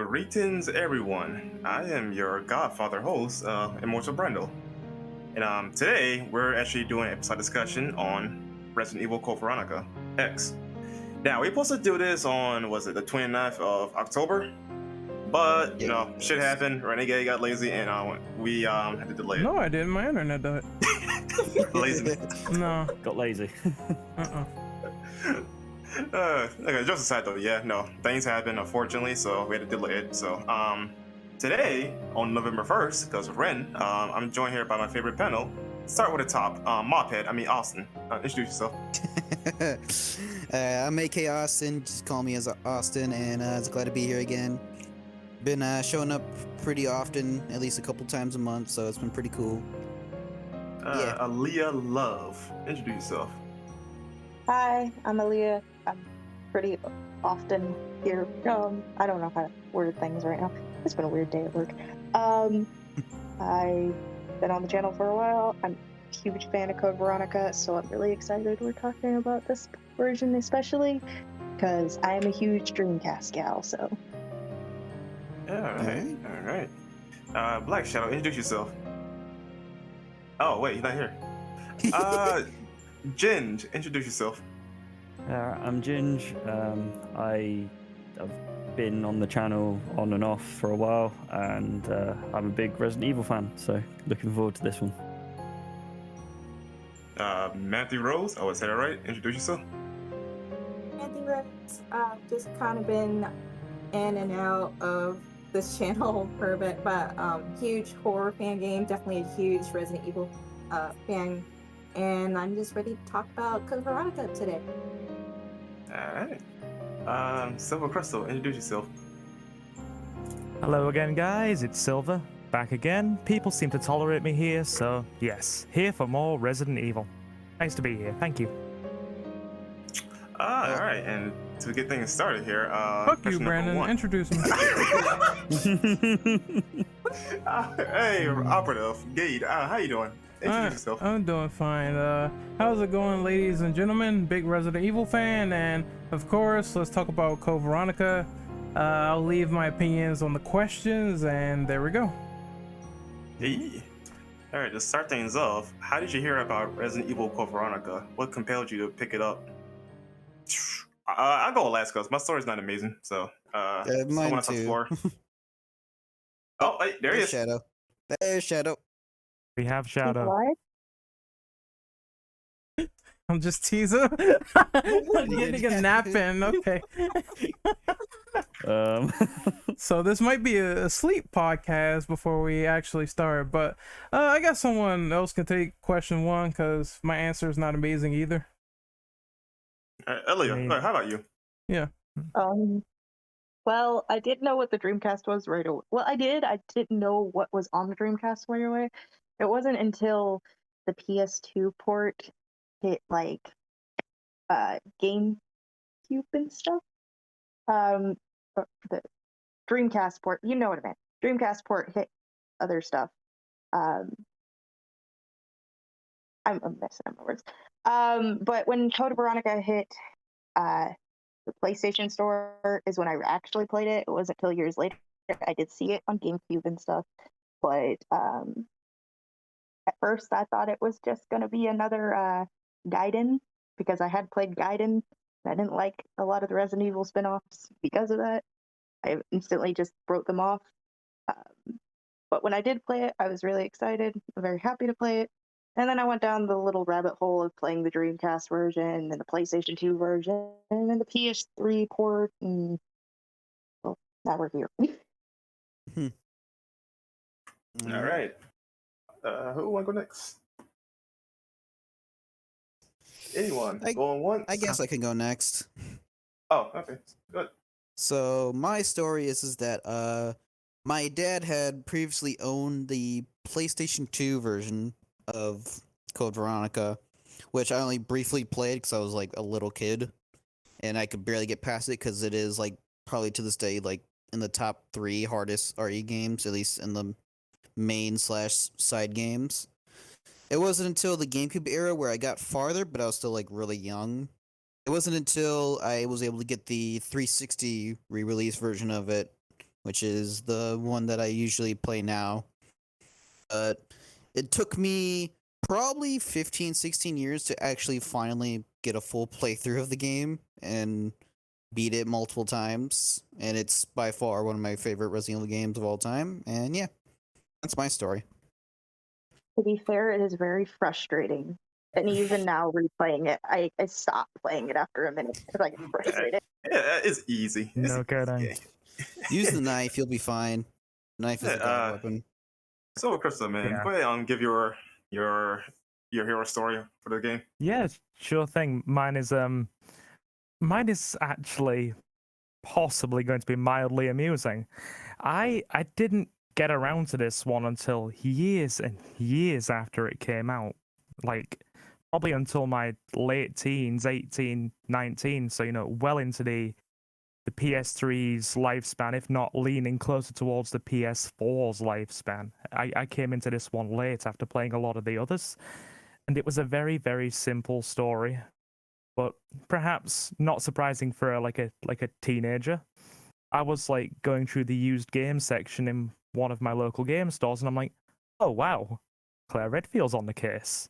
Greetings, everyone. I am your Godfather host, Immortal Brendel. And today we're actually doing an episode discussion on Resident Evil Code Veronica X. Now, we supposed to do this on, was it the 29th of October? But, shit happened. Renegade got lazy and we had to delay it. No, I didn't. My internet died. Lazy. No. Got lazy. Okay, just aside though, things happened unfortunately, so we had to delay it. So, today on November 1st, because of Ren, I'm joined here by my favorite panel. Start with the top, Austin. Introduce yourself. I'm AK Austin. Just call me as Austin, and it's glad to be here again. Been showing up pretty often, at least a couple times a month, so it's been pretty cool. Aaliyah Love. Introduce yourself. Hi, I'm Aaliyah. I'm pretty often here. I don't know how to word things right now. It's been a weird day at work. I've been on the channel for a while. I'm a huge fan of Code Veronica, so I'm really excited we're talking about this version especially, because I am a huge Dreamcast gal, so. Alright. Black Shadow, introduce yourself. Oh, wait, he's not here. Ginge, introduce yourself. I'm Ginge. I've been on the channel on and off for a while, and I'm a big Resident Evil fan, so looking forward to this one. Matthew Rose, I said that right. Introduce yourself. Matthew Rose, just kind of been in and out of this channel for a bit, but huge horror fan game, definitely a huge Resident Evil fan, and I'm just ready to talk about Code Veronica today. Alright. Silver Crystal, introduce yourself. Hello again, guys. It's Silver. Back again. People seem to tolerate me here, so yes, here for more Resident Evil. Nice to be here. Thank you. Alright, and to get things started here, Fuck you, Brandon. Introduce me. Hey, Operative, Gade, how you doing? Introduce yourself. I'm doing fine. How's it going, ladies and gentlemen? Big Resident Evil fan, and of course, let's talk about Code Veronica. I'll leave my opinions on the questions, and there we go. Hey. Alright, to start things off, how did you hear about Resident Evil Code Veronica? What compelled you to pick it up? I'll go last because my story's not amazing, so mine too. Oh, wait, there he is. Shadow. There's Shadow. We have Shadow. What? I'm just teasing. I'm getting a nap in. Okay. So this might be a sleep podcast before we actually start, but I guess someone else can take question one because my answer is not amazing either. Elliot, how about you? Yeah. Well, I didn't know what the Dreamcast was right away. Well, I didn't know what was on the Dreamcast right away. It wasn't until the PS2 port hit like GameCube and stuff. The Dreamcast port, you know what I meant. Dreamcast port hit other stuff. I'm messing up my words. But when Code Veronica hit the PlayStation Store is when I actually played it. It wasn't until years later. I did see it on GameCube and stuff, but at first I thought it was just gonna be another Gaiden because I had played Gaiden. I didn't like a lot of the Resident Evil spin-offs because of that. I instantly just wrote them off. But when I did play it, I was really excited. I'm very happy to play it. And then I went down the little rabbit hole of playing the Dreamcast version and the PlayStation 2 version and the PS3 port, and well, now we're here. All right. Who want to go next? Anyone? Going once? I guess I can go next. Oh, okay. Good. So my story is that my dad had previously owned the PlayStation 2 version of Code Veronica, which I only briefly played because I was like a little kid, and I could barely get past it because it is like probably to this day like in the top 3 hardest RE games, at least in the main/side games. It wasn't until the GameCube era where I got farther, but I was still like really young. It wasn't until I was able to get the 360 re-release version of it which is the one that I usually play now. But it took me probably 15, 16 years to actually finally get a full playthrough of the game and beat it multiple times. And it's by far one of my favorite Resident Evil games of all time. And yeah, that's my story. To be fair, it is very frustrating. And even now, replaying it, I stopped playing it after a minute because I get frustrated. Yeah, it's easy. It's No an good. easy game. Use the knife, you'll be fine. Knife is a god weapon. So, Krista, man, Yeah. go ahead, give your hero story for the game. Yeah, sure thing. Mine is actually possibly going to be mildly amusing. I didn't get around to this one until years and years after it came out. Like probably until my late teens, 18, 19, so well into the PS3's lifespan, if not leaning closer towards the PS4's lifespan. I came into this one late after playing a lot of the others, and it was a very, very simple story, but perhaps not surprising for like a teenager. I was like going through the used game section in one of my local game stores, and I'm like, oh wow, Claire Redfield's on the case.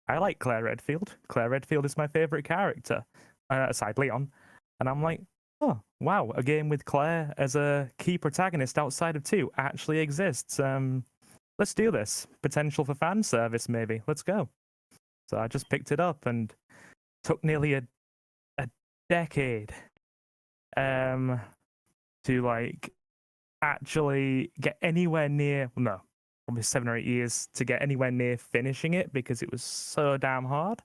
I like Claire Redfield. Claire Redfield is my favorite character, aside Leon. And I'm like, oh wow, a game with Claire as a key protagonist outside of 2 actually exists. Let's do this. Potential for fan service, maybe. Let's go. So I just picked it up and took nearly a decade to like actually get anywhere near, no, probably 7 or 8 years to get anywhere near finishing it because it was so damn hard.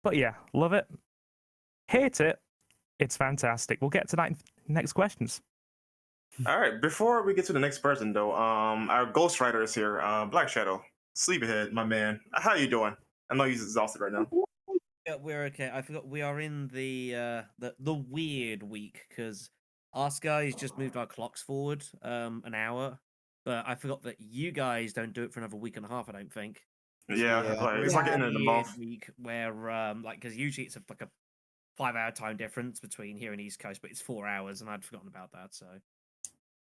But yeah, love it. Hate it. It's fantastic. We'll get to that in next questions. All right, before we get to the next person, though, our ghostwriter is here, Black Shadow. Sleepyhead, my man. How you doing? I know he's exhausted right now. Yeah, we're okay. I forgot we are in the weird week because us guys just moved our clocks forward an hour, but I forgot that you guys don't do it for another week and a half. I don't think. Yeah, Yeah. like, it's like the end of the Weird month. week where because usually it's like a 5-hour time difference between here and East Coast, but it's 4 hours, and I'd forgotten about that. So,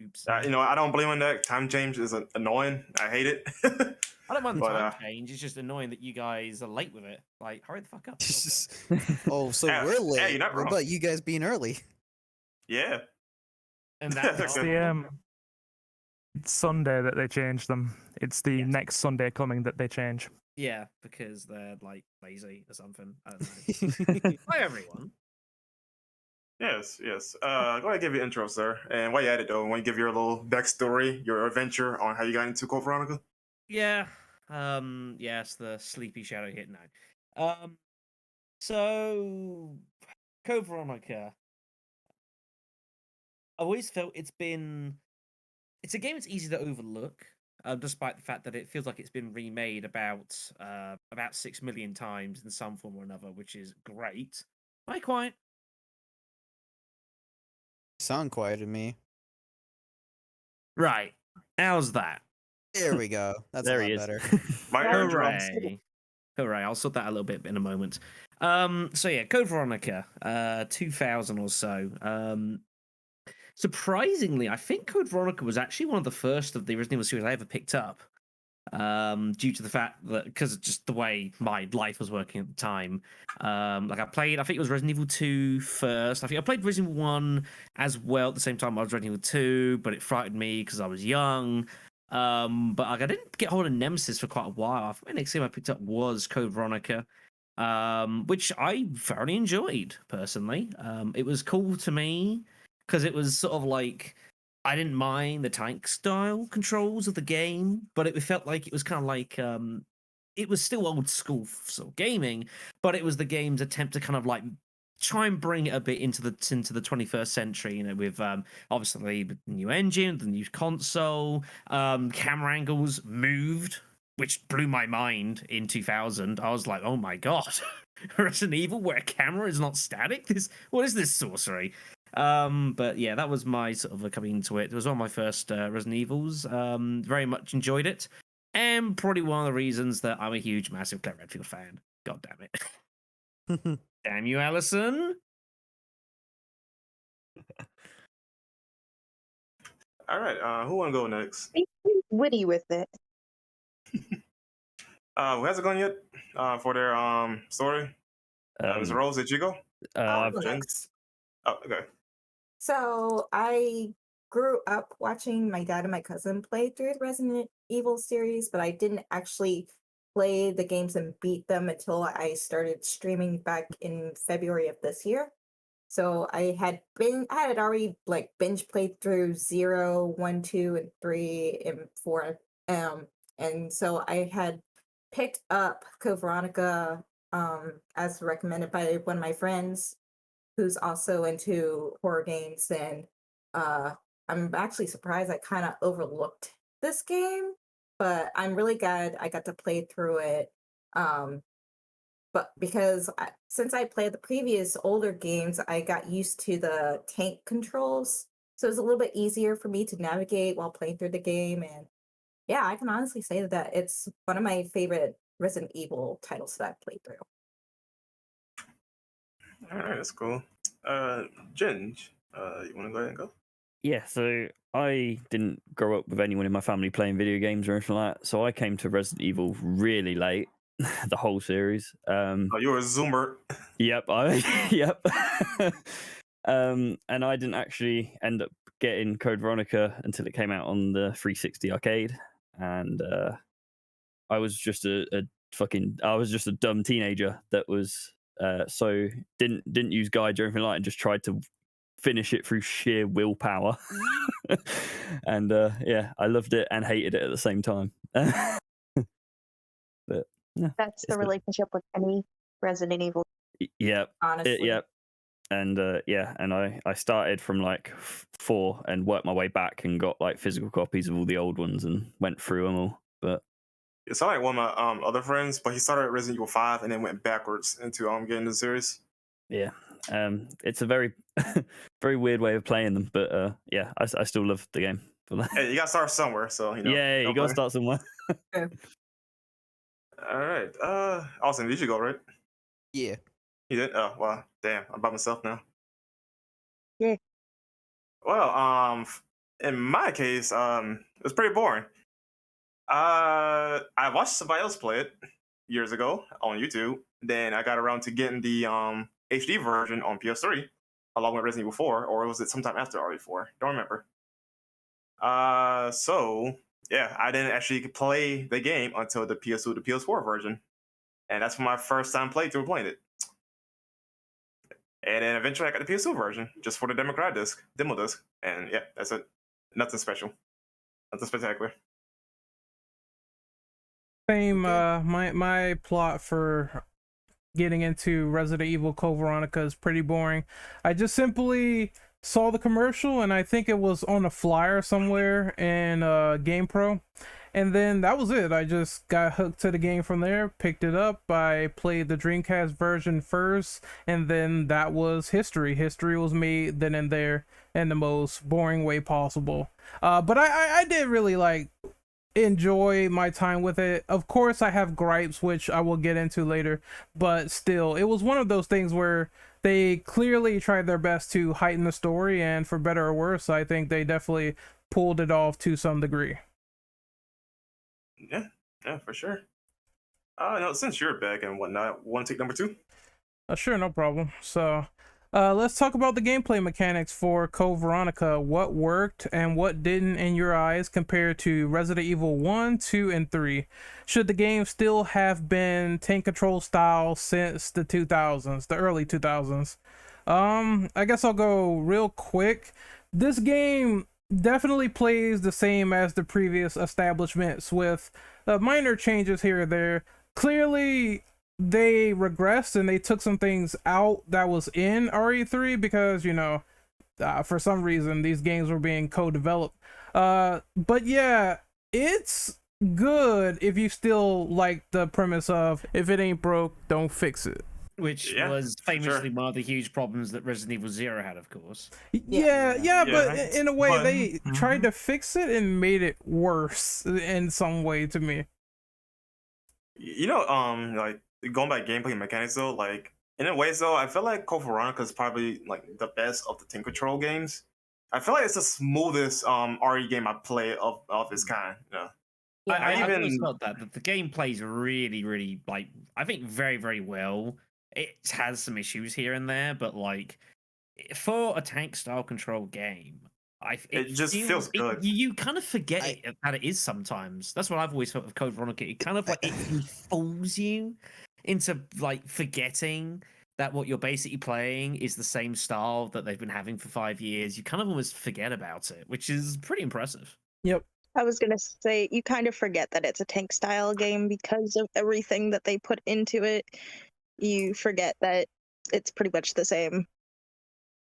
oops. I don't blame on that. Time change is annoying. I hate it. I don't mind the but, time change. It's just annoying that you guys are late with it. Like, hurry the fuck up. Oh, so Yeah, we're yeah, late. you're not What wrong. about you guys being early? Yeah. And that's It's It's the it's Sunday that they change them. It's the next Sunday coming that they change. yeah, because they're like lazy or something. I don't know. Hi everyone. Yes. Go ahead and give your intro, sir. And while you're at it, though, want to give your little backstory, your adventure on how you got into Code Veronica? Yeah. Yes, the sleepy shadow hit now. So Code Veronica. I've always felt it's a game that's easy to overlook, despite the fact that it feels like it's been remade about 6 million times in some form or another, which is great. Am I quiet? Sound quiet to me. Right. How's that? There we go. That's There a he lot is. better. My eardrums. Hooray. I'll sort that a little bit in a moment. So yeah, Code Veronica, 2000 or so. Surprisingly, I think Code Veronica was actually one of the first of the Resident Evil series I ever picked up. Due to the fact that, because of just the way my life was working at the time. Like I think it was Resident Evil 2 first. I think I played Resident Evil 1 as well at the same time I was Resident Evil 2, but it frightened me because I was young. But like, I didn't get hold of Nemesis for quite a while. I think the next game I picked up was Code Veronica, which I thoroughly enjoyed personally. It was cool to me because it was sort of like, I didn't mind the tank style controls of the game, but it felt like it was kind of like it was still old school sort of gaming, but it was the game's attempt to kind of like try and bring it a bit into the 21st century, with obviously the new engine, the new console, camera angles moved, which blew my mind in 2000. I was like, oh my god, Resident Evil where a camera is not static? What is this sorcery? But yeah, that was my sort of coming into it. It was one of my first Resident Evils. Very much enjoyed it, and probably one of the reasons that I'm a huge, massive Claire Redfield fan. God damn it! Damn you, Allison. All right. Who want to go next? Be witty with it. Who hasn't gone yet? For their story. Ms. Rose, did you go? I'll I've go Jen? next. Oh, okay. So I grew up watching my dad and my cousin play through the Resident Evil series, but I didn't actually play the games and beat them until I started streaming back in February of this year. So I had already like binge played through 0, 1, 2, and 3 and 4. And so I had picked up Code Veronica as recommended by one of my friends who's also into horror games, and I'm actually surprised I kind of overlooked this game, but I'm really glad I got to play through it. Um, but because since I played the previous older games, I got used to the tank controls, so it's a little bit easier for me to navigate while playing through the game. And yeah, I can honestly say that it's one of my favorite Resident Evil titles that I've played through. All right, that's cool. Ginge, you want to go ahead and go? Yeah, so I didn't grow up with anyone in my family playing video games or anything like that, so I came to Resident Evil really late, the whole series. Oh, you're a zoomer. Yep, yep. And I didn't actually end up getting Code Veronica until it came out on the 360 arcade, and I was just I was just a dumb teenager that was so didn't use guides or anything like that, and just tried to finish it through sheer willpower. And yeah, I loved it and hated it at the same time. But yeah, That's the it's a- relationship with any Resident Evil. yep, Honestly, yep. And yeah, and I started from like 4 and worked my way back and got like physical copies of all the old ones and went through them all. But It's like one of my other friends, but he started at Resident Evil 5 and then went backwards into getting the series. yeah, it's a very very weird way of playing them. But yeah, I still love the game for that. Hey, you gotta start somewhere, so you know. Yeah, you don't gotta play. start somewhere. All right. Austin, did you go right? Yeah. You did? Oh, well, damn. I'm by myself now. Yeah. Well, in my case, it was pretty boring. I watched somebody else play it years ago on YouTube. Then I got around to getting the HD version on PS3, along with Resident Evil 4, or was it sometime after RE4? Don't remember. So yeah, I didn't actually play the game until the PS2 to PS4 version, and that's my first time playthrough playing it. And then eventually I got the PS2 version just for the demo disc, and yeah, that's it. Nothing special, nothing spectacular. Same. My plot for getting into Resident Evil Code Veronica is pretty boring. I just simply saw the commercial, and I think it was on a flyer somewhere in GamePro, and then that was it. I just got hooked to the game from there, picked it up. I played the Dreamcast version first, and then that was history. History was made then and there in the most boring way possible. But I did really like enjoy my time with it. Of course, I have gripes, which I will get into later, but still, it was one of those things where they clearly tried their best to heighten the story, and for better or worse, I think they definitely pulled it off to some degree. Yeah, for sure. No, since you're back and whatnot, want to take number 2? Sure, no problem. So, let's talk about the gameplay mechanics for Code Veronica. What worked and what didn't in your eyes compared to Resident Evil 1, 2, and 3? Should the game still have been tank control style since the 2000s, the early 2000s? I guess I'll go real quick. This game definitely plays the same as the previous establishments with minor changes here or there. Clearly, they regressed and they took some things out that was in RE3 because, you know, for some reason these games were being co-developed. But yeah, it's good if you still like the premise of if it ain't broke, don't fix it. Which was famously one of the huge problems that Resident Evil 0 had, of course. Yeah, but right. in a way But- they tried to fix it and made it worse in some way to me. You know, like going by gameplay mechanics though, like in a way though, I feel like Code Veronica is probably like the best of the tank control games. I feel like it's the smoothest RE game I play of its kind. You know? Yeah, I've always even- felt that the game plays really, really like I think very, very well. It has some issues here and there, but like for a tank style control game, It just feels good. You kind of forget that it is sometimes. That's what I've always felt with Code Veronica. It kind of like it fools you into like forgetting that what you're basically playing is the same style that they've been having for 5 years. You kind of almost forget about it, which is pretty impressive. Yep. I was gonna say you kind of forget that it's a tank style game because of everything that they put into it. You forget that it's pretty much the same.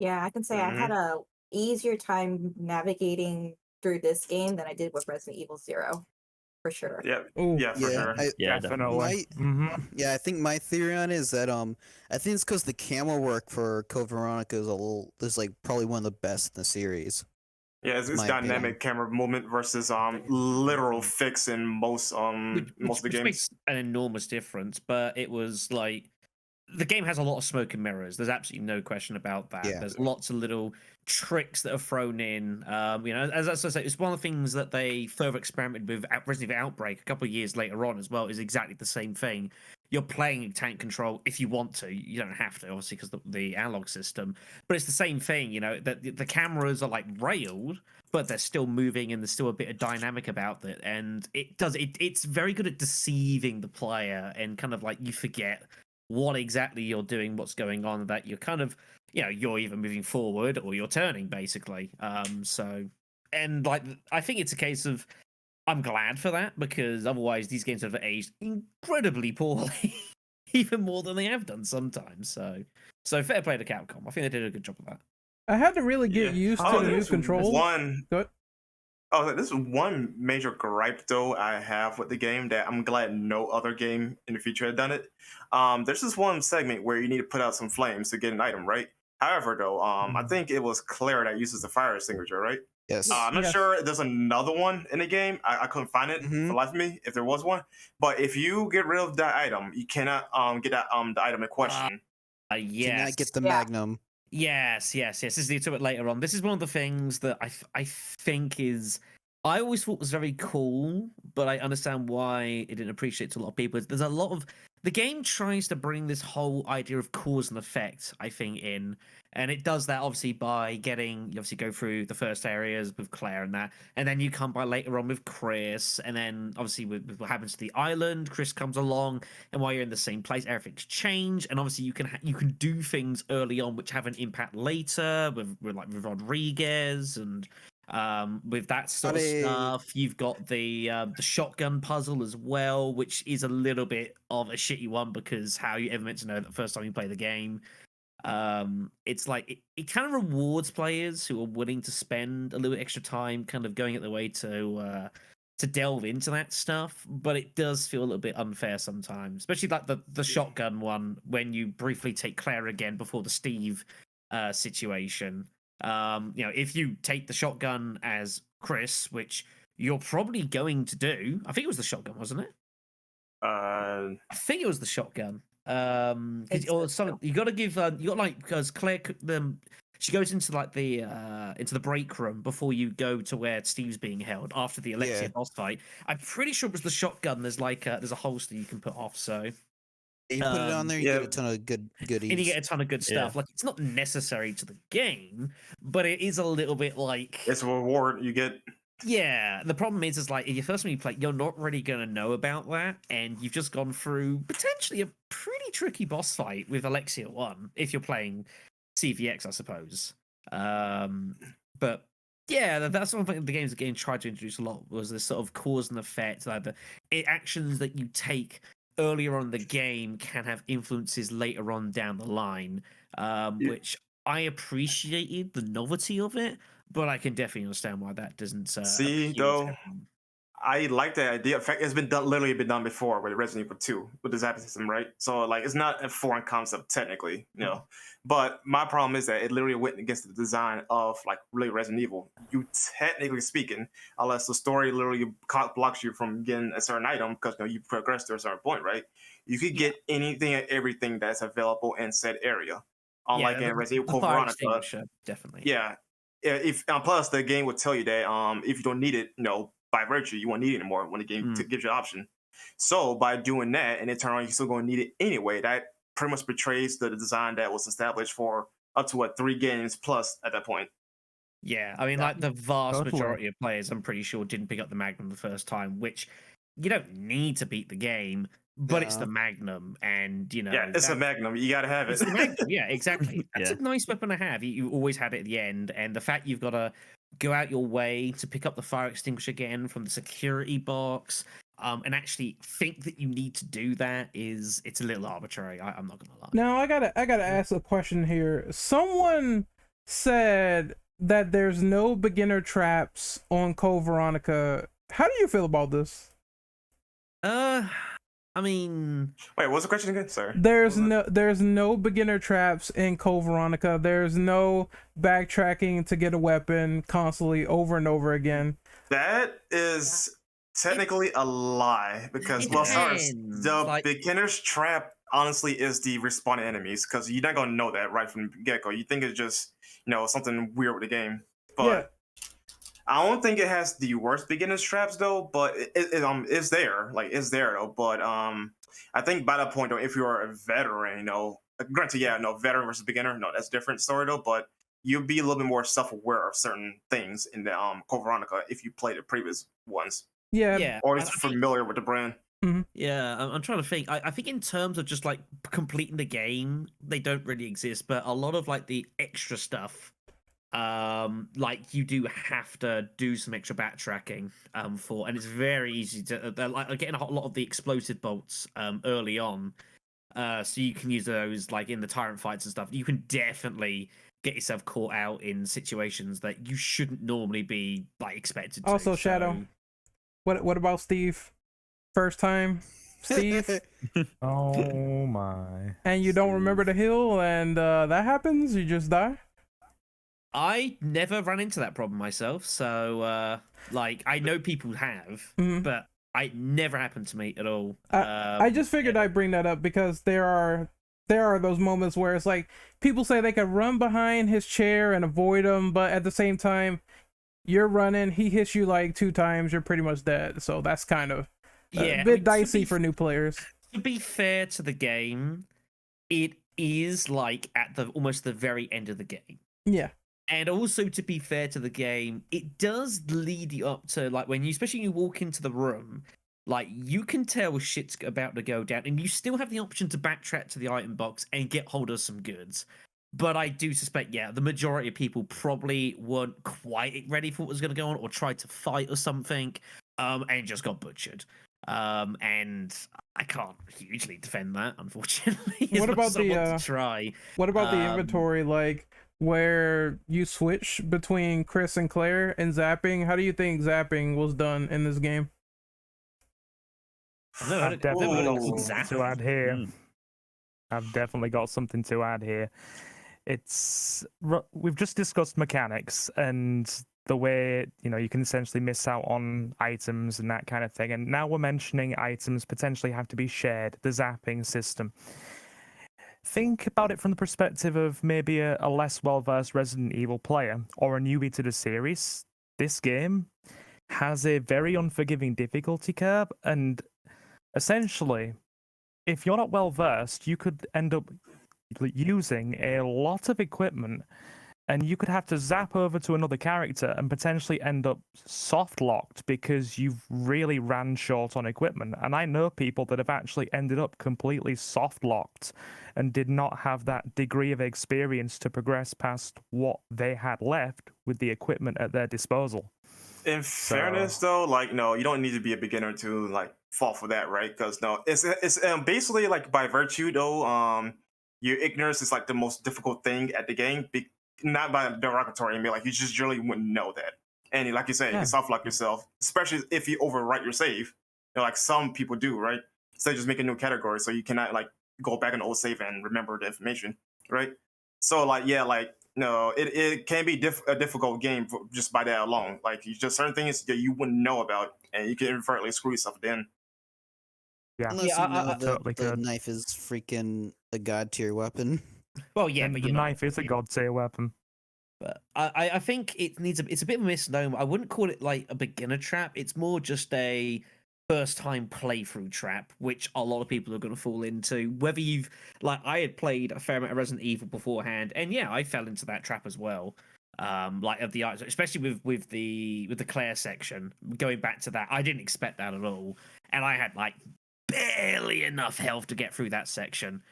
Yeah, I can say I've had a easier time navigating through this game than I did with Resident Evil 0, for sure. Yeah, Ooh. yeah, for sure. Yeah, Definitely. Yeah, I think my theory on it is that I think it's because the camera work for Code Veronica is like probably one of the best in the series. Yeah, it's my dynamic opinion. camera movement versus literal fix in most most of the Which games. makes an enormous difference. But it was like the game has a lot of smoke and mirrors. There's absolutely no question about that. Yeah. There's lots of little tricks that are thrown in. You know, as I say, it's one of the things that they further experimented with at Resident Evil Outbreak a couple of years later on as well. Is exactly the same thing. You're playing tank control if you want to. You don't have to, obviously, because the analog system. But it's the same thing. You know, that the cameras are like railed, but they're still moving and there's still a bit of dynamic about it. And it's very good at deceiving the player and kind of like you forget what exactly you're doing, what's going on, that you're kind of, you know, you're either moving forward or you're turning, basically. So, and like, I think it's a case of, I'm glad for that, because otherwise these games have aged incredibly poorly, even more than they have done sometimes. So fair play to Capcom. I think they did a good job of that. I had to really get used to the new there's controls. One, Go ahead. oh, this is one major gripe though I have with the game that I'm glad no other game in the future had done it. There's this one segment where you need to put out some flames to get an item, right? However, though, I think it was Claire that uses the fire extinguisher, right? Yes. I'm not Yes. sure there's another one in the game. I couldn't find it for the life of me if there was one. But if you get rid of that item, you cannot get that the item in question. Yes. Can I get the Yeah. Magnum? Yes. This is to it later on. This is one of the things that I think is I always thought was very cool, but I understand why it didn't appreciate to a lot of people. There's a lot of the game tries to bring this whole idea of cause and effect, I think, in, and it does that obviously by getting you obviously go through the first areas with Claire and that, and then you come by later on with Chris, and then obviously with what happens to the island, Chris comes along, and while you're in the same place, everything's changed, and obviously you can do things early on which have an impact later with Rodriguez and with that sort of stuff. You've got the shotgun puzzle as well, which is a little bit of a shitty one because how you ever meant to know that the first time you play the game. It's like it kind of rewards players who are willing to spend a little extra time kind of going at the way to delve into that stuff, but it does feel a little bit unfair sometimes, especially like the shotgun one when you briefly take Claire again before the Steve situation. You know, if you take the shotgun as Chris, which you're probably going to do, I think it was the shotgun, wasn't it? I think it was the shotgun. Or something. You got to give. You got like because Claire, she goes into like the break room before you go to where Steve's being held after the Alexia boss fight. I'm pretty sure it was the shotgun. There's like there's a holster you can put off. So You put it on there, you get a ton of goodies. and you get a ton of good stuff. Yeah. Like it's not necessary to the game, but it is a little bit like It's a reward you get. yeah. The problem is like if your first time you play, you're not really gonna know about that, and you've just gone through potentially a pretty tricky boss fight with Alexia 1 if you're playing CVX, I suppose. But yeah, that's one thing the games again tried to introduce a lot was this sort of cause and effect, like the actions that you take earlier on in the game can have influences later on down the line, which I appreciated the novelty of it, but I can definitely understand why that doesn't See, appeal to though, everyone. I like that idea. In fact, it's been done, literally been done before with Resident Evil 2 with the Zappa system, right? So like, it's not a foreign concept technically, you know. But my problem is that it literally went against the design of like really Resident Evil. You technically speaking, unless the story literally blocks you from getting a certain item because you progress to a certain point, right? You could get anything and everything that's available in said area. Unlike in Resident Evil Code fire Veronica, extinguisher, definitely. yeah. if plus the game would tell you that if you don't need it, by virtue you won't need it anymore when the game gives you the option. So by doing that, and it turns out you're still going to need it anyway, that pretty much betrays the design that was established for up to 3 games plus at that point. Yeah, I mean, Yeah, like the vast totally. majority of players, I'm pretty sure, didn't pick up the Magnum the first time, which you don't need to beat the game, but it's Yeah. the Magnum, and Yeah, it's a Magnum. You gotta have it. It's the Magnum. Yeah, exactly. That's Yeah. a nice weapon to have. You always had it at the end, and the fact you've got to go out your way to pick up the fire extinguisher again from the security box, and actually think that you need to do that it's a little arbitrary. I'm not gonna lie. Now I gotta ask a question here. Someone said that there's no beginner traps on Code Veronica. How do you feel about this? I mean, Wait, what's the question again? Sorry. There's no beginner traps in Code Veronica. There's no backtracking to get a weapon constantly over and over again. That is technically a lie because, It well, sorry, depends, the like- beginner's trap honestly is the respawning enemies because you're not gonna know that right from the get go. You think it's just something weird with the game, but Yeah. I don't think it has the worst beginner's traps though. But it's there, it's there though. But I think by that point though, if you're a veteran, granted, veteran versus beginner, no, that's a different story though. But you'll be a little bit more self-aware of certain things in the Code Veronica if you played the previous ones. Yeah. yeah. Or I is think- familiar with the brand. Yeah, I'm trying to think. I think in terms of just like completing the game, they don't really exist. But a lot of like the extra stuff, like you do have to do some extra backtracking for, and it's very easy to like getting a lot of the explosive bolts early on. So you can use those like in the tyrant fights and stuff. You can definitely get yourself caught out in situations that you shouldn't normally be like expected to. Also, Shadow. What about Steve? First time, Steve, Oh my. and you don't remember the hill, and that happens. You just die. I never ran into that problem myself, so like I know people have, Mhm. but it never happened to me at all. I just figured I'd bring that up because there are those moments where it's like people say they can run behind his chair and avoid him, but at the same time, you're running, he hits you like 2 times, you're pretty much dead. So that's kind of a bit dicey for new players. To be fair to the game, it is like at almost the very end of the game. Yeah. And also, to be fair to the game, it does lead you up to like when especially you walk into the room, like you can tell shit's about to go down, and you still have the option to backtrack to the item box and get hold of some goods. But I do suspect, the majority of people probably weren't quite ready for what was going to go on, or tried to fight or something, and just got butchered. And I can't hugely defend that, unfortunately. What about the the try? What about the inventory, like where you switch between Chris and Claire and zapping? How do you think zapping was done in this game? I've definitely got Ooh. something to add here. I've definitely got something to add here. We've just discussed mechanics and the way you can essentially miss out on items and that kind of thing. And now we're mentioning items potentially have to be shared. The zapping system. Think about it from the perspective of maybe a less well-versed Resident Evil player or a newbie to the series. This game has a very unforgiving difficulty curve, and essentially, if you're not well-versed, you could end up using a lot of equipment, and you could have to zap over to another character and potentially end up soft-locked because you've really ran short on equipment. And I know people that have actually ended up completely soft-locked and did not have that degree of experience to progress past what they had left with the equipment at their disposal. In fairness, though, you don't need to be a beginner to fall for that, right? Because it's basically by virtue though, your ignorance is the most difficult thing at the game. Not by derogatory, you just generally wouldn't know that. And like you say, you can soft lock yourself, especially if you overwrite your save. Some people do, right? So they just make a new category, so you cannot go back in the old save and remember the information, right? So it can be a difficult game just by that alone. You just certain things that you wouldn't know about, and you can inadvertently screw yourself then. Yeah, Unless you know totally the could. knife is freaking a god tier weapon. Well, yeah, And but the knife is a god tier weapon. But I think it's a bit of a misnomer. I wouldn't call it like a beginner trap. It's more just a first time playthrough trap, which a lot of people are going to fall into. Whether you've like I had played a fair amount of Resident Evil beforehand, and yeah, I fell into that trap as well. Like of the items, especially with the Claire section. Going back to that, I didn't expect that at all, and I had like barely enough health to get through that section.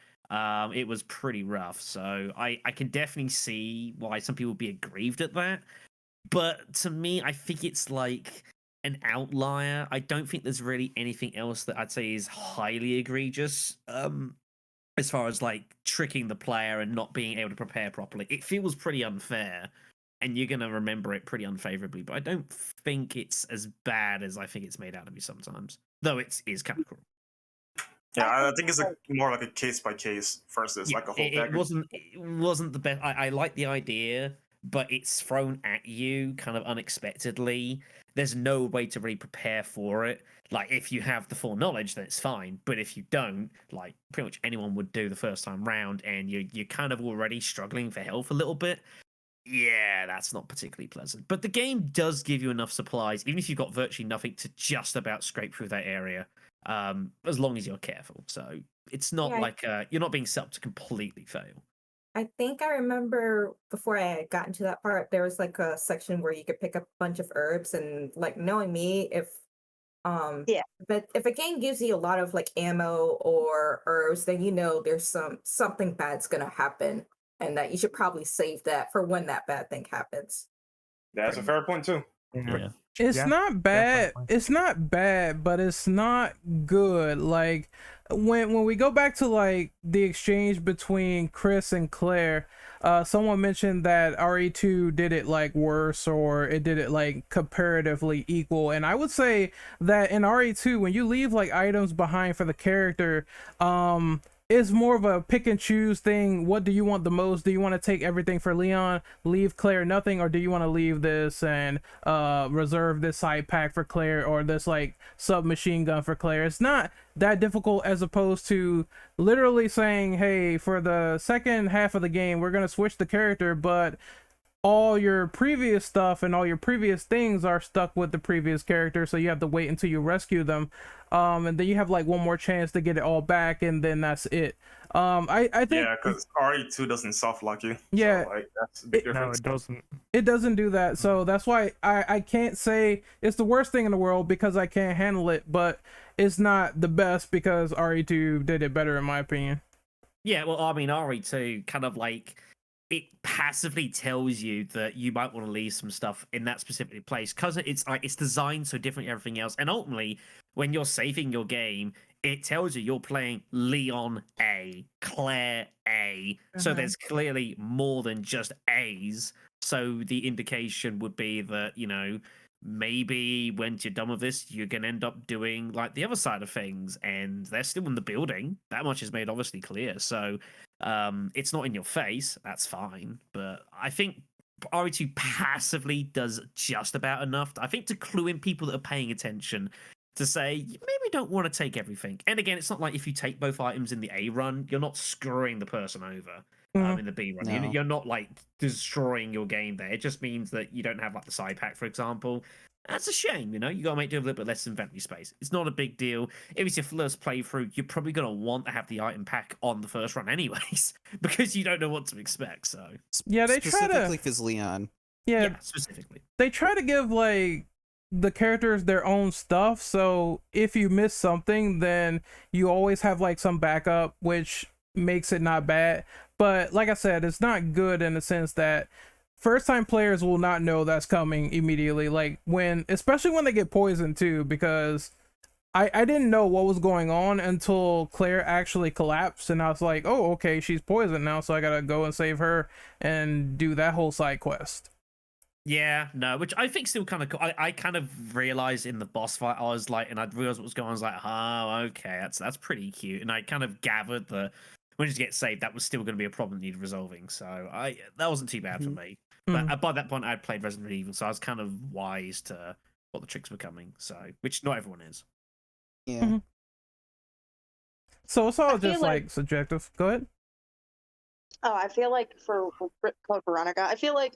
It was pretty rough, so I can definitely see why some people would be aggrieved at that. But to me, I think it's like an outlier. I don't think there's really anything else that I'd say is highly egregious. As far as like tricking the player and not being able to prepare properly, it feels pretty unfair, and you're gonna remember it pretty unfavorably. But I don't think it's as bad as I think it's made out to be sometimes, though it is kind of cruel. Yeah, I think it's more like a case by case versus like a whole package. It wasn't the best. I like the idea, but it's thrown at you kind of unexpectedly. There's no way to really prepare for it. Like if you have the full knowledge, then it's fine. But if you don't, like pretty much anyone would do the first time round, and you're kind of already struggling for health a little bit. Yeah, that's not particularly pleasant. But the game does give you enough supplies, even if you've got virtually nothing, to just about scrape through that area. As long as you're careful. So it's not like you're not being set up to completely fail. I think I remember before I got into that part, there was like a section where you could pick up a bunch of herbs, and like knowing me, but if a game gives you a lot of like ammo or herbs, then you know there's something bad's gonna happen, and that you should probably save that for when that bad thing happens. That's a fair point too. Yeah. It's Yeah, not bad. definitely. It's not bad, but it's not good. Like when we go back to like the exchange between Chris and Claire, someone mentioned that RE2 did it like worse, or it did it like comparatively equal. And I would say that in RE2, when you leave like items behind for the character, it's more of a pick and choose thing. What do you want the most? Do you want to take everything for Leon, leave Claire nothing, or do you want to leave this and reserve this side pack for Claire, or this like submachine gun for Claire? It's not that difficult, as opposed to literally saying, hey, for the second half of the game we're gonna switch the character, but all your previous stuff and all your previous things are stuck with the previous character, so you have to wait until you rescue them, and then you have like one more chance to get it all back, and then that's it. I think, yeah, because RE2 doesn't soft lock you. Yeah. So, like, that's a big No, difference. it doesn't. it doesn't do that, so that's why I can't say it's the worst thing in the world because I can't handle it, but it's not the best because RE2 did it better in my opinion. Yeah, well, I mean, RE2 kind of like it passively tells you that you might want to leave some stuff in that specific place because it's like it's designed so different to everything else. And ultimately, when you're saving your game, it tells you you're playing Leon A, Claire A. So there's clearly more than just A's. So the indication would be that, you know, maybe when you're done with this, you're going to end up doing like the other side of things, and they're still in the building. That much is made obviously clear. So it's not in your face. That's fine. But I think RE2 passively does just about enough, I think, to clue in people that are paying attention to say, you maybe don't want to take everything. And again, it's not like if you take both items in the A run, you're not screwing the person over. In the B run, No. you're not like destroying your game there. It just means that you don't have like the side pack, for example. That's a shame, you know. You gotta make do with a little bit less inventory space. It's not a big deal. If it's your first playthrough, you're probably gonna want to have the item pack on the first run, anyways, because you don't know what to expect. So Yeah, they try Specifically to. because Leon. Yeah, specifically. they try to give like the characters their own stuff. So if you miss something, then you always have like some backup, which makes it not bad. But like I said, it's not good in the sense that first time players will not know that's coming immediately. Like especially when they get poisoned too, because I didn't know what was going on until Claire actually collapsed, and I was like, oh, okay, she's poisoned now, so I gotta go and save her and do that whole side quest. Yeah, no, which I think still kind of cool. I kind of realized in the boss fight, I was like, and I realized what was going on. I was like, oh, okay, that's pretty cute. And I kind of gathered that when you get saved, that was still going to be a problem that needed resolving. So that wasn't too bad for me. But by that point, I'd played Resident Evil, so I was kind of wise to what the tricks were coming. So, which not everyone is. Yeah. So it's all I feel just like subjective. Go ahead. Oh, I feel like for Code Veronica, I feel like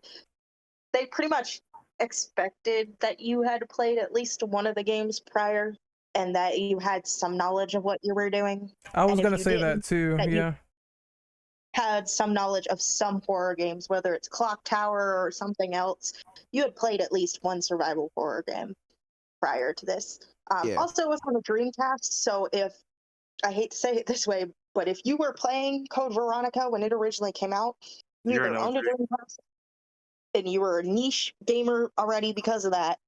they pretty much expected that you had played at least one of the games prior and that you had some knowledge of what you were doing. I was And if gonna you say didn't, that too. that you Yeah. had some knowledge of some horror games, whether it's Clock Tower or something else. You had played at least one survival horror game prior to this. Yeah. Also, it was on a Dreamcast, so if I hate to say it this way, but if you were playing Code Veronica when it originally came out, you You're either an owned a OG. Dreamcast and you were a niche gamer already because of that,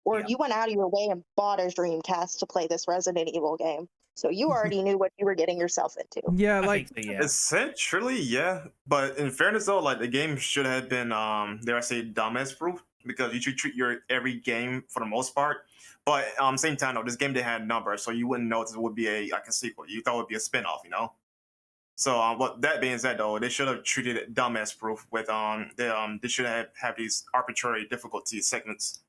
or Yeah. you went out of your way and bought a Dreamcast to play this Resident Evil game. So you already knew what you were getting yourself into. Yeah, I like think so, yeah. Essentially, yeah. But in fairness, though, like the game should have been, dare I say, dumbass proof because you should treat your every game for the most part. But same time, though, this game didn't have numbers, so you wouldn't know this would be a sequel. You thought it would be a spinoff, you know. So, what that being said, though, they should have treated it dumbass proof with they should have these arbitrary difficulty segments.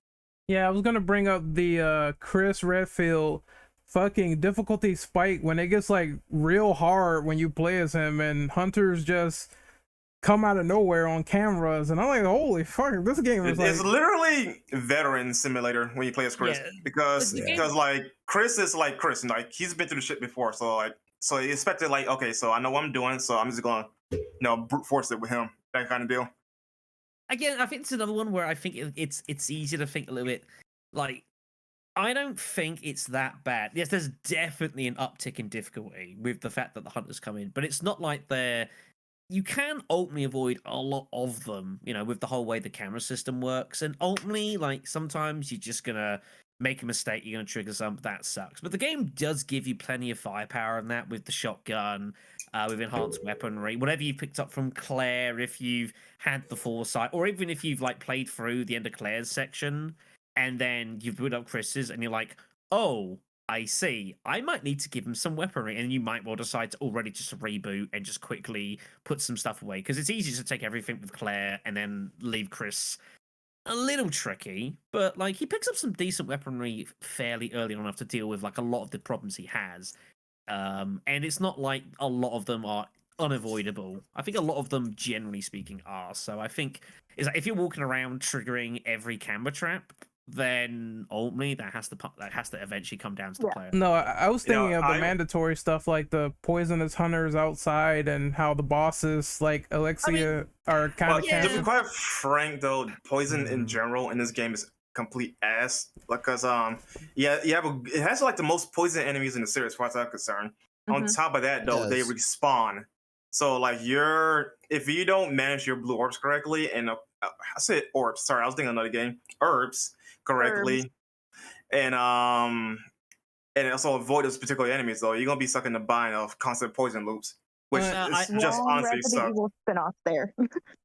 yeah, I was gonna bring up the Chris Redfield fucking difficulty spike when it gets like real hard when you play as him and hunters just come out of nowhere on cameras and I'm like, holy fuck, this game is It's like literally veteran simulator when you play as Chris Yeah, because the game- because like Chris is like Chris, and like he's been through the shit before, so he expected like, okay, so I know what I'm doing, so I'm just gonna brute force it with him, that kind of deal. Again, I think it's another one where I think it's easy to think a little bit like I don't think it's that bad. Yes, there's definitely an uptick in difficulty with the fact that the hunters come in, but it's not like they're. You can ultimately avoid a lot of them, you know, with the whole way the camera system works. And ultimately, like sometimes you're just gonna make a mistake, you're gonna trigger something that sucks. But the game does give you plenty of firepower in that with the shotgun, with enhanced weaponry, whatever you picked up from Claire, if you've had the foresight, or even if you've like played through the end of Claire's section and then you've put up Chris's and you're like, oh, I see. I might need to give him some weaponry, and you might well decide to already just reboot and just quickly put some stuff away because it's easy to take everything with Claire and then leave Chris a little tricky. But like he picks up some decent weaponry fairly early on enough to deal with like a lot of the problems he has, and it's not like a lot of them are unavoidable. I think a lot of them, generally speaking, are. So I think is like if you're walking around triggering every camera trap, then ultimately that has to eventually come down to the player. no, I was You know, thinking of the I- mandatory stuff like the poisonous hunters outside and how the bosses like Alexia are kind But of yeah. to be campy. quite frank, though, poison in general in this game is complete ass because it has like the most poison enemies in the series, as far as I'm concerned. On Mhm. top of that, though, they Does. respawn. So like if you don't manage your blue orbs correctly, and I said orbs, sorry, I was thinking another game, herbs correctly, and also avoid those particular enemies, though, you're gonna be stuck in the bind of constant poison loops, which I- is just Long honestly Resident sucks. Evil spin-off there.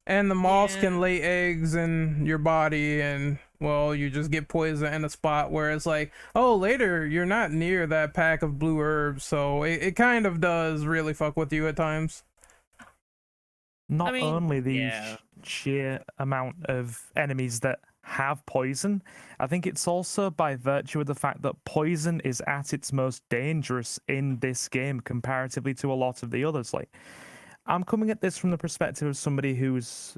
And the moths Yeah. can lay eggs in your body, and well, you just get poison in a spot where it's like, oh, later you're not near that pack of blue herbs, so it kind of does really fuck with you at times. Not mean, only the yeah. sheer amount of enemies that have poison, I think it's also by virtue of the fact that poison is at its most dangerous in this game comparatively to a lot of the others. Like, I'm coming at this from the perspective of somebody who's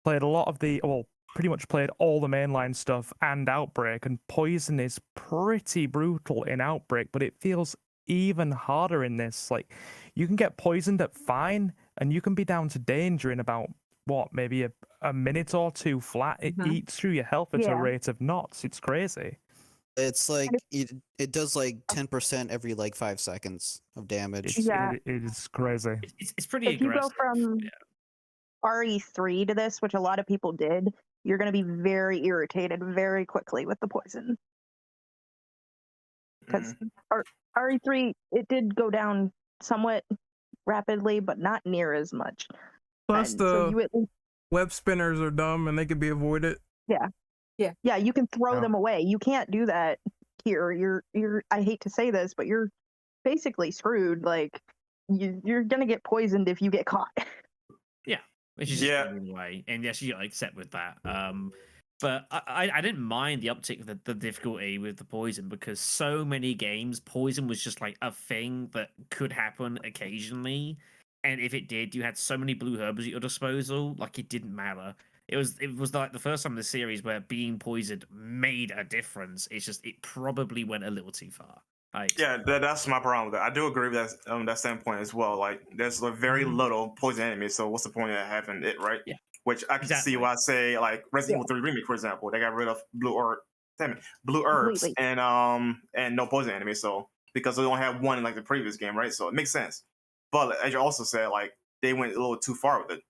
played a lot of pretty much played all the mainline stuff and Outbreak, and poison is pretty brutal in Outbreak, but it feels even harder in this. Like, you can get poisoned at fine, and you can be down to danger in about maybe a minute or two flat. It Mhm. eats through your health at a Yeah. rate of knots. It's crazy. It's like it does like 10% every like 5 seconds of damage. Yeah. It is crazy. It's pretty If you go aggressive. from Yeah. RE3 to this, which a lot of people did, you're going to be very irritated very quickly with the poison. Because RE3, it did go down somewhat rapidly, but not near as much. Plus, And the so you at least, web spinners are dumb and they can be avoided. yeah, you can throw Yeah. them away. You can't do that here. You're. I hate to say this, but you're basically screwed. Like you're gonna get poisoned if you get caught. Which is Yeah. just the way, and yes, you got to accept with that. But I didn't mind the uptick of the difficulty with the poison because so many games, poison was just like a thing that could happen occasionally. and if it did, you had so many blue herbs at your disposal, like it didn't matter. It was like the first time in the series where being poisoned made a difference. It's just it probably went a little too far. Like, Yeah, that's my problem with that. I do agree with that standpoint as well. Like, there's a very little poison enemies, so what's the point of having it, right? Yeah, Which I can see why I say like Resident Evil 3 Remake, for example, they got rid of blue herbs Completely. and no poison enemies, so because they only have one in like the previous game, right? So it makes sense. But as you also said, like they went a little too far with it.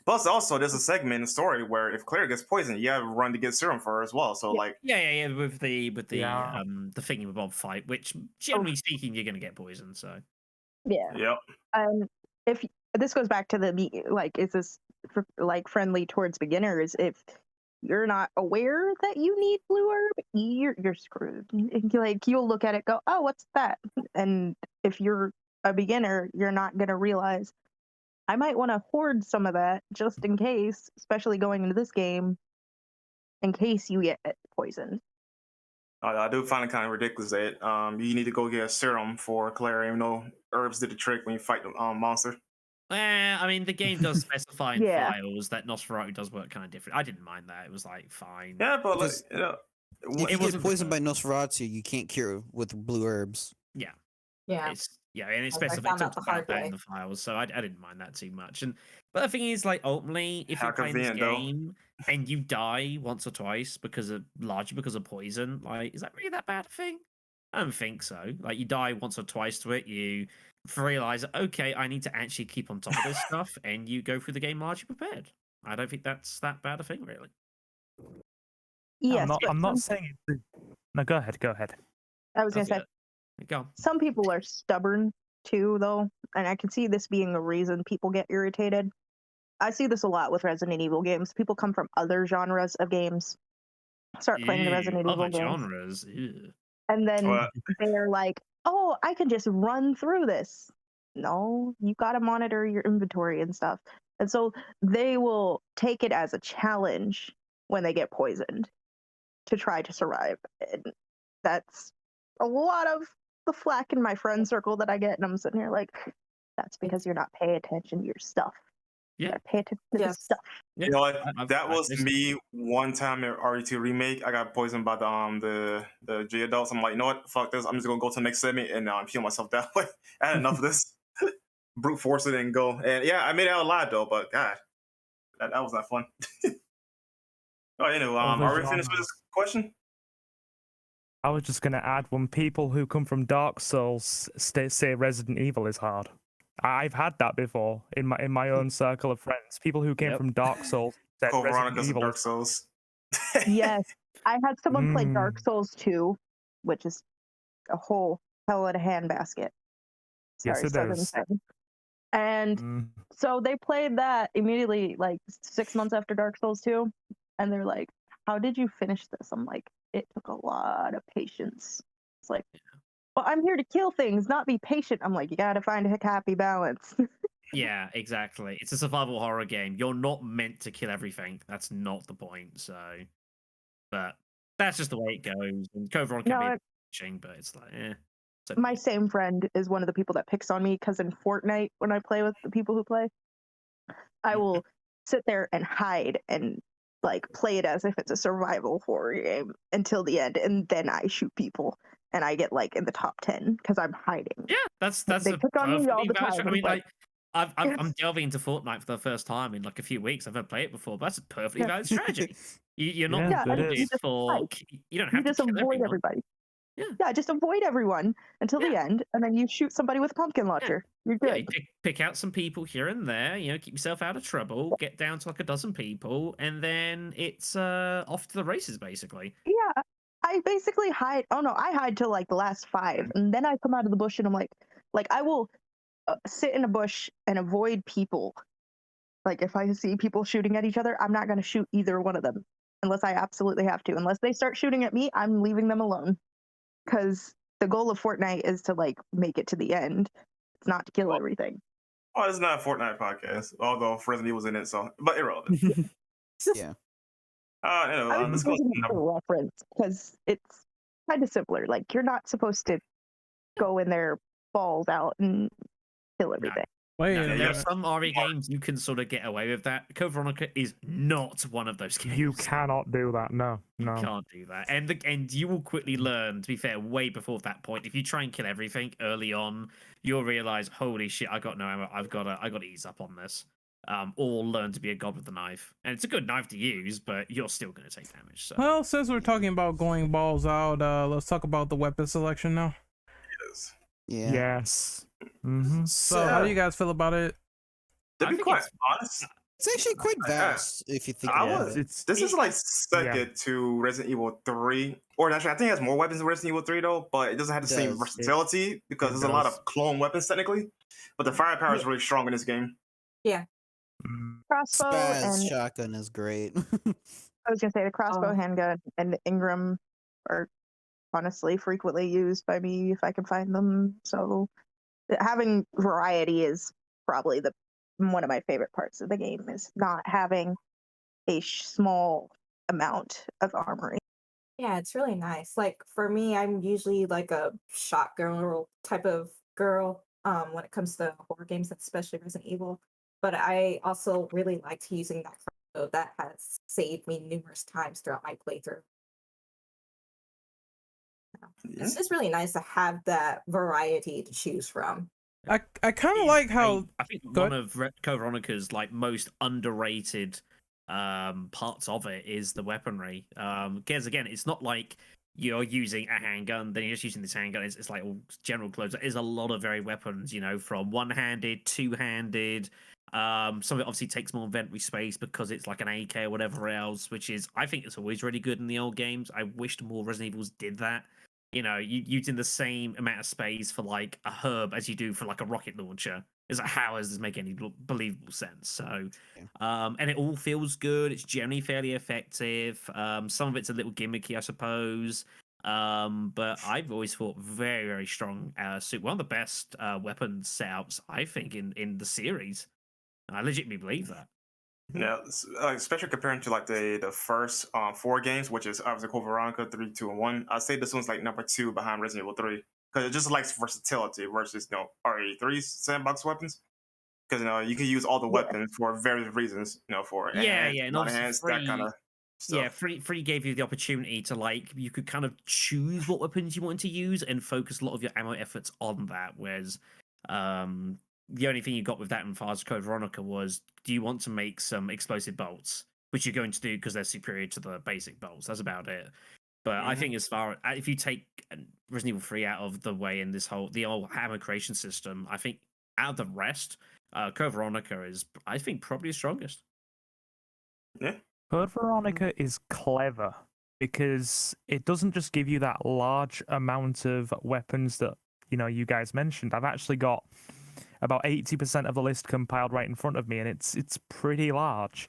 Plus, also, there's a segment in the story where if Claire gets poisoned, you have to run to get serum for her as well. So, like, yeah, with the Yeah. the thingamabob fight, which generally speaking, you're gonna get poisoned. So Yeah. yep. If this goes back to is this like friendly towards beginners? If you're not aware that you need blue herb, you're screwed. Like you'll look at it, go, oh, what's that? And if you're a beginner, you're not gonna realize I might want to hoard some of that just in case, especially going into this game, in case you get poisoned. I do find it kind of ridiculous that you need to go get a serum for Claire, even though herbs did the trick when you fight the monster. I mean, the game does specify in Yeah. files that Nosferatu does work kind of different. I didn't mind that; it was like fine. Yeah, but like, Because you know, If you get wasn't the poisoned by first. Nosferatu, you can't cure with blue herbs. Yeah, Yeah. and it I specified found out talked the about hard that way. in the files, so I didn't mind that too much. But the thing is, like, ultimately, if How you're playing this convenient, though. game and you die once or twice largely because of poison, like, is that really that bad a thing? I don't think so. Like, you die once or twice to it, you realize, okay, I need to actually keep on top of this stuff, and you go through the game largely prepared. I don't think that's that bad a thing, really. Yes, I'm not saying it. No, go ahead. I was gonna say Go. some people are stubborn too, though, and I can see this being the reason people get irritated. I see this a lot with Resident Evil games. People come from other genres of games, start playing the Resident Evil Other games, genres. Ew. and then Well, they're like, "Oh, I can just run through this." No, you got to monitor your inventory and stuff, and so they will take it as a challenge when they get poisoned to try to survive. And that's a lot of the flack in my friend circle that I get, and I'm sitting here like, that's because you're not paying attention to your stuff. You Yeah. gotta pay attention to the Yes. stuff. Yeah. you know what? I've That was listened. me one time in RE2 Remake. I got poisoned by the G adults. I'm like, you know what? Fuck this. I'm just gonna go to the next segment and heal myself that way. I had enough of this. Brute force it and go. And yeah, I made it out alive though, but God, that was not fun. Oh, you know, Other are we finished with genres. this question? I was just gonna add, when people who come from Dark Souls say Resident Evil is hard, I've had that before in my own circle of friends. People who came Yep. from Dark Souls said Code Resident Veronica's and Evil Dark is Souls. Yes, I had someone play Dark Mm. Souls 2, which is a whole hell of a handbasket. Yes, Sorry, it Southern is. thing. And Mm. so they played that immediately, like 6 months after Dark Souls 2, and they're like, "How did you finish this?" I'm like, "It took a lot of patience." It's like, well, I'm here to kill things, not be patient. I'm like, you gotta find a happy balance. Yeah, exactly. It's a survival horror game. You're not meant to kill everything. That's not the point. So, but that's just the way it goes. And Code Veronica No, can be pitching, but it's like, So my same friend is one of the people that picks on me because in Fortnite, when I play with the people who play, I will sit there and hide and like play it as if it's a survival horror game until the end, and then I shoot people and I get like in the top 10 because I'm hiding. yeah, that's They a pick on me all perfectly the valid. time. I mean, It's like, I'm delving into Fortnite for the first time in like a few weeks. I've never played it before, but that's a perfectly Yeah. valid strategy. You're not Yeah, it rewarded is. for. You don't you have to just kill avoid everyone. everybody. Yeah. Yeah, just avoid everyone until the end, and then you shoot somebody with a pumpkin launcher. You're Yeah, good. you pick out some people here and there, keep yourself out of trouble, get down to like a dozen people, and then it's off to the races, basically. Yeah, I basically hide. Oh no, I hide till like the last 5, and then I come out of the bush and I'm like I will sit in a bush and avoid people. Like if I see people shooting at each other, I'm not gonna shoot either one of them unless I absolutely have to. Unless they start shooting at me, I'm leaving them alone. Because the goal of Fortnite is to like make it to the end. It's not to kill everything. Oh, it's not a Fortnite podcast, although Resident Evil's in it, so but irrelevant. Yeah. I was Let's just go. using it for reference because it's kind of similar. Like you're not supposed to go in there balls out and kill everything. Wait No, a there are minute. some RE games you can sort of get away with that. Code Veronica is not one of those games. You cannot do that. No, You no. can't do that, and you will quickly learn. To be fair, way before that point, if you try and kill everything early on, you'll realize, holy shit, I got no ammo. I got to ease up on this. Or learn to be a god with the knife, and it's a good knife to use, but you're still going to take damage. So. Well, since we're talking about going balls out, let's talk about the weapon selection now. Yes. Yeah. Yes. Mm-hmm. So, how do you guys feel about it? To I be think quite it's- honest, It's actually quite vast if you think about it. this is like second to Resident Evil 3. Or actually, I think it has more weapons than Resident Evil 3 though, but it doesn't have the same Does. versatility because it there's a lot does. of clone weapons technically. But the firepower is really strong in this game. Mm. Crossbow Spaz and shotgun is great. I was gonna say the crossbow, Oh. handgun, and the Ingram are honestly frequently used by me if I can find them. So having variety is probably one of my favorite parts of the game, is not having a small amount of armory. Yeah, it's really nice. Like for me, I'm usually like a shot girl type of girl when it comes to horror games, especially Resident Evil. But I also really liked using that crossbow. That has saved me numerous times throughout my playthrough. Yeah. It's just really nice to have that variety to choose from. I kind of like how. I think Go one of Code Veronica's like most underrated parts of it is the weaponry. Because again, it's not like you're using a handgun, then you're just using this handgun. It's like all general clothes. There is a lot of varied weapons, you know, from one-handed, two-handed. Some of it obviously takes more inventory space because it's like an AK or whatever else, which is, I think it's always really good in the old games. I wished more Resident Evils did that. You know, using the same amount of space for like a herb as you do for like a rocket launcher. Is like, how does this make any believable sense? So, and it all feels good. It's generally fairly effective. Some of it's a little gimmicky, I suppose. But I've always thought very, very strong suit. One of the best weapon setups, I think, in the series. I legitimately believe that. Yeah, especially comparing to like the first 4 games, which is obviously Code Veronica 3, 2, and 1. I'd say this one's like number 2 behind Resident Evil 3 because it just likes versatility versus RE3's sandbox weapons. Because you can use all the weapons for various reasons. For and not obviously enhanced, free, that kind of stuff. Yeah, free gave you the opportunity to like you could kind of choose what weapons you wanted to use and focus a lot of your ammo efforts on that. Whereas the only thing you got with that in Fast Code Veronica was, do you want to make some explosive bolts, which you're going to do because they're superior to the basic bolts. That's about it. But I think if you take Resident Evil 3 out of the way in the old hammer creation system, I think out of the rest, Code Veronica is, I think, probably the strongest. Yeah. Code Veronica is clever because it doesn't just give you that large amount of weapons that you guys mentioned. I've actually got about 80% of the list compiled right in front of me, and it's pretty large.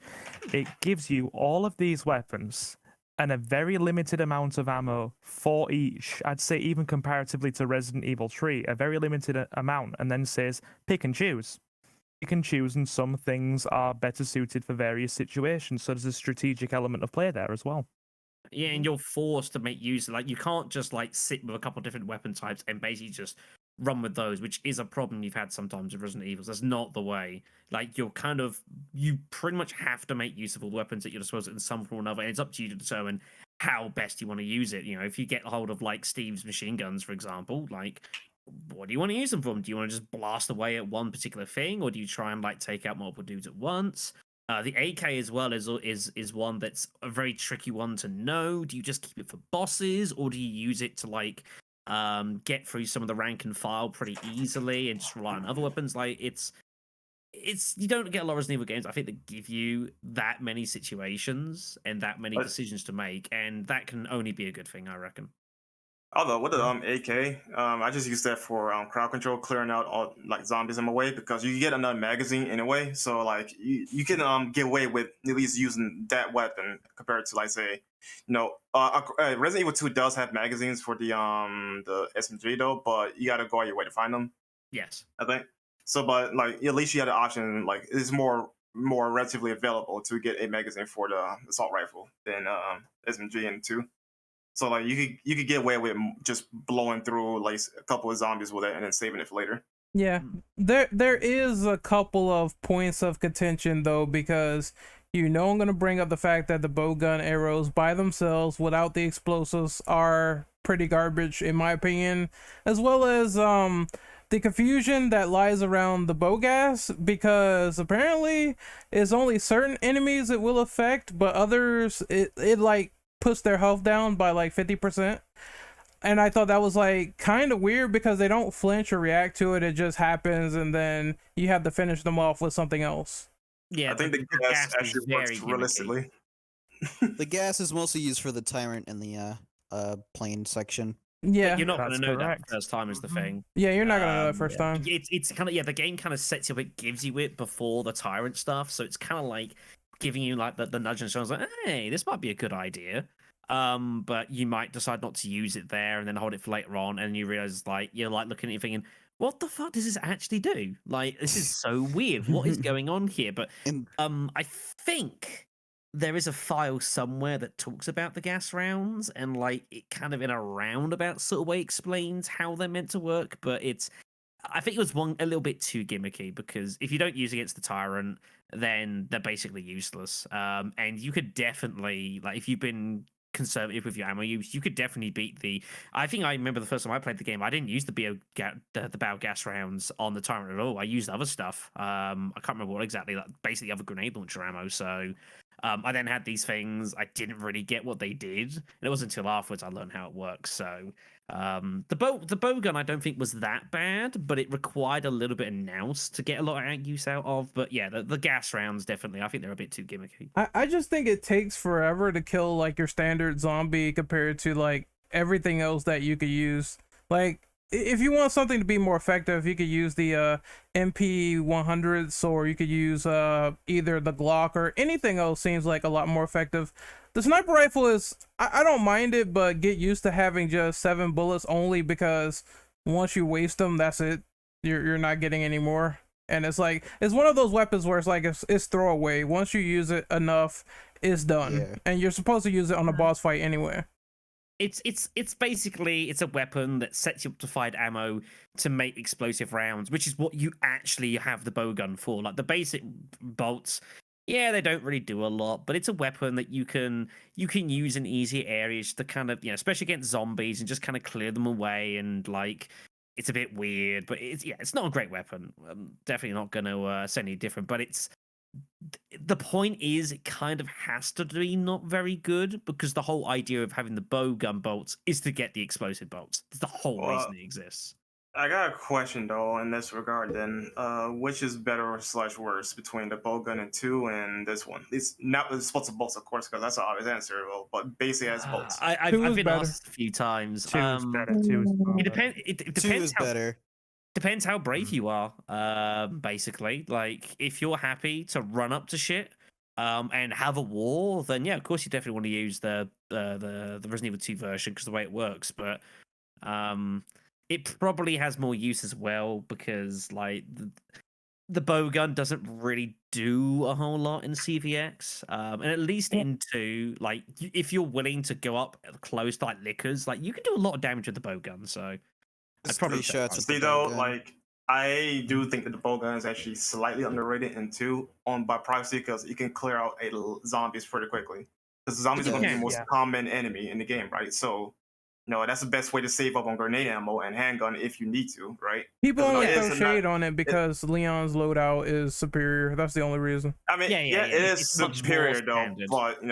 It gives you all of these weapons and a very limited amount of ammo for each. I'd say even comparatively to Resident Evil 3, a very limited amount, and then says pick and choose. You can choose, and some things are better suited for various situations. So there's a strategic element of play there as well. Yeah, and you're forced to make use. Like, you can't just like sit with a couple of different weapon types and basically just run with those, which is a problem you've had sometimes with Resident Evil. That's not the way. Like, you pretty much have to make use of all the weapons at your disposal in some form or another, and it's up to you to determine how best you want to use it. If you get a hold of like Steve's machine guns, for example, like, what do you want to use them for? Do you want to just blast away at one particular thing, or do you try and like take out multiple dudes at once? The AK as well is one that's a very tricky one to know. Do you just keep it for bosses, or do you use it to like get through some of the rank and file pretty easily and just rely on other weapons? Like, it's you don't get a lot of Resident Evil games, I think, that give you that many situations and that many decisions to make, and that can only be a good thing, I reckon. Although with the AK, I just use that for crowd control, clearing out all like zombies in my way, because you get another magazine anyway. So like you can get away with at least using that weapon compared to, like, say, Resident Evil 2 does have magazines for the SMG though, but you got to go out your way to find them. Yes, I think so. But like at least you had the option, like it's more relatively available to get a magazine for the assault rifle than SMG in 2. So like you could get away with just blowing through like a couple of zombies with it and then saving it for later. Yeah, there is a couple of points of contention though, because I'm gonna bring up the fact that the bowgun arrows by themselves without the explosives are pretty garbage in my opinion, as well as the confusion that lies around the bow gas, because apparently it's only certain enemies it will affect, but others it like puts their health down by like 50%. And I thought that was like kind of weird because they don't flinch or react to it. It just happens, and then you have to finish them off with something else. Yeah, I think the gas actually works realistically. The gas is mostly used for the tyrant in the plane section. Yeah, but you're not going to That's know correct. that first time is the thing. yeah, you're not gonna know that first time. It's kind of the game kind of sets you up, it gives you it before the tyrant stuff, so it's kind of like giving you like the nudge and shows like, hey, this might be a good idea. But you might decide not to use it there and then hold it for later on, and you realize like you're like looking at it thinking, what the fuck does this actually do? Like, this is so weird. What is going on here? But I think there is a file somewhere that talks about the gas rounds, and like it kind of in a roundabout sort of way explains how they're meant to work. But I think it was a little bit too gimmicky, because if you don't use against the tyrant, then they're basically useless. And you could definitely, like, if you've been conservative with your ammo use, you could definitely beat I think I remember the first time I played the game, I didn't use the bow gas rounds on the tyrant at all. I used other stuff. I can't remember what exactly, like basically other grenade launcher ammo. So I then had these things. I didn't really get what they did, and it wasn't until afterwards I learned how it works. So the bow gun I don't think was that bad, but it required a little bit of nous to get a lot of use out of. But yeah, the gas rounds definitely, I think they're a bit too gimmicky. I just think it takes forever to kill like your standard zombie compared to like everything else that you could use. Like, if you want something to be more effective, you could use the MP100s, or you could use either the Glock, or anything else seems like a lot more effective. The sniper rifle is, I don't mind it, but get used to having just 7 bullets only, because once you waste them, that's it. You're not getting any more. And it's like, it's one of those weapons where it's like it's throwaway. Once you use it enough, it's done. Yeah. And you're supposed to use it on a boss fight anyway. It's basically, it's a weapon that sets you up to find ammo to make explosive rounds, which is what you actually have the bowgun for. Like the basic bolts, yeah, they don't really do a lot, but it's a weapon that you can use in easier areas to kind of, especially against zombies, and just kind of clear them away. And like, it's a bit weird, but it's not a great weapon. I'm definitely not going to say any different, but the point is, it kind of has to be not very good, because the whole idea of having the bowgun bolts is to get the explosive bolts. That's the whole reason it exists. I got a question though in this regard. Then, which is better / worse between the bowgun and 2 and this one? It's not the explosive bolts, of course, because that's an obvious answer. Well, but basically as bolts. I've been better. asked a few times. 2 is better. 2 is It better. depends. 2 is better. Depends how brave you are. Basically, like if you're happy to run up to shit, and have a war, then yeah, of course you definitely want to use the Resident Evil 2 version, because the way it works. But it probably has more use as well, because like the bowgun doesn't really do a whole lot in CVX, and at least in 2, like if you're willing to go up close to like lickers, like you can do a lot of damage with the bowgun. So It's probably 3 shots with See the though, bowgun. like I do think that the bowgun is actually slightly underrated in 2 by privacy, because you can clear out zombies pretty quickly. Because zombies are going to be the most common enemy in the game, right? So, that's the best way to save up on grenade ammo and handgun if you need to, right? People only it throw is shade on it because Leon's loadout is superior. That's the only reason. I mean, Yeah, it is it's much more superior though, standard. but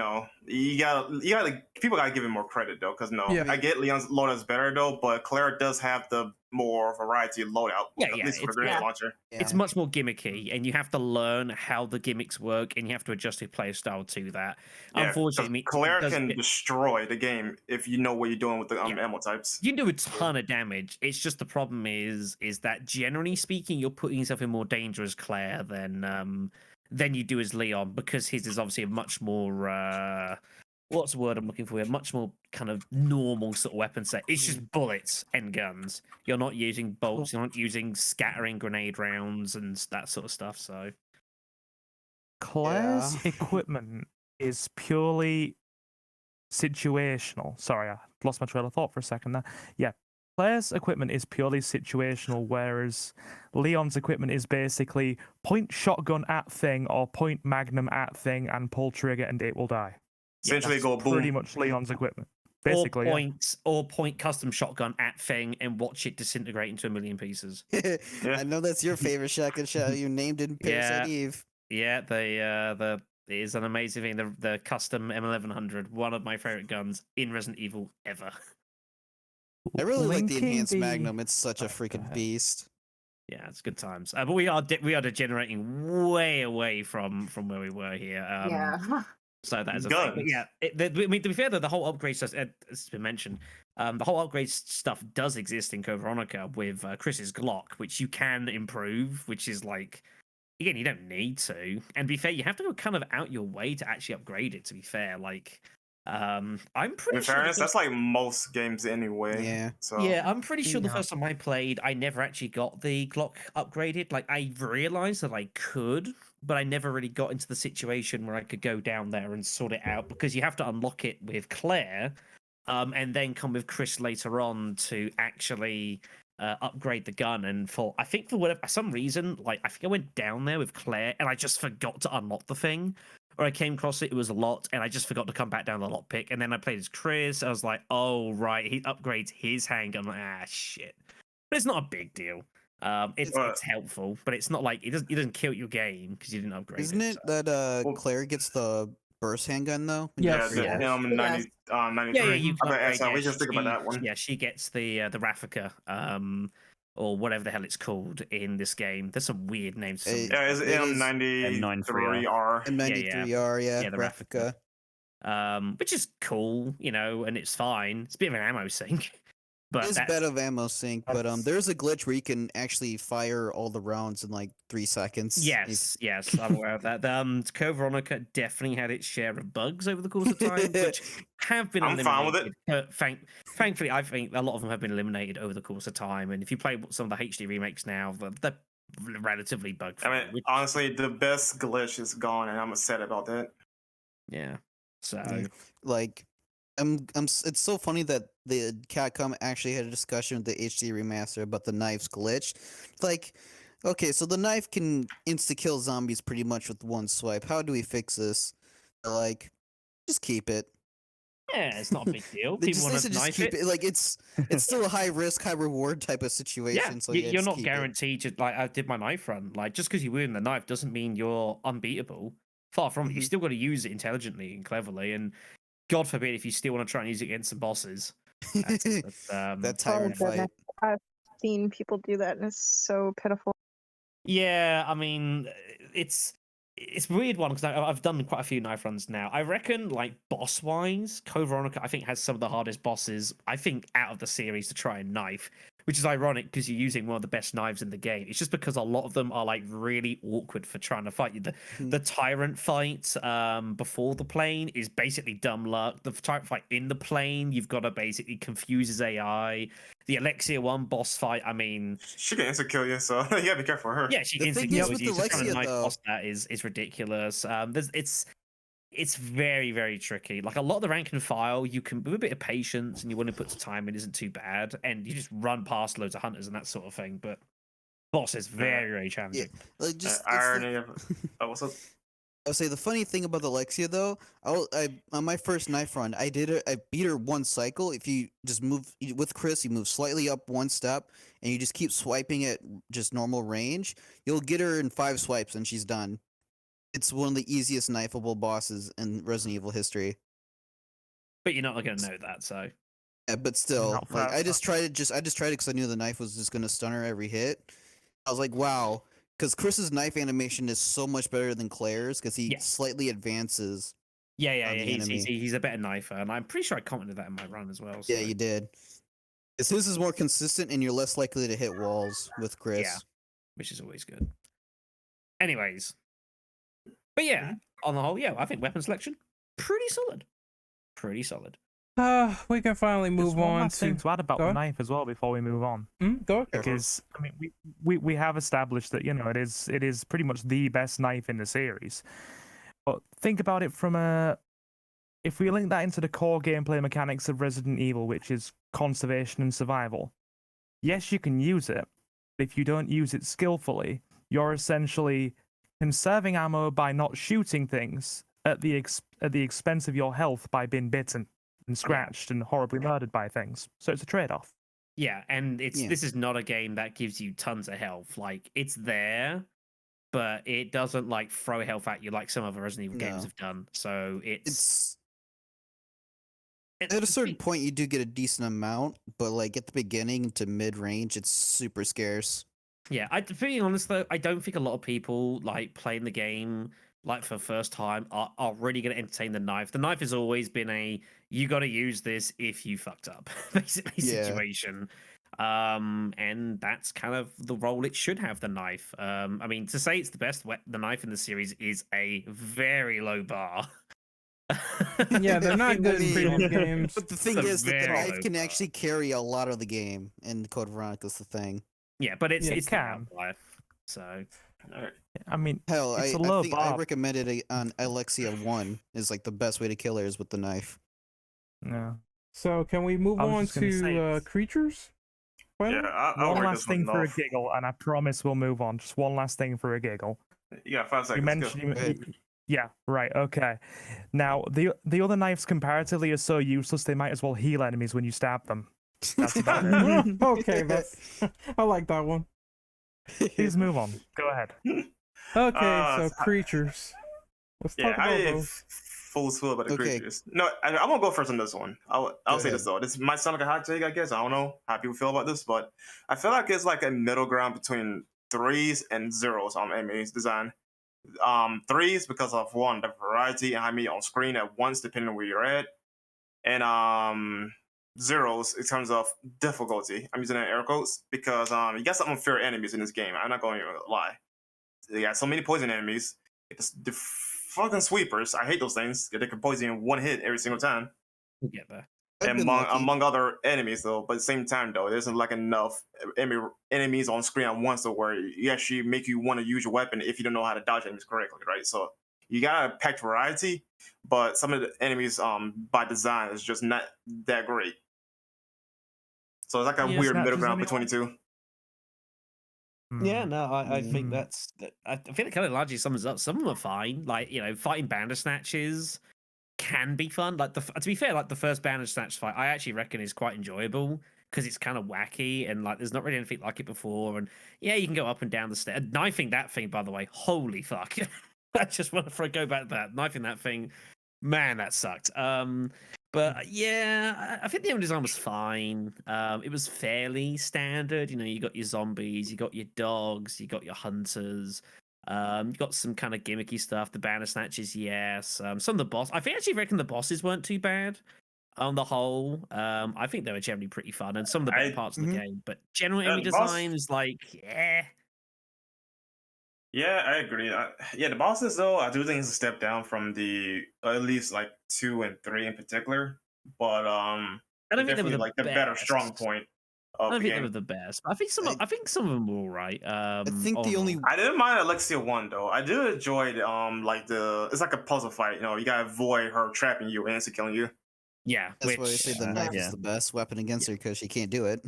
you gotta people gotta give it more credit though, because I get Leon's loadout is better though, but Clara does have the more variety of loadout, at least for the grenade launcher. It's much more gimmicky, and you have to learn how the gimmicks work, and you have to adjust your play style to that. Yeah, Unfortunately, Clara can destroy the game if you know what you're doing with the ammo types. you can do a ton of damage. It's just the problem is that generally speaking, you're putting yourself in more danger as Claire than you do as Leon, because his is obviously a much more what's the word I'm looking for here? Much more kind of normal sort of weapon set. It's just bullets and guns. You're not using bolts. You're not using scattering grenade rounds and that sort of stuff. So Claire's equipment is purely situational. Sorry, I lost my trail of thought for a second there. Yeah, Claire's equipment is purely situational, whereas Leon's equipment is basically point shotgun at thing or point magnum at thing and pull trigger and it will die. Essentially, That's go boom. pretty much Leon's equipment. Basically, or point custom shotgun at thing and watch it disintegrate into a million pieces. I know that's your favorite shotgun shot. You named it in Parasite Eve. Yeah, it is an amazing thing. The custom M1100, one of my favorite guns in Resident Evil ever. I really like the Linking enhanced the- Magnum. It's such a go freaking ahead. beast. Yeah, it's good times. But we are degenerating way away from where we were here. Yeah. So that is a thing. But Guns. yeah, I mean, to be fair though, the whole upgrade stuff, as been mentioned, the whole upgrade stuff does exist in Code Veronica with Chris's Glock, which you can improve, which is like, again, you don't need to. And to be fair, you have to go kind of out your way to actually upgrade it. To be fair, like, I'm pretty In sure. fairness, that's like most games anyway. Yeah. So Yeah, I'm pretty sure the Yeah. first time I played, I never actually got the Glock upgraded. Like, I realized that I could, but I never really got into the situation where I could go down there and sort it out because you have to unlock it with Claire, and then come with Chris later on to actually upgrade the gun. And I think for whatever some reason, like I think I went down there with Claire and I just forgot to unlock the thing. Or I came across it was a lot, and I just forgot to come back down the lockpick. And then I played as Chris. I was like, "Oh right, he upgrades his handgun." I'm like, shit. But it's not a big deal. It's helpful, but it's not like it doesn't kill your game because you didn't upgrade. Isn't it that Well- Claire gets the burst handgun though? Yes. the Yeah. 90, 93. Yeah, you can upgrade. So we just think about that one. Yeah, she gets the Raffica, or whatever the hell it's called in this game. There's some weird names. For some Yeah, it's It is M93R. M93R, yeah, Yeah, the Replica. which is cool, and it's fine. It's a bit of an ammo sink, but It's that's, bit of ammo sync, but there's a glitch where you can actually fire all the rounds in like 3 seconds. yes, I'm aware of that. Code Veronica definitely had its share of bugs over the course of time, which have been I'm fine with eliminated. Thankfully, I think a lot of them have been eliminated over the course of time. And if you play some of the HD remakes now, they're relatively bug-free. I mean, honestly, the best glitch is gone, and I'm upset about that. Yeah. So Yeah. Like, it's so funny that the Capcom actually had a discussion with the HD remaster about the knife's glitch. Like, okay, so the knife can insta-kill zombies pretty much with one swipe. How do we fix this? They're like, just keep it. yeah, it's not a big deal. They People just, want they to should just knife keep it. it. Like, it's still a high risk, high reward type of situation. Yeah, So you're just not keep it. guaranteed to, like, I did my knife run. Like, just because you win the knife doesn't mean you're unbeatable. Far from it. You Mhm. still got to use it intelligently and cleverly. And God forbid if you still want to try and use it against some bosses. That tyrant goodness. fight. I've seen people do that, and it's so pitiful. Yeah, I mean, it's a weird one because I've done quite a few knife runs now. I reckon, like, boss wise, Code Veronica I think has some of the hardest bosses I think out of the series to try and knife, which is ironic because you're using one of the best knives in the game. It's just because a lot of them are like really awkward for trying to fight you. The tyrant fight before the plane is basically dumb luck. The tyrant fight in the plane, you've got to basically confuse his AI. The Alexia 1 boss fight, I mean, She can insta kill you, so you gotta be careful for her. yeah, she The can thing kill is with you. Just trying to Alexia, knife though- boss that is ridiculous. It's very, very tricky. Like a lot of the rank and file, you can with a bit of patience and you want to put some time in, isn't too bad, and you just run past loads of hunters and that sort of thing. But boss is very, very challenging. Like, just it's the- Irony of what's up? I'll say the funny thing about Alexia though, I on my first knife run, I beat her one cycle. If you just move with Chris, you move slightly up one step, and you just keep swiping at just normal range. You'll get her in 5 swipes, and she's done. It's one of the easiest knifeable bosses in Resident Evil history. But you're not going to know that, so Yeah, but still, Not like fast I just tried it because I knew the knife was just gonna stun her every hit. I was like, wow, because Chris's knife animation is so much better than Claire's because he Yeah. slightly advances. yeah. On the He's a better knifer, and I'm pretty sure I commented that in my run as well. Yeah, so- you did. His is more consistent, and you're less likely to hit walls with Chris. Yeah. which is always good. Anyways, but yeah, on the whole, yeah, I think weapon selection pretty solid, pretty solid. We can finally There's move one on last thing to add about Go the on. knife as well before we move on. Go. Because I mean, we have established that it is pretty much the best knife in the series. But think about it from if we link that into the core gameplay mechanics of Resident Evil, which is conservation and survival, yes, you can use it, but if you don't use it skillfully, you're essentially conserving ammo by not shooting things at the expense of your health by being bitten and scratched and horribly murdered by things. So it's a trade-off. Yeah, and this is not a game that gives you tons of health. Like, it's there, but it doesn't like throw health at you like some other Resident Evil games have done. So it's at a certain point you do get a decent amount, but like at the beginning to mid range, it's super scarce. Yeah, to be honest though, I don't think a lot of people like playing the game like for the first time are really going to entertain the knife. The knife has always been a you got to use this if you fucked up basically situation. And that's kind of the role it should have, the knife. I mean, to say it's the best the knife in the series is a very low bar. Yeah, they're not good in previous games. But the thing is that the knife can actually carry a lot of the game, and Code Veronica's the thing. Yeah, but it's can. life. So, I mean, hell, it's I a low think bar. I recommended it on Alexia 1 is like the best way to kill her is with the knife. No. So can we move I was on just gonna say to it's- creatures? Yeah, I'll One rate last this one thing for a off. giggle, and I promise we'll move on. Just one last thing for a giggle. You got 5 You seconds. mentioned, Go. yeah, right, okay. Now the other knives comparatively are so useless they might as well heal enemies when you stab them. That's about it. Okay, that's I like that one. Please move on. Go ahead. Okay, so creatures. Let's Yeah, talk about I those. full swoop about the Okay. creatures. No, I'm gonna go first on this one. I'll say ahead. this though. This might sound like a hot take, I guess. I don't know how people feel about this, but I feel like it's like a middle ground between 3s and 0s on enemies design. 3s because of one, the variety and how many on screen at once, depending on where you're at, and 0s in terms of difficulty. I'm using that in air quotes because you got some unfair enemies in this game. I'm not going to lie. They got so many poison enemies. It's the fucking sweepers. I hate those things. They can poison you in one hit every single time. we'll get there. I've been lucky. Among other enemies though, but at the same time though, there isn't like enough enemies on screen at once though where you actually make you want to use your weapon if you don't know how to dodge enemies correctly, right? So you gotta pack variety, but some of the enemies by design is just not that great. So it's like a Yeah, weird middle Snatches ground anyone? between the two. Yeah, no, I think Mm. that's. I think it kind of largely sums up. Some of them are fine. Like, you know, fighting Bandersnatches can be fun. Like, to be fair, like the first Bandersnatch fight, I actually reckon is quite enjoyable because it's kind of wacky and like there's not really anything like it before. And yeah, you can go up and down the stairs. Knifing that thing, by the way, holy fuck! I just want to go back to that. Knifing that thing, man, that sucked. But yeah, I think the enemy design was fine. It was fairly standard. You know, you got your zombies, you got your dogs, you got your hunters. You got some kind of gimmicky stuff. The Bandersnatches, yes. Some of the boss. I actually reckon the bosses weren't too bad on the whole. I think they were generally pretty fun and some of the better parts of the game. But general enemy the boss- design is like, Yeah, I agree. Yeah, the bosses though, I do think it's a step down from the at least like 2 and 3 in particular. But I don't think they were definitely the like the better strong best. point I of don't the think they were game. the best. I think some of them were all right. I think the overall. only I didn't mind Alexia 1 though. I do enjoy like it's like a puzzle fight. You know, you gotta avoid her trapping you and instant killing you. Yeah, that's why I say the knife yeah. is the best weapon against her because she can't do it.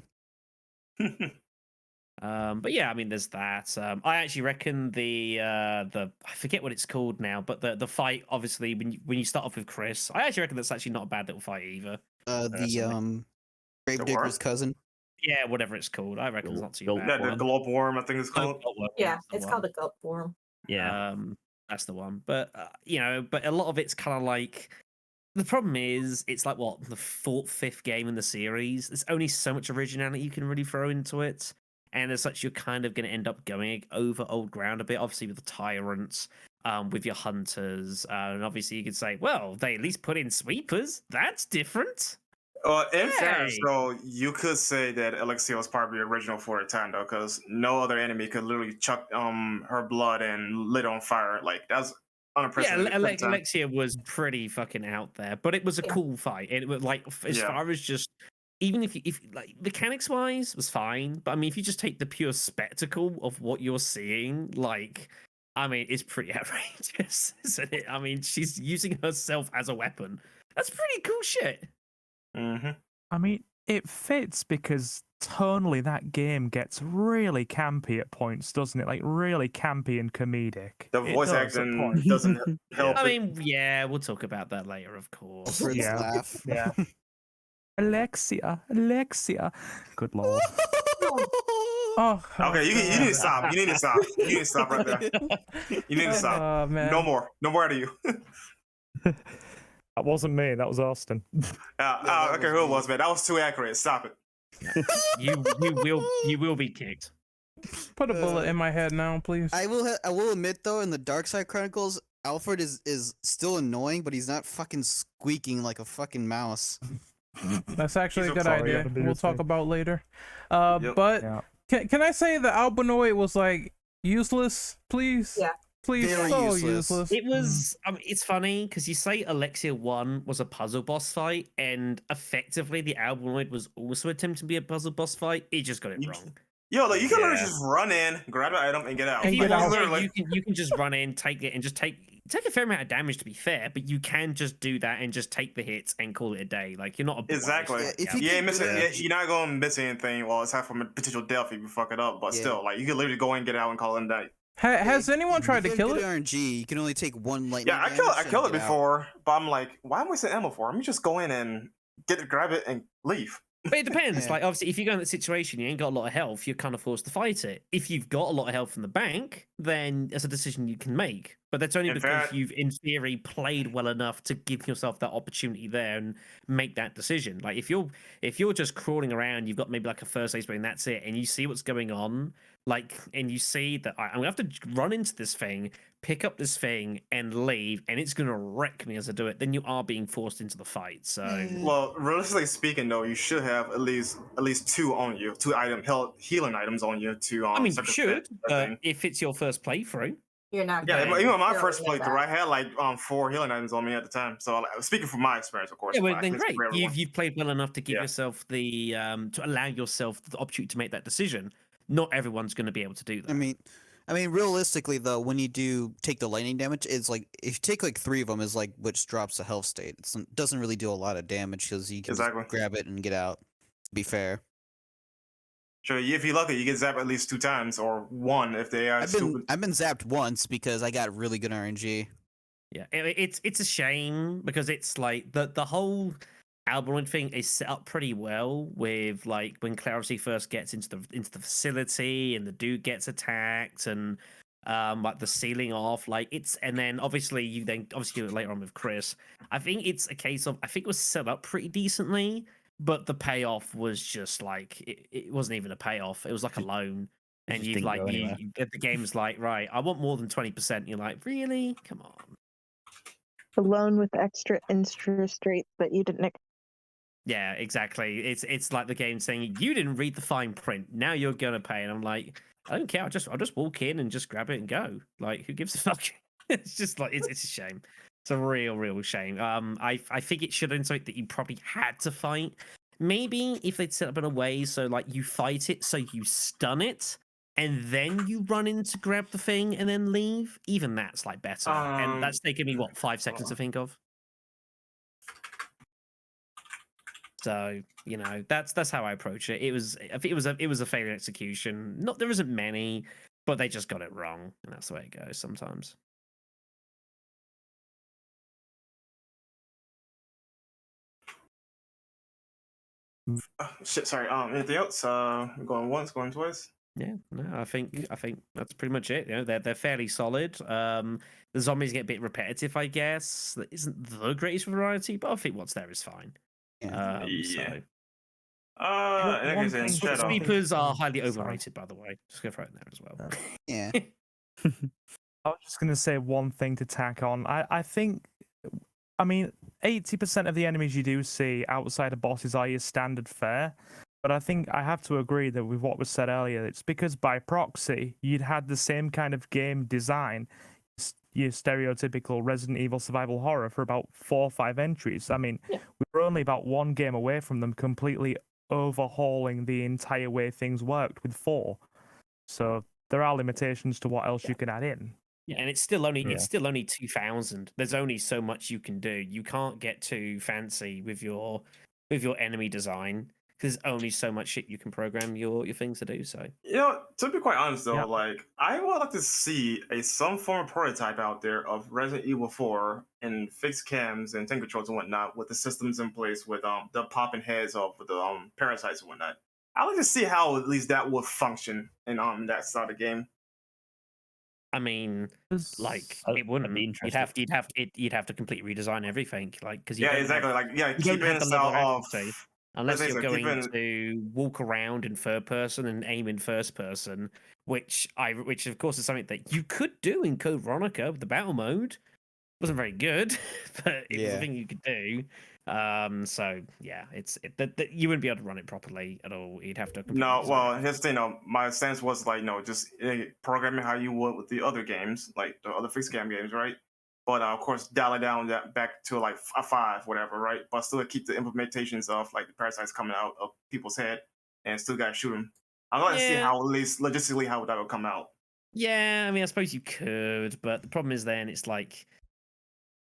But yeah, I mean, there's that. I actually reckon the I forget what it's called now, but the fight, obviously, when you start off with Chris, I actually reckon that's actually not a bad little fight either. The personally. Gravedigger's what? cousin. Yeah, whatever it's called, I reckon it's not too Gulp bad. Yeah, the globe worm, I think it's called. Yeah, That's the it's one. called a gulp form. Yeah. That's the one. But you know, but a lot of it's kind of like the problem is it's like what the fifth game in the series. There's only so much originality you can really throw into it, and as such, you're kind of going to end up going over old ground a bit. Obviously, with the tyrants, with your hunters, and obviously you could say, well, they at least put in sweepers. That's different. In fairness, Hey! though, you could say that Alexia was probably original for a time, though, because no other enemy could literally chuck her blood and lit on fire. Like that's Yeah, unprecedented. at the time. Alexia was pretty fucking out there, but it was a Yeah. cool fight. It was like as Yeah. far as just even if like mechanics wise was fine, but I mean if you just take the pure spectacle of what you're seeing, like I mean it's pretty outrageous, isn't it? I mean she's using herself as a weapon. That's pretty cool shit. Mm-hmm. I mean, it fits because tonally that game gets really campy at points, doesn't it? Like really campy and comedic. The It voice does at acting points. doesn't help. I it. mean, yeah, we'll talk about that later, of course. Alfred's Yeah. laugh. Yeah. Alexia. Good lord. Oh, Okay, you need to stop. You need to stop. You need to stop right there. You need to stop. Oh, man. No more. No more out of you. That wasn't me. That was Austin. that okay, was who it me. was, man? That was too accurate. Stop it. You will be kicked. Put a bullet in my head now, please. I will admit though, in the Darkside Chronicles, Alfred is still annoying, but he's not fucking squeaking like a fucking mouse. That's actually a He's good a idea. sorry, We'll talk about later. Yep. But Yeah. can I say the Albinoid was like useless, please? Yeah. Please, Very so useless. useless. It was. It's funny because you say Alexia 1 was a puzzle boss fight, and effectively the Albinoid was also attempting to be a puzzle boss fight. It just got it You- wrong. Yo, like you can literally Yeah. just run in, grab an item, and get out. And If you get want out. to, Literally, you can just run in, take it, and just take a fair amount of damage. To be fair, but you can just do that and just take the hits and call it a day. Like you're not a boss. Exactly. Yeah, if you You can ain't missing. do that- You're not going to miss anything. Well, aside from a potential death if you fuck it up, but Yeah. still, like you can literally go in, get out, and call it a day. Has anyone tried to If you kill have it? good RNG, you can only take one lightning. Yeah, I damage killed it and get out. before, but I'm like, why am I wasting ammo for? Let me just go in and grab it, and leave. But it depends. Yeah. Like obviously, if you go in that situation, you ain't got a lot of health. You're kind of forced to fight it. If you've got a lot of health in the bank, then it's a decision you can make. But that's only In because fact- you've, in theory, played well enough to give yourself that opportunity there and make that decision. Like if you're just crawling around, you've got maybe like a first aid spray and that's it, and you see what's going on, like, and you see that I'm gonna have to run into this thing, pick up this thing, and leave, and it's gonna wreck me as I do it. Then you are being forced into the fight. So. Well, realistically speaking, though, you should have at least two on you, healing items on you to. I mean, you circumvent should, that but thing. if it's your first playthrough, You're not. Yeah, gonna even on my feel first any of playthrough, I that. had like 4 healing items on me at the time. So, like, speaking from my experience, of course. yeah, well, but I then can't speak great. for everyone. You've played well enough to give Yeah. yourself the to allow yourself the opportunity to make that decision. Not everyone's going to be able to do that. I mean, realistically though, when you do take the lightning damage, it's like if you take like 3 of them, is like which drops the health state. It doesn't really do a lot of damage because you can just Exactly. grab it and get out. To be fair, Sure, if you're lucky, you get zapped at least 2 times, or 1 if they are stupid. I've been zapped once because I got really good RNG. Yeah, it's a shame because it's like the whole Albinoid thing is set up pretty well with like when Clarity first gets into the facility and the dude gets attacked and like the ceiling off, like it's, and then obviously you then obviously do it later on with Chris. I think it's a case of, I think it was set up pretty decently, but the payoff was just like it wasn't even a payoff. It was like a loan. And just you've didn't like go anywhere. the game's like, right, I want more than 20%. You're like, really? Come on. The loan with extra interest rates that you didn't. Yeah, exactly. It's like the game saying you didn't read the fine print. Now you're gonna pay, and I'm like, I don't care. I'll just walk in and just grab it and go. Like, who gives a fuck? It's just like it's a shame. It's a real shame. I think it should have been something that you probably had to fight. Maybe if they'd set up in a way so like you fight it, so you stun it, and then you run in to grab the thing and then leave. Even that's like better. And that's taken me what 5 seconds to think of. So you know that's how I approach it. I think it was a failure execution. Not there isn't many, but they just got it wrong, and that's the way it goes sometimes. Shit, sorry. Anything else? Going once, going twice. Yeah, no, I think that's pretty much it. You know, they're fairly solid. The zombies get a bit repetitive, I guess. That isn't the greatest variety, but I think what's there is fine. Yeah. Yeah. One In any case, thing- Shadow. Sweepers are highly Sorry. overrated, by the way. Just go throw it in there as well. Yeah. I was just going to say one thing to tack on. I think, I mean, 80% of the enemies you do see outside of bosses are your standard fare. But I think I have to agree that with what was said earlier, it's because by proxy, you'd had the same kind of game design, your stereotypical Resident Evil survival horror for about 4 or 5 entries. I mean, we were only about 1 game away from them completely overhauling the entire way things worked with 4. So there are limitations to what else you can add in. Yeah, and it's still only Yeah. 2000. There's only so much you can do. You can't get too fancy with your enemy design. because there's only so much shit you can program your things to do. So To be quite honest though, Yeah. like I would like to see some form of prototype out there of Resident Evil 4 and fixed cams and tank controls and whatnot with the systems in place with the popping heads of the parasites and whatnot. I'd like to see how at least that would function in that side of the game. I mean, like I'd it wouldn't. be interested. You'd have to completely redesign everything, like because Yeah, exactly. you Keep don't have in the level of style of accuracy unless say you're so, keep going in- to walk around in third person and aim in first person, which of course is something that you could do in Code Veronica with the battle mode. Wasn't very good, but it was a Yeah. thing you could do. So yeah, you wouldn't be able to run it properly at all. You'd have to completely No, design well, it. here's the thing. My stance was like, no, just programming how you would with the other games, like the other fixed cam games, right? But of course, dial it down that back to like a 5, whatever, right? But still keep the implementations of like the parasites coming out of people's head, and still gotta shoot them. I'd like to see Yeah. how at least logistically how that would come out. Yeah, I mean, I suppose you could, but the problem is then it's like,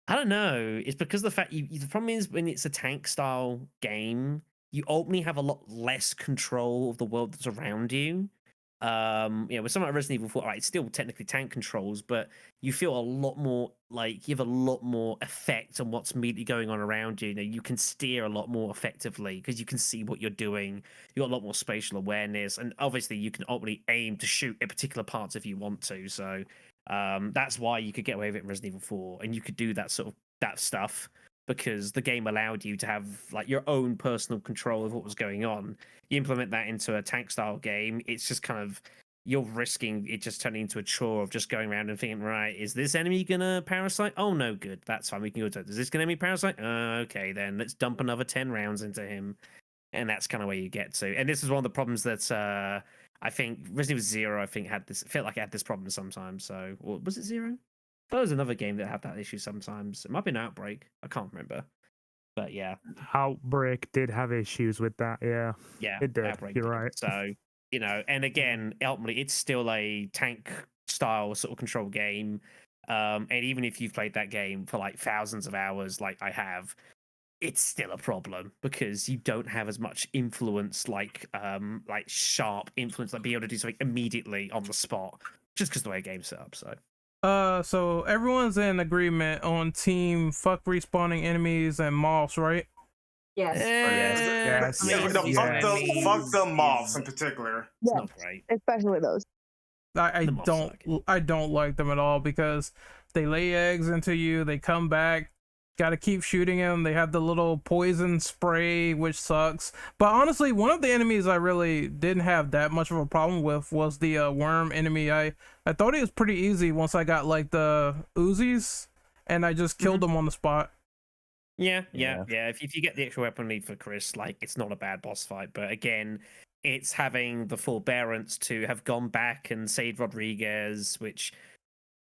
I don't know. It's because the fact the problem is when it's a tank style game, you ultimately have a lot less control of the world that's around you. With something like Resident Evil 4, right, it's still technically tank controls, but you feel a lot more like you have a lot more effect on what's immediately going on around you. You can steer a lot more effectively because you can see what you're doing. You got a lot more spatial awareness, and obviously you can ultimately aim to shoot at particular parts if you want to. So that's why you could get away with it in Resident Evil 4, and you could do that stuff because the game allowed you to have like your own personal control of what was going on. You implement that into a tank style game, it's just kind of you're risking it just turning into a chore of just going around and thinking, right, is this enemy gonna parasite? Oh no, good, that's fine. We can go to it. Is this gonna enemy parasite? Okay, then let's dump another 10 rounds into him, and that's kind of where you get to. And this is one of the problems that I think Resident Evil 0, I think felt like it had this problem sometimes. So, or was it 0? There was another game that had that issue sometimes. It might be an Outbreak. I can't remember. But yeah. Outbreak did have issues with that, yeah. Yeah, It did. Outbreak You're did. right. So, and again, ultimately, it's still a tank style sort of control game. And even if you've played that game for like thousands of hours, like I have, it's still a problem because you don't have as much influence, like sharp influence, like being able to do something immediately on the spot, just because the way the game's set up. So everyone's in agreement on team fuck respawning enemies and moths, right? Yes. Yes. I mean, Fuck the moths is- in particular. It's Yeah, not great. especially those. I The moths don't I don't like them at all because they lay eggs into you, they come back, gotta keep shooting them. They have the little poison spray, which sucks. But honestly, one of the enemies I really didn't have that much of a problem with was the worm enemy. I thought it was pretty easy once I got like the Uzis, and I just killed them on the spot. Yeah. If you get the extra weapon need for Chris, like it's not a bad boss fight. But again, it's having the forbearance to have gone back and saved Rodriguez, which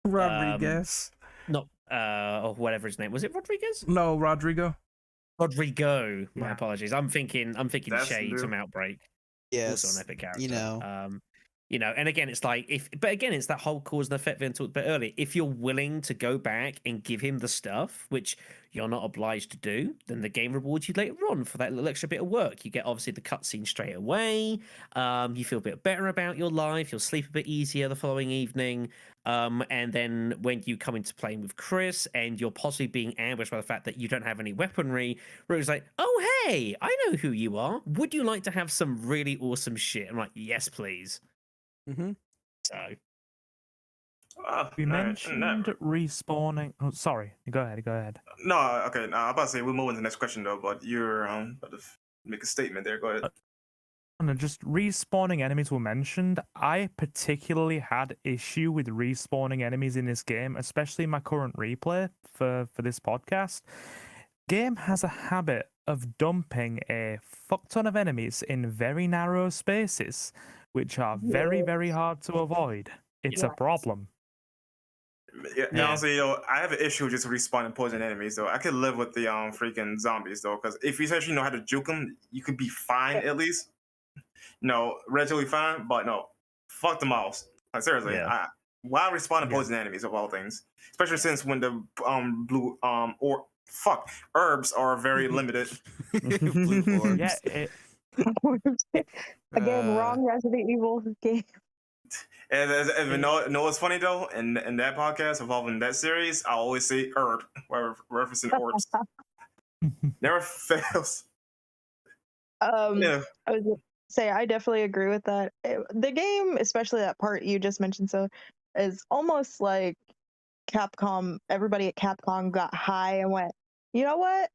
Rodriguez. not or whatever his name was. It Rodriguez? No, Rodrigo. Rodrigo. My Yeah. apologies. I'm thinking That's Shades new. from Outbreak. Yes. Also an epic character. And again, it's like it's that whole cause and effect Vin talked about earlier. If you're willing to go back and give him the stuff, which you're not obliged to do, then the game rewards you later on for that little extra bit of work. You get obviously the cutscene straight away. You feel a bit better about your life. You'll sleep a bit easier the following evening. And then when you come into playing with Chris and you're possibly being ambushed by the fact that you don't have any weaponry, where it's like, oh hey, I know who you are. Would you like to have some really awesome shit? I'm like, yes, please. Mm-hmm. So We Alright, mentioned respawning. Oh, sorry. Go ahead. No, okay. I'm about to say we'll move on to the next question though, but you're about to make a statement there. Go ahead. And just respawning enemies were mentioned. I particularly had issue with respawning enemies in this game, especially in my current replay for this podcast. Game has a habit of dumping a fuck ton of enemies in very narrow spaces, which are very, very hard to avoid. It's a Yes. problem. Yeah. Honestly, I have an issue just respawning poison enemies though. I could live with the freaking zombies though, because if you actually know how to juke them, you could be fine at least. No, relatively fine, but no, fuck the mouse. Like, seriously, Yeah. why respawning poison enemies of all things? Especially since when the blue herbs are very limited. Blue orbs. Yeah, Again, wrong Resident Evil game. And you know what's funny though? In that podcast involving that series, I always say herb, referencing orbs. Never fails. Yeah. I was gonna say I definitely agree with that. The game, especially that part you just mentioned, so is almost like Capcom. Everybody at Capcom got high and went, you know what?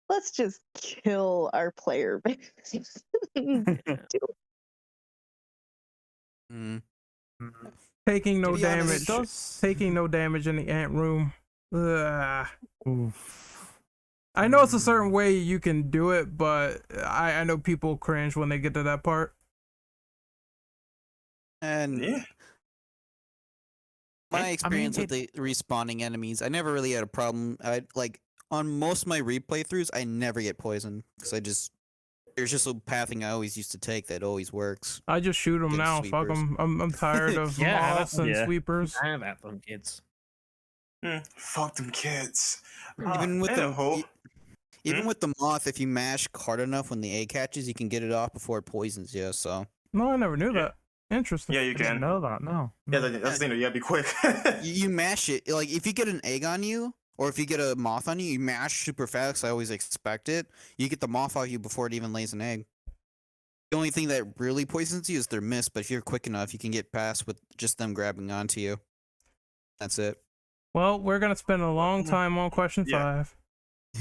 Let's just kill our player base. Mm. Taking no To be honest, damage. it does- Taking no damage in the ant room. Ugh. I know it's a certain way you can do it, but I know people cringe when they get to that part. And Yeah. my experience with the respawning enemies, I never really had a problem. I like on most of my replay throughs, I never get poisoned because there's just a pathing I always used to take that always works. I just shoot them Get now. Fuck sweepers. them. I'm tired of Yeah, moss and yeah. sweepers. Have at them, kids. Fuck them kids. Even with the Ho. even with the moth, if you mash hard enough when the egg hatches, you can get it off before it poisons you. So No, I never knew that. Interesting. Yeah, you I didn't can. know that. No. Yeah, that's the thing. You gotta be quick. you mash it. Like if you get an egg on you, or if you get a moth on you, you mash super fast. I always expect it. You get the moth off you before it even lays an egg. The only thing that really poisons you is their mist, but if you're quick enough, you can get past with just them grabbing onto you. That's it. Well, we're gonna spend a long time on question Yeah. 5.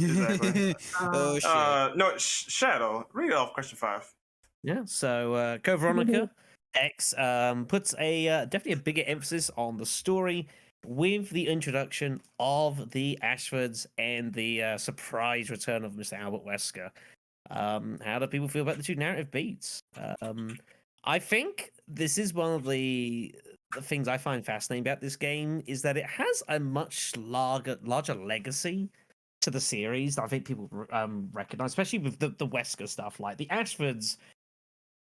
Exactly. Oh shit. No, Shadow. Read off question 5. Yeah, so Code Veronica X puts a definitely a bigger emphasis on the story with the introduction of the Ashfords and the surprise return of Mr. Albert Wesker. How do people feel about the two narrative beats? I think this is one of the things I find fascinating about this game is that it has a much larger legacy to the series that I think people recognize, especially with the Wesker stuff. Like the Ashfords,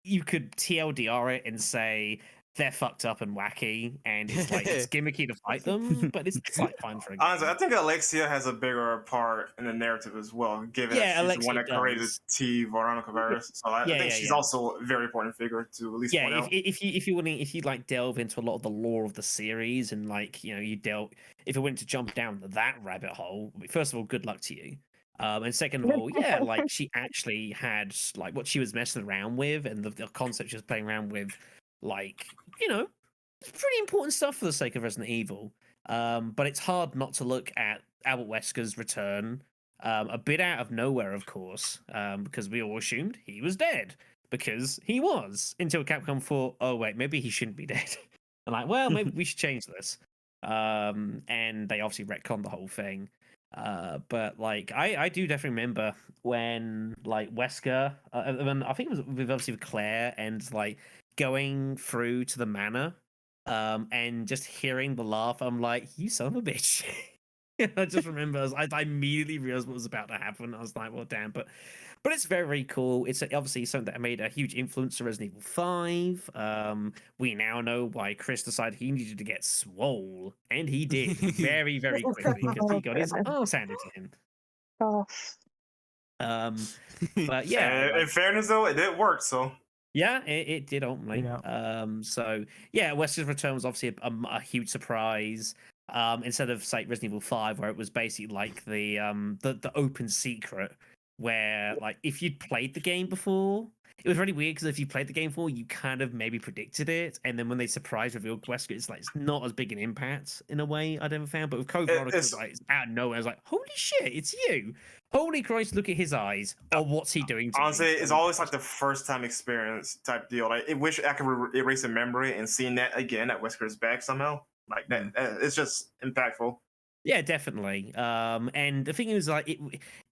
you could TLDR it and say they're fucked up and wacky, and it's like it's gimmicky to fight them, but it's like fun for a game. Honestly, I think Alexia has a bigger part in the narrative as well, given that she's the one that Alexia created does. t-veronica virus. So I think she's also a very important figure to at least point out. if you like delve into a lot of the lore of the series and like if it went to jump down that rabbit hole, first of all, good luck to you. And second of all, like she actually had like what she was messing around with and the concept she was playing around with, like, it's pretty important stuff for the sake of Resident Evil. But it's hard not to look at Albert Wesker's return, a bit out of nowhere, of course, because we all assumed he was dead, because he was, until Capcom thought, oh wait, maybe he shouldn't be dead. And like, well, maybe we should change this. And they obviously retconned the whole thing. But like I do definitely remember when like Wesker, when I think it was obviously with Claire and like going through to the manor, and just hearing the laugh, I'm like, you son of a bitch. I just remember I immediately realized what was about to happen. I was like, well, damn, but it's very, very cool. It's obviously something that made a huge influence to Resident Evil 5. We now know why Chris decided he needed to get swole, and he did very, very quickly because he got his arse handed to him. Oh. But yeah, in fairness though, it did work. So yeah, it did ultimately. Yeah. So yeah, Wesker's return was obviously a huge surprise. Instead of say Resident Evil 5, where it was basically like the open secret, where like if you'd played the game before, it was really weird because if you played the game before, you kind of maybe predicted it, and then when they surprise revealed Wesker, it's like it's not as big an impact in a way I'd ever found. But with Code Veronica, it's like it's out of nowhere. I was like, holy shit, it's you! Holy Christ, look at his eyes! Oh, what's he doing? Honestly, it's always like the first time experience type deal. Like, I wish I could erase a memory and seeing that again at Wesker's back somehow. Like that, it's just impactful. Yeah, definitely. And the thing is, like,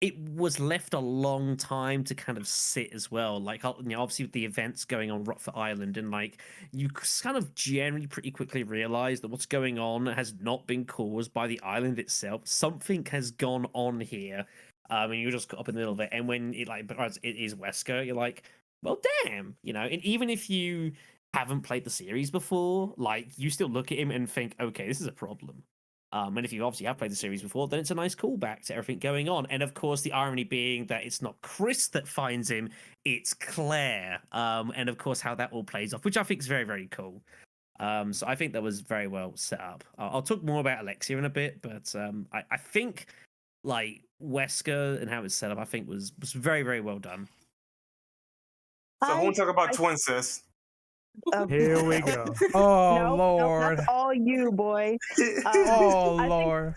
it was left a long time to kind of sit as well. Like, obviously with the events going on Rockford Island, and like you kind of generally pretty quickly realize that what's going on has not been caused by the island itself. Something has gone on here, and you're just caught up in the middle of it. And when because it is Wesker, you're like, well, damn, And even if you haven't played the series before, like you still look at him and think, okay, this is a problem. And if you obviously have played the series before, then it's a nice callback to everything going on. And of course, the irony being that it's not Chris that finds him, it's Claire. And of course, how that all plays off, which I think is very, very cool. So I think that was very well set up. I'll talk more about Alexia in a bit, but I think like Wesker and how it's set up, I think was very, very well done. So I want to talk about twin sis. Here we go. Oh No, Lord. that's all you, boy. Oh I think- Lord.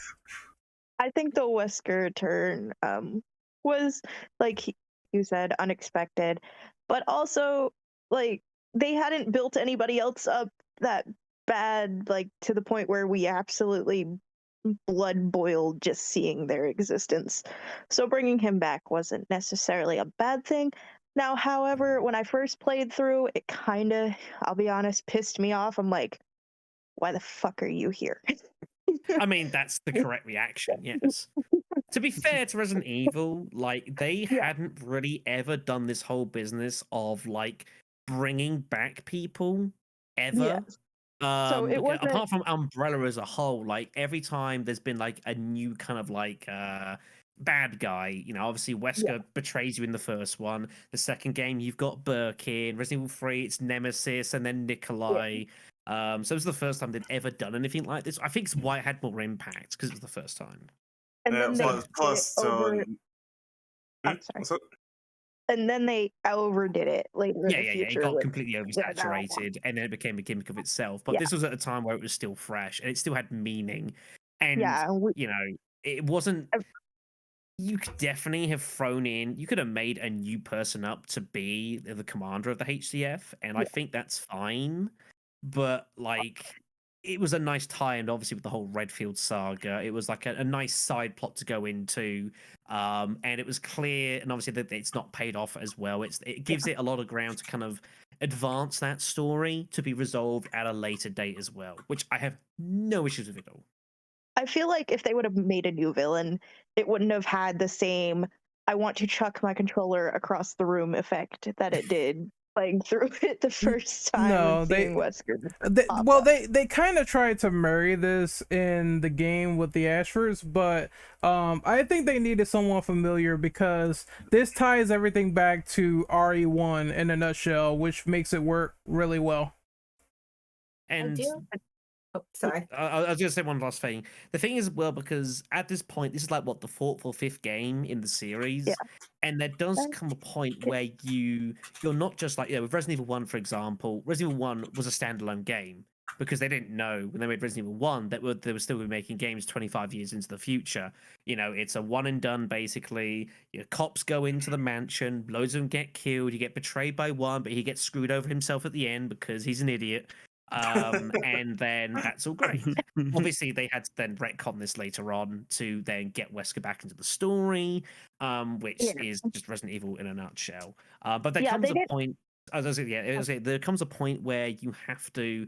I think the Wesker turn was, like you said, unexpected, but also like they hadn't built anybody else up that bad, like to the point where we absolutely blood boiled just seeing their existence. So bringing him back wasn't necessarily a bad thing. Now, however, when I first played through, it kind of, I'll be honest, pissed me off. I'm like, why the fuck are you here? I mean, that's the correct reaction, yes. To be fair to Resident Evil, like they hadn't really ever done this whole business of like bringing back people ever. Yes. So it wasn't... apart from Umbrella as a whole, like every time there's been like a new kind of like bad guy, you know, obviously Wesker betrays you in the first one. The second game you've got Birkin, Resident Evil 3, it's Nemesis, and then Nikolai. So it was the first time they'd ever done anything like this. I think it's why it had more impact, because it was the first time. And then they I'm sorry. And then they overdid it later. It got completely oversaturated, and then it became a gimmick of itself. But this was at a time where it was still fresh, and it still had meaning. And you know, it wasn't. You could definitely have thrown in. You could have made a new person up to be the commander of the HCF, and I think that's fine. But like, it was a nice tie-in, obviously, with the whole Redfield saga. It was like a nice side plot to go into, and it was clear, and obviously that it's not paid off as well. It gives it a lot of ground to kind of advance that story to be resolved at a later date as well, which I have no issues with at all. I feel like if they would have made a new villain, it wouldn't have had the same "I want to chuck my controller across the room" effect that it did playing through it the first time. No, they kind of tried to marry this in the game with the Ashfords, but I think they needed someone familiar because this ties everything back to RE1 in a nutshell, which makes it work really well. And sorry. I was going to say one last thing. The thing is, well, because at this point, this is like, what, the fourth or fifth game in the series? Yeah. And there does come a point where you're not just like, with Resident Evil 1, for example, Resident Evil 1 was a standalone game because they didn't know when they made Resident Evil 1 that they were still making games 25 years into the future. You know, it's a one and done, basically. Your cops go into the mansion, loads of them get killed, you get betrayed by one, but he gets screwed over himself at the end because he's an idiot. And then that's all great. Obviously, they had to then retcon this later on to then get Wesker back into the story, which is just Resident Evil in a nutshell. But there comes a point. There comes a point where you have to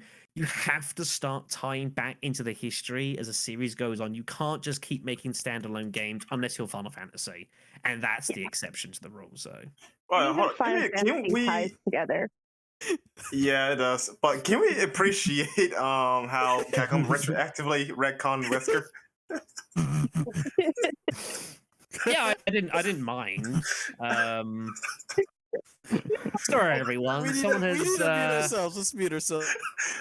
start tying back into the history as a series goes on. You can't just keep making standalone games unless you're Final Fantasy, and that's the exception to the rule. So, can we ties together? Yeah, it does. But can we appreciate how Capcom retroactively retconned Wesker? Yeah, I didn't mind. Sorry, everyone. Let's mute ourselves.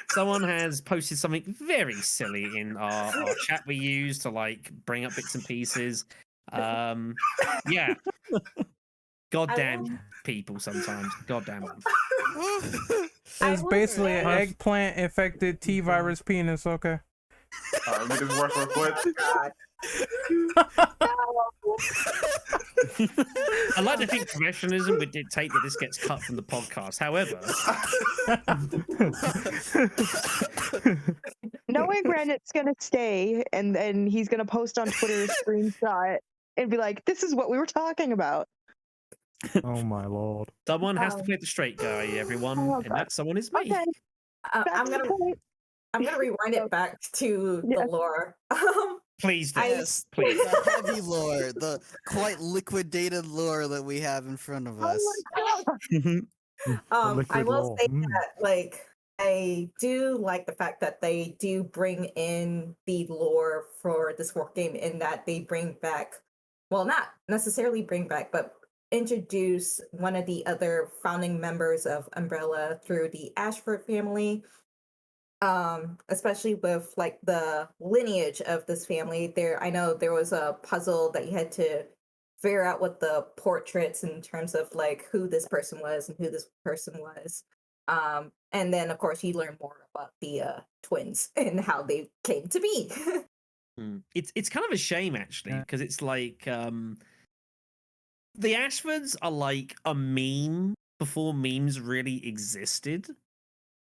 Someone has posted something very silly in our chat we use to like bring up bits and pieces. Yeah. Goddamn people sometimes. Goddamn them. It's basically an eggplant infected T-virus penis, okay? Alright, make this work real quick. I like to think professionalism would dictate that this gets cut from the podcast. However, knowing Brandon's gonna stay and then he's gonna post on Twitter a screenshot and be like, "This is what we were talking about." Oh my lord! Someone has to play the straight guy, everyone, and that someone is me. Okay. I'm gonna rewind it back to the lore. Please do. Yes, please. The heavy lore, the quite liquidated lore that we have in front of us. I will say that, like, I do like the fact that they do bring in the lore for this war game in that they bring back, well, not necessarily bring back, but introduce one of the other founding members of Umbrella through the Ashford family. Especially with like the lineage of this family. I know there was a puzzle that you had to figure out what the portraits in terms of like who this person was and who this person was. And then of course you learn more about the twins and how they came to be. It's kind of a shame actually, because it's like the Ashfords are like a meme before memes really existed.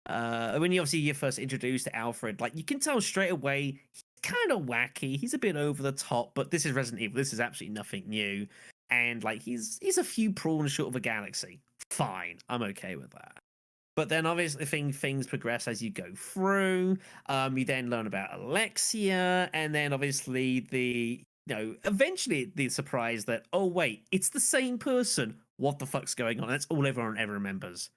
When you're first introduced to Alfred, like you can tell straight away he's kind of wacky. He's a bit over the top, but this is Resident Evil. This is absolutely nothing new, and like he's a few prawns short of a galaxy. Fine, I'm okay with that. But then obviously things progress as you go through. You then learn about Alexia, and then obviously eventually the surprise that, oh wait, it's the same person. What the fuck's going on? That's all everyone ever remembers.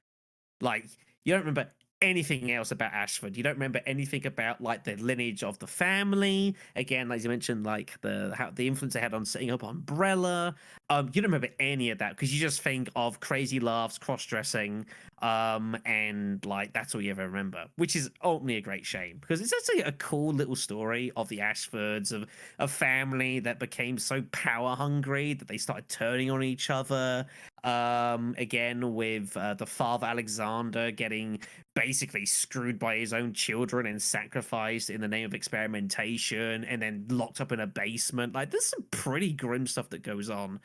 Like, you don't remember anything else about Ashford. You don't remember anything about like the lineage of the family. Again, as you mentioned, like the influence they had on setting up Umbrella. You don't remember any of that because you just think of crazy laughs, cross-dressing, and like that's all you ever remember, which is ultimately a great shame because it's actually a cool little story of the Ashfords, of a family that became so power hungry that they started turning on each other. Again, with the father Alexander getting basically screwed by his own children and sacrificed in the name of experimentation and then locked up in a basement. Like, there's some pretty grim stuff that goes on.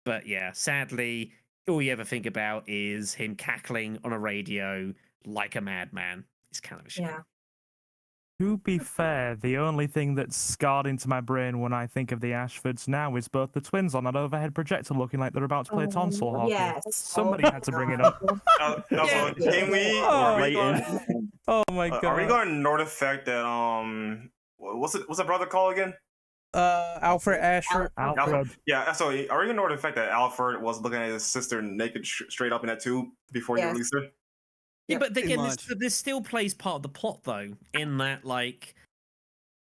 But yeah, sadly, all you ever think about is him cackling on a radio like a madman. It's kind of a shame. Yeah. To be fair, the only thing that's scarred into my brain when I think of the Ashfords now is both the twins on that overhead projector looking like they're about to play tonsil hockey. Yes. Somebody had to bring it up. Also, can we? We're Are we going? waiting. Oh my god. Are we going to ignore the fact that what's the brother called again? Alfred Ashford. Alfred. Yeah. So are we going to ignore the fact that Alfred was looking at his sister naked straight up in that tube before he Yes. released her? Yeah, but pretty again, much. this still plays part of the plot, though, in that, like,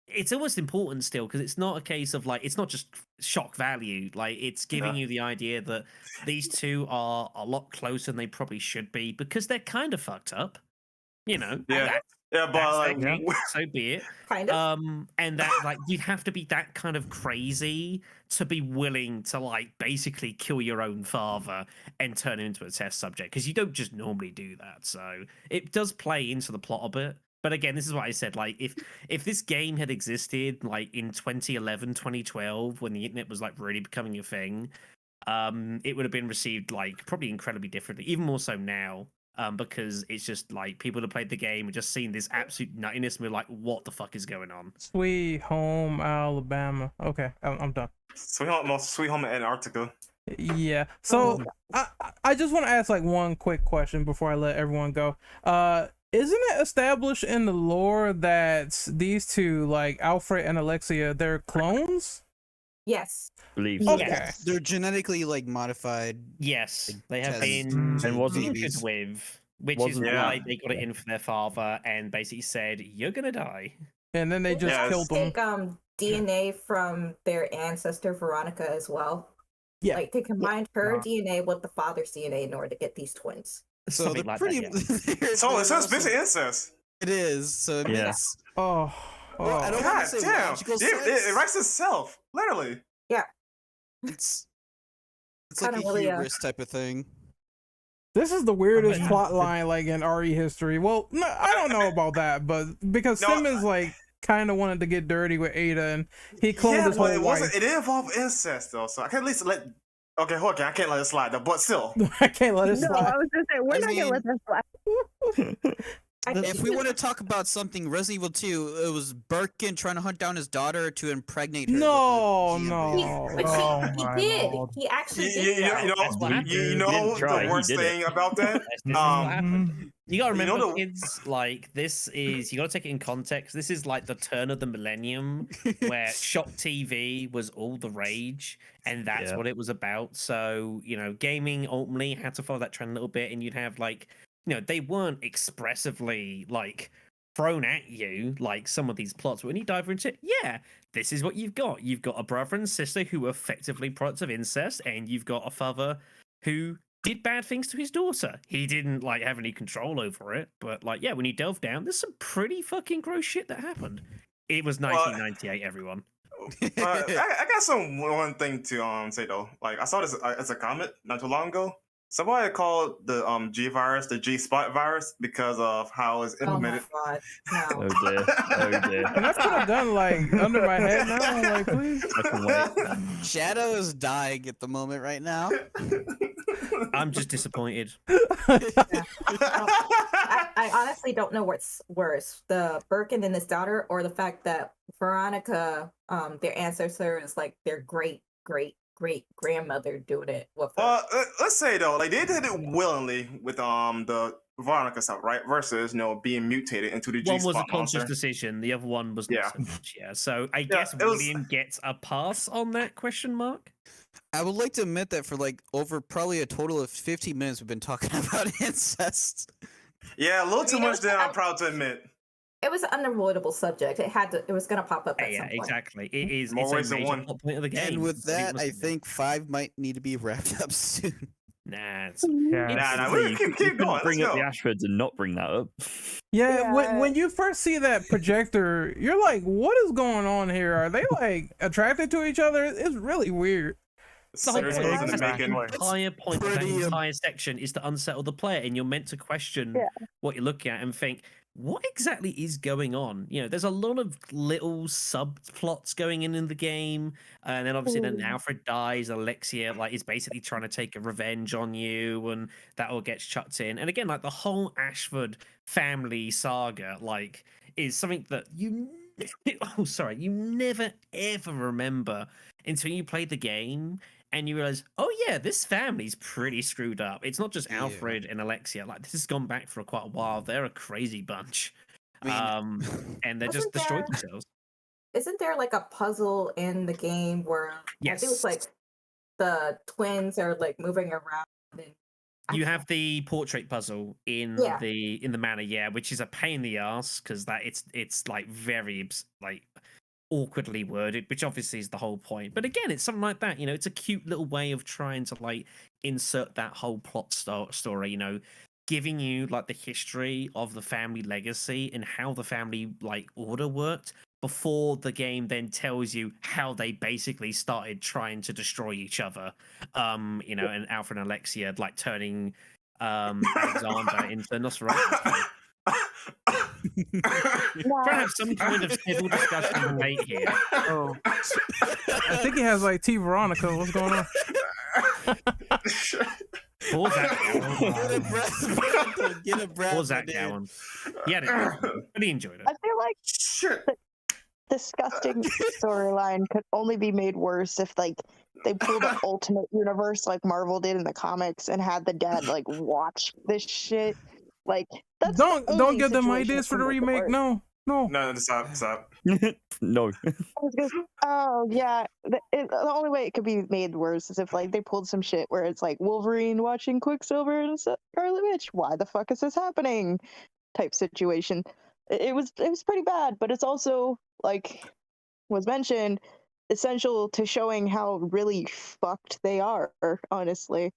it's almost important still, because it's not a case of, like, it's not just shock value. Like, it's giving you the idea that these two are a lot closer than they probably should be, because they're kind of fucked up, you know? Yeah. Yeah, but That's like, their thing, so be it. Kind of. And that, like, you'd have to be that kind of crazy to be willing to, like, basically kill your own father and turn him into a test subject, because you don't just normally do that. So it does play into the plot a bit. But again, this is what I said, like, if this game had existed, like, in 2011, 2012, when the internet was, like, really becoming a thing, it would have been received, like, probably incredibly differently, even more so now. Because it's just like people that played the game and just seen this absolute nuttiness and we're like, what the fuck is going on? Sweet Home Alabama. Okay, I'm done. Sweet Home in Antarctica. Yeah. So I just want to ask like one quick question before I let everyone go. Isn't it established in the lore that these two, like Alfred and Alexia, they're clones? Yes. Believe Okay. Yes. They're genetically like modified. Yes, they have Test been and wasn't- tinkered with, which is wasn't- why they got it in for their father and basically said, "You're gonna die." And then they just Yes. killed them. Take DNA from their ancestor Veronica as well. Yeah. Like they combined her Wow. DNA with the father's DNA in order to get these twins. So Something they're like pretty. that. Yeah. So it they're says also- basically incest. It is. So it Yeah. makes. Oh. Well, I don't God want to say damn! logical It sense. writes itself, literally. It's like a Kinda really, hubris type of thing. This is the weirdest Yeah. plot line like in RE history. Well, no, I don't know about that, but because No, Simmons like kind of wanted to get dirty with Ada and he cloned Yeah, his but whole it wife. wasn't. It didn't involve incest though, so I can at least let. Okay, hold on. I can't let it slide though, but still. I can't let it No, slide. I was gonna say we're I not gonna let mean- that slide. If we want to talk about something, Resident Evil 2, it was Birkin trying to hunt down his daughter to impregnate her. No, with a no. GM. But Oh he my did. lord. He actually You, did. you that. That's what happened. you He know didn't try, the he worst did it. thing about that? This is what happened. You gotta You know remember, the- kids, like, this is, you gotta take it in context. This is like the turn of the millennium where shock TV was all the rage, and that's Yeah. what it was about. So, you know, gaming ultimately had to follow that trend a little bit, and you'd have, like, they weren't expressively like thrown at you like some of these plots. But when you dive into it, yeah, this is what you've got. You've got a brother and sister who are effectively products of incest, and you've got a father who did bad things to his daughter. He didn't like have any control over it, but like, yeah, when you delve down, there's some pretty fucking gross shit that happened. It was 1998, everyone. I got one thing to say though. Like I saw this as a comment not too long ago. Somebody called the G virus the G spot virus because of how it's implemented. Oh my god, no. Oh dear. Oh dear. Can I put a gun like under my head now? Like, please. I can wait. Shadow is dying at the moment right now. I'm just disappointed. I honestly don't know what's worse, the Birkin and his daughter, or the fact that Veronica, their ancestor is like their great grandmother doing it with her. Let's say though, like they did it willingly with the Veronica stuff, right? Versus being mutated into the G One spot was a conscious monster. decision, the other one was not so much. Yeah, so I guess it was- William gets a pass on that question mark. I would like to admit that for like over probably a total of 15 minutes we've been talking about incest. Yeah, a little too You know, much than I'm proud to admit. It was an unavoidable subject. It was gonna pop up at some Yeah, point. exactly. It is More it's a ways than major one. plot point of the game. And with that, I must admit. think 5 might need to be wrapped up soon. Nah, it's Yeah. Nah, we keep You couldn't going. bring Let's up the go. Ashfords and not bring that up. Yeah, Yeah. when you first see that projector, you're like, what is going on here? Are they like attracted to each other? It's really weird. the whole Serious point. goes in the Exactly. making. The entire point of that pretty, entire section is to unsettle the player, and you're meant to question what you're looking at and think, what exactly is going on? There's a lot of little subplots going in the game, and then obviously then Alfred dies. Alexia is basically trying to take a revenge on you, and that all gets chucked in. And again, like the whole Ashford family saga, is something that you never ever remember until you played the game. And you realize, oh yeah, this family's pretty screwed up. It's not just Yeah. Alfred and Alexia. This has gone back for quite a while. They're a crazy bunch. I mean, And they just Wasn't destroyed there- themselves. Isn't there like a puzzle in the game where I think it's like the twins are like moving around and You have the portrait puzzle in Yeah. the manor, which is a pain in the ass because it's like very like awkwardly worded, which obviously is the whole point. But again, it's something like that. It's a cute little way of trying to insert that whole plot story. Giving you the history of the family legacy and how the family order worked before the game then tells you how they basically started trying to destroy each other. And Alfred and Alexia turning Alexander into Nosferatu. Trying to have some kind of civil discussion debate here. Oh, I think he has like T-Veronica. What's going on? Pause that. get a breath. Get a breath. Pause that, Gowan. Yeah, but he enjoyed it. I feel like Shit. disgusting storyline could only be made worse if they pulled an ultimate universe like Marvel did in the comics and had the dad watch this shit. That's the Don't only give them situation ideas for the that can make it remake. worse. No. No, stop. No. Oh yeah, the only way it could be made worse is if they pulled some shit where it's Wolverine watching Quicksilver and Scarlet Witch. Why the fuck is this happening? Type situation. It was pretty bad, but it's also was mentioned essential to showing how really fucked they are. Honestly,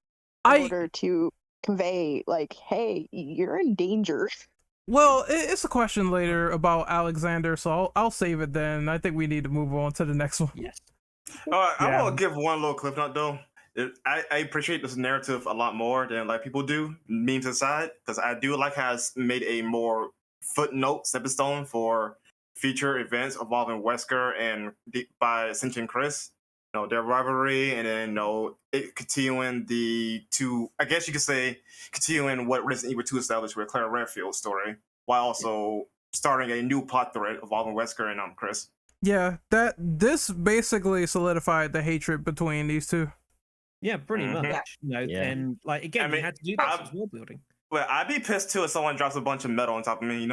in order to convey hey, you're in danger. Well, it's a question later about Alexander, so I'll save it then. I think we need to move on to the next one. Yes. I want to give one little clip note though. I appreciate this narrative a lot more than people do, memes aside, because I do how it's made a more footnote stepping stone for future events involving Wesker and by Ascension Chris. Their rivalry, and then it continuing the two. I guess you could say continuing what Resident Evil 2 established with Claire Redfield's story, while also starting a new plot thread involving Wesker and Chris. Yeah, this basically solidified the hatred between these two. Yeah, pretty Mhm. much. Yeah. And again, I mean, you had to do that as world building. Well, I'd be pissed too if someone drops a bunch of metal on top of me.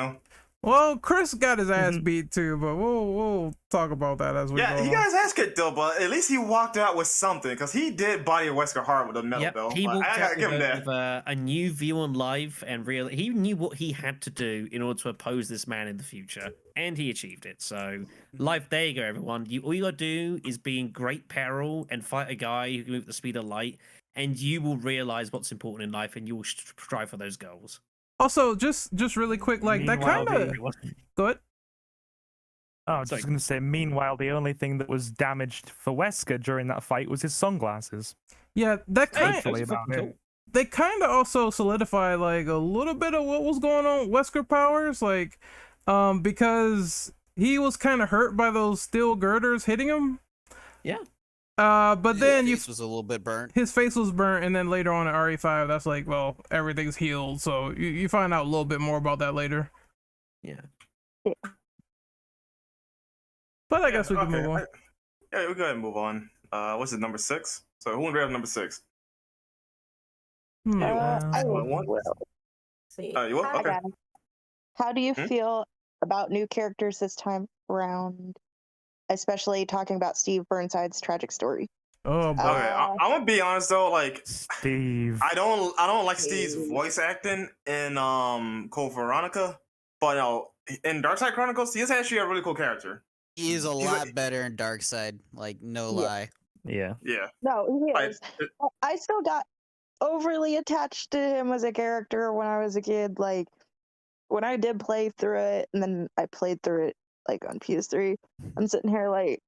Well, Chris got his ass beat too, but we'll talk about that as we go. Yeah, he on. got his ass kicked though, but at least he walked out with something because he did body Wesker hard with a medal Yep, though. he Like, walked I out gotta give him that. with a new view on life, and really, he knew what he had to do in order to oppose this man in the future, and he achieved it. So, life, there you go, everyone. All you gotta do is be in great peril and fight a guy who can move at the speed of light, and you will realize what's important in life, and you will strive for those goals. Also, just really quick, like that Meanwhile, kind of good. Oh, I was just going to say, meanwhile, the only thing that was damaged for Wesker during that fight was his sunglasses. Yeah, that kind Thankfully about it. they kind of also solidify like a little bit of what was going on with Wesker powers, like because he was kind of hurt by those steel girders hitting him. Yeah. But then His face was a little bit burnt. his face was burnt, and then later on in RE5, that's like, well, everything's healed. So you find out a little bit more about that later. Yeah. But I guess we can Okay, move on. Yeah, we go ahead and move on. What's it, number 6? So who would have number 6? I One? will. See. You will? I Okay. got it. How do you Hmm? feel about new characters this time around? Especially talking about Steve Burnside's tragic story. Oh boy. Okay, I'm gonna be honest though. Like, Steve. I don't like Steve's voice acting in Code Veronica, but in Darkside Chronicles, he is actually a really cool character. He is a He's lot better in Darkside. Like, no lie. Yeah. Yeah. No, he Like, is. I still got overly attached to him as a character when I was a kid. Like, when I did play through it, and then I played through it like on PS3, I'm sitting here like,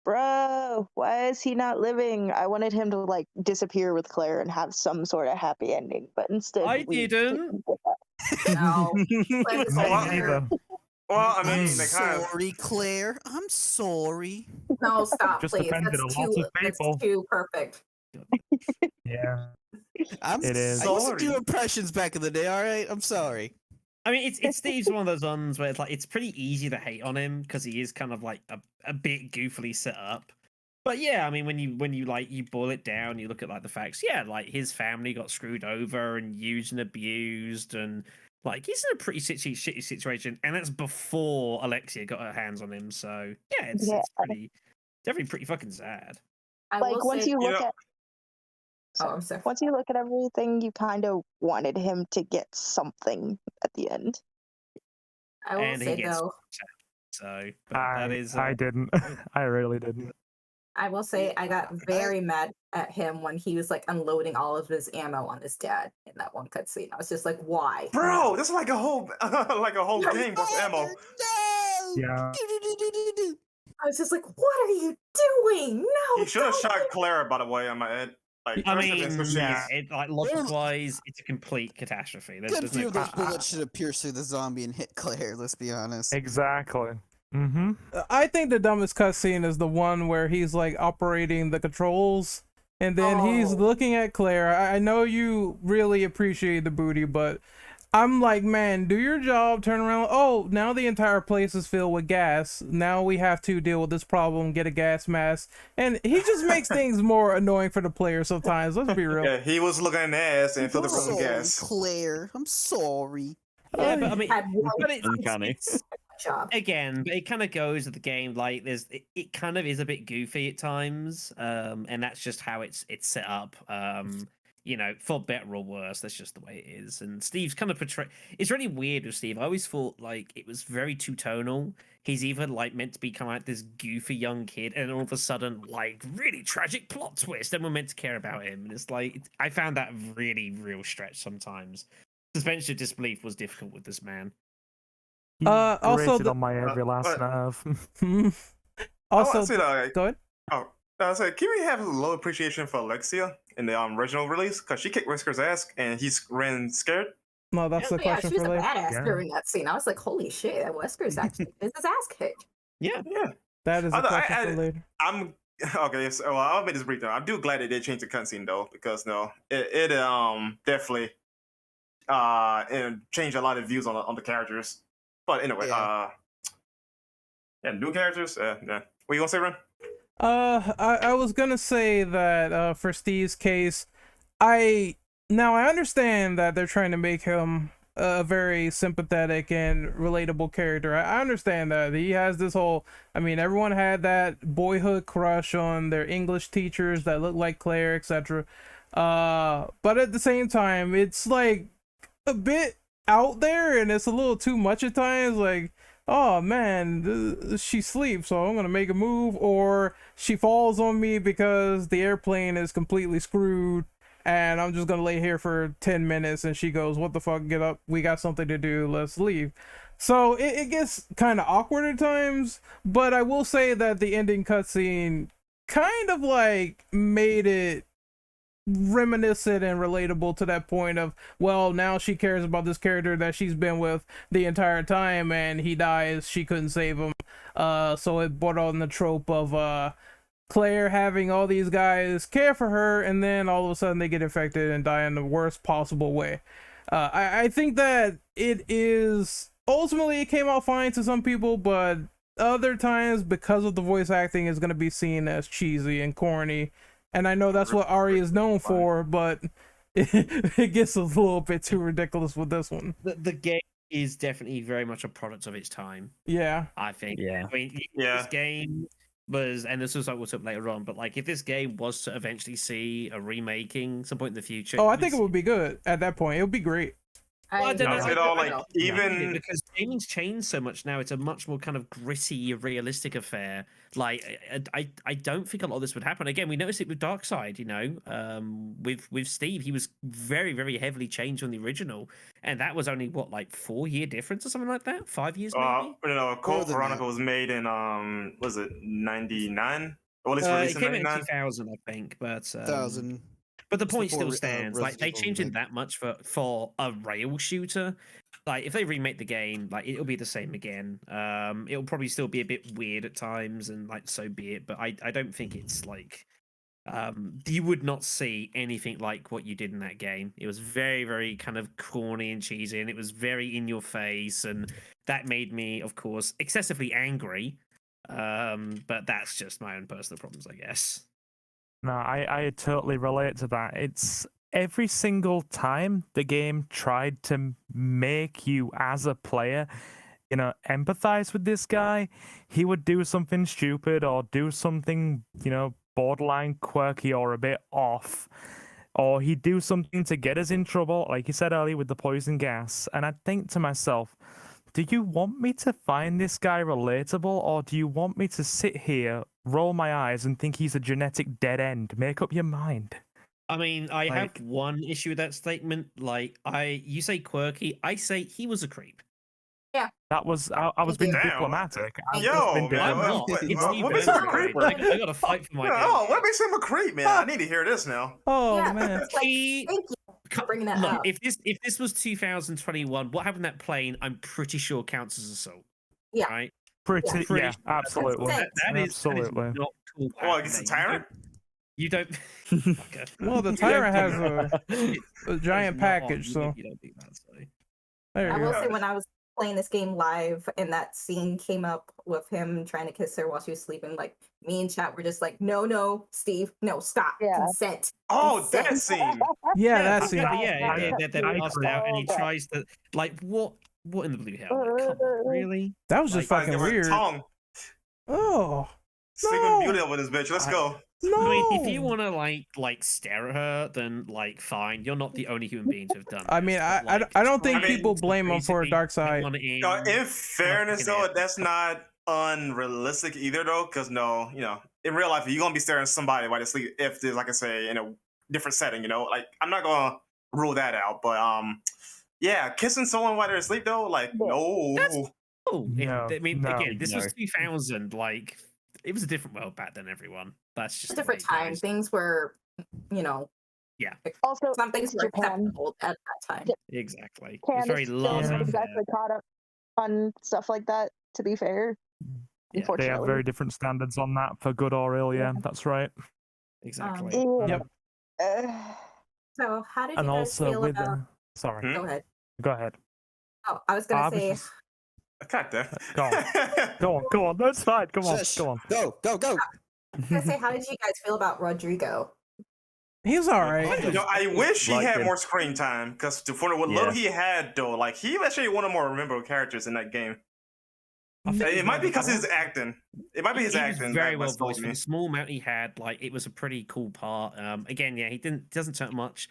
bro, why is he not living? I wanted him to like disappear with Claire and have some sort of happy ending, but instead I didn't. No. Claire's Me better. neither. well, I mean, I'm they kind of. sorry, Claire. I'm sorry. No, stop, Just please. offended That's a lot of that's people. too perfect. Yeah. It is. I used to do Sorry. impressions back in the day. All right, I'm sorry. I mean, it's Steve's one of those ones where it's pretty easy to hate on him because he is kind of like a bit goofily set up. But yeah, I mean, when you like you boil it down, you look at like the facts. Yeah, like his family got screwed over and used and abused, and like he's in a pretty shitty situation, and that's before Alexia got her hands on him. So yeah, it's definitely pretty fucking sad. I Like will once say, you look at oh, I'm sorry. once you look at everything, you kind of wanted him to get something at the end. I will And he say gets though, so but that is I didn't. I really didn't. I will say I got very mad at him when he was like unloading all of his ammo on his dad in that one cutscene. I was just like, why? Bro, this is like a whole game worth of ammo. No! Yeah. Do-do-do-do-do-do. I was just like, what are you doing? No. He should have don't shot do it." Clara, by the way, on my head. Like, I first mean, instance, yeah, she's- it, like logic-wise, it's a complete catastrophe. Good There's few no of those question. bullets should have pierced through the zombie and hit Claire. Let's be honest. Exactly. Mm-hmm. I think the dumbest cutscene is the one where he's like operating the controls, and then he's Oh. looking at Claire. I know you really appreciate the booty, but I'm like, man, do your job, turn around. Oh, now the entire place is filled with gas. Now we have to deal with this problem, get a gas mask. And he just makes things more annoying for the player sometimes. Let's be real. Yeah, he was looking in the ass and filled I'm the room with sorry, gas. Claire. I'm sorry. Yeah, but I mean, Had one but it's Uncanny. job. again, but it kind of goes with the game. Like, it kind of is a bit goofy at times, and that's just how it's set up. You know, for better or worse, that's just the way it is. And Steve's kind of it's really weird with Steve. I always thought like it was very two tonal. He's either like meant to be kind of like this goofy young kid, and all of a sudden like really tragic plot twist, and we're meant to care about him. And it's like I found that really real stretch sometimes. Suspension of disbelief was difficult with this man. Also Grated the- on my every last but- nerve. Also, I want to say that. Like, go ahead. oh, I was like, can we have a low appreciation for Alexia in the original release? Because she kicked Whisker's ass and he's ran scared. No, that's the Yeah, question she was for a later. badass Yeah. during that scene. I was like, holy shit, that Wesker's actually is his ass kicked. Yeah, Yeah. That is a question for later. I'm okay. So, well, I'll make this brief. Though. I'm do glad they did change the cutscene though, because no, it definitely and changed a lot of views on the characters. But anyway, Yeah. yeah, new characters. Yeah. What you gonna say, Ren? I was gonna say that for Steve's case, I understand that they're trying to make him a very sympathetic and relatable character. I understand that he has this whole. I mean, everyone had that boyhood crush on their English teachers that looked like Claire, etc. But at the same time, it's like a bit out there, and it's a little too much at times. Like, oh man, she sleeps, so I'm gonna make a move, or she falls on me because the airplane is completely screwed, and I'm just gonna lay here for 10 minutes, and she goes, what the fuck, get up, we got something to do, let's leave. So it gets kind of awkward at times, but I will say that the ending cutscene kind of like made it reminiscent and relatable to that point of, well, now she cares about this character that she's been with the entire time, and he dies, she couldn't save him. So it brought on the trope of Claire having all these guys care for her, and then all of a sudden they get infected and die in the worst possible way. I think that it is ultimately, it came out fine to some people, but other times, because of the voice acting, is going to be seen as cheesy and corny. And I know that's what Ari is known for, but it gets a little bit too ridiculous with this one. The game is definitely very much a product of its time. Yeah, I think. Yeah. I mean, this game was, and this was like what's up later on, but like if this game was to eventually see a remaking some point in the future, oh, I think it would be good at that point. It would be great. Well, I don't know. It all, like, even because gaming's changed so much now, it's a much more kind of gritty, realistic affair. Like, I don't think a lot of this would happen. Again, we noticed it with Darkside. You know, with Steve, he was very, very heavily changed from the original, and that was only what, like 4-year difference or something like that, 5 years maybe. No, Code Veronica was made in was it 99? Or at least released it came in out 99. in 2000, I think, but 2000. But the It's point before, still stands. Like they Resident changed Evil it that much for a rail shooter. Like if they remake the game, like it'll be the same again. It'll probably still be a bit weird at times, and like so be it. But I don't think it's like you would not see anything like what you did in that game. It was very, very kind of corny and cheesy, and it was very in your face, and that made me, of course, excessively angry. But that's just my own personal problems, I guess. No, I totally relate to that. It's every single time the game tried to make you as a player, you know, empathize with this guy, he would do something stupid or do something, you know, borderline quirky or a bit off, or he'd do something to get us in trouble, like you said earlier with the poison gas. And I'd think to myself, do you want me to find this guy relatable, or do you want me to sit here, roll my eyes, and think he's a genetic dead end? Make up your mind. I mean, I have one issue with that statement. Like, you say quirky, I say he was a creep. Yeah. That was I was being Damn. diplomatic. Yo, I'm not. It's what makes him a creep? I got to fight for my. Oh, what makes him a creep, man? I need to hear this now. Oh Yeah. man. It's like, thank you for bringing that Look, up. if this was 2021, what happened in that plane? I'm pretty sure counts as assault. Yeah. Right. Pretty, Pretty yeah, sure absolutely. That is Absolutely. not cool. Oh, it's a tyrant? You don't. Well, the tyrant has a giant package, so You don't do that. So. there I you will go. say, when I was playing this game live and that scene came up with him trying to kiss her while she was sleeping, like me and chat were just like, no, Steve, no, stop, Yeah. consent. Oh, that Consent. scene. Yeah, that's it. Yeah. They're I passed agree. out, and he tries to like what in the blue hell? Like, come on, really? That was just Like, fucking give her a weird. tongue. Oh Sleeping No. Beauty over this bitch. Let's go. no! I mean, if you want to like stare at her, then like fine. You're not the only human being to have done. I this, mean, but, I like, don't think I mean, people blame him for basically Darkside. want it in, In fairness, fucking though, ass. that's not unrealistic either, though, because no, you know, in real life, you're gonna be staring at somebody while they sleep. If there's, like I say, in a different setting, you know, like I'm not gonna rule that out, but yeah, kissing someone while they're asleep, though, like no. Oh, No, I mean, no, again, this was no. 2000. Like, it was a different world back then. Everyone, that's It's just a the way different it time. goes. Things were, you know, Also, some things were Japan. acceptable at that time. Exactly. It was Candace very still laissez isn't faire. exactly caught up on stuff like that, to be fair. Yeah. They Unfortunately. have very different standards on that, for good or ill. Yeah, that's right. Exactly. Yeah. Yep. So, how did you And guys also feel with about? sorry, Hmm? Go ahead. go ahead. Oh, I was gonna I was say, just- God damn. Go on, go on. That's fine. Come on, Shush. go on. Go. how did you guys feel about Rodrigo? He's all right. You know, I wish he Like had him. more screen time because for what little he had, though, like he actually one of the more memorable characters in that game. I think he's It might one be of because the- of his acting. It might be his he acting. was very that well sold voiced for me. the small amount he had. Like it was a pretty cool part. Again, yeah, he doesn't turn much.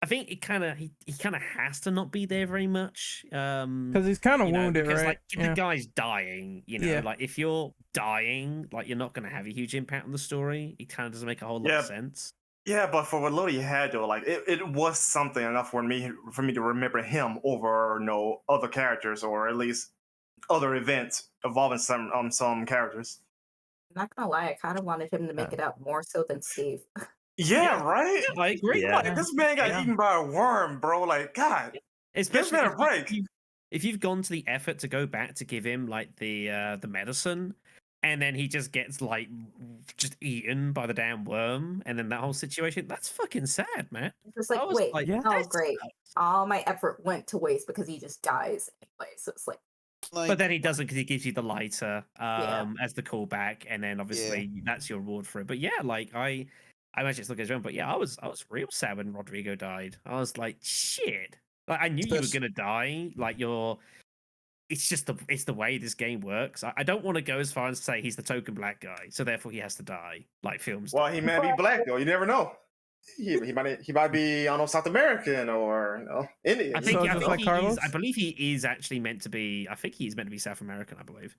I think it kind of he kind of has to not be there very much. Because he's kind of You know, wounded, because right? like if the guy's dying, you know, Yeah. like if you're dying, like you're not going to have a huge impact on the story. It kind of doesn't make a whole lot of sense. Yeah, but for what little he had, though, like it was something enough for me to remember him over other characters or at least other events involving some characters. I'm not gonna lie, I kind of wanted him to make it out more so than Steve. Yeah, right. Yeah, I agree. Yeah. Like, this man got eaten by a worm, bro. Like, God, Especially give him a break. if you've gone to the effort to go back to give him like the medicine, and then he just gets like just eaten by the damn worm, and then that whole situation, that's fucking sad, man. It's like, I was wait, like, Yeah. oh that great, sucks. all my effort went to waste because he just dies anyway. So it's like, But then he doesn't because he gives you the lighter Yeah. as the callback, and then obviously that's your reward for it. But yeah, like I imagine it's looking as well. But yeah, I was real sad when Rodrigo died. I was like, shit. Like I knew you were gonna die. Like it's just the way this game works. I don't want to go as far as say he's the token black guy, so therefore he has to die. Like films. Well, he might be black though. You never know. He might be I don't know South American or Indian. I think, So I, just think like he Carlos? is, I believe he is actually meant to be. I think he's meant to be South American. I believe.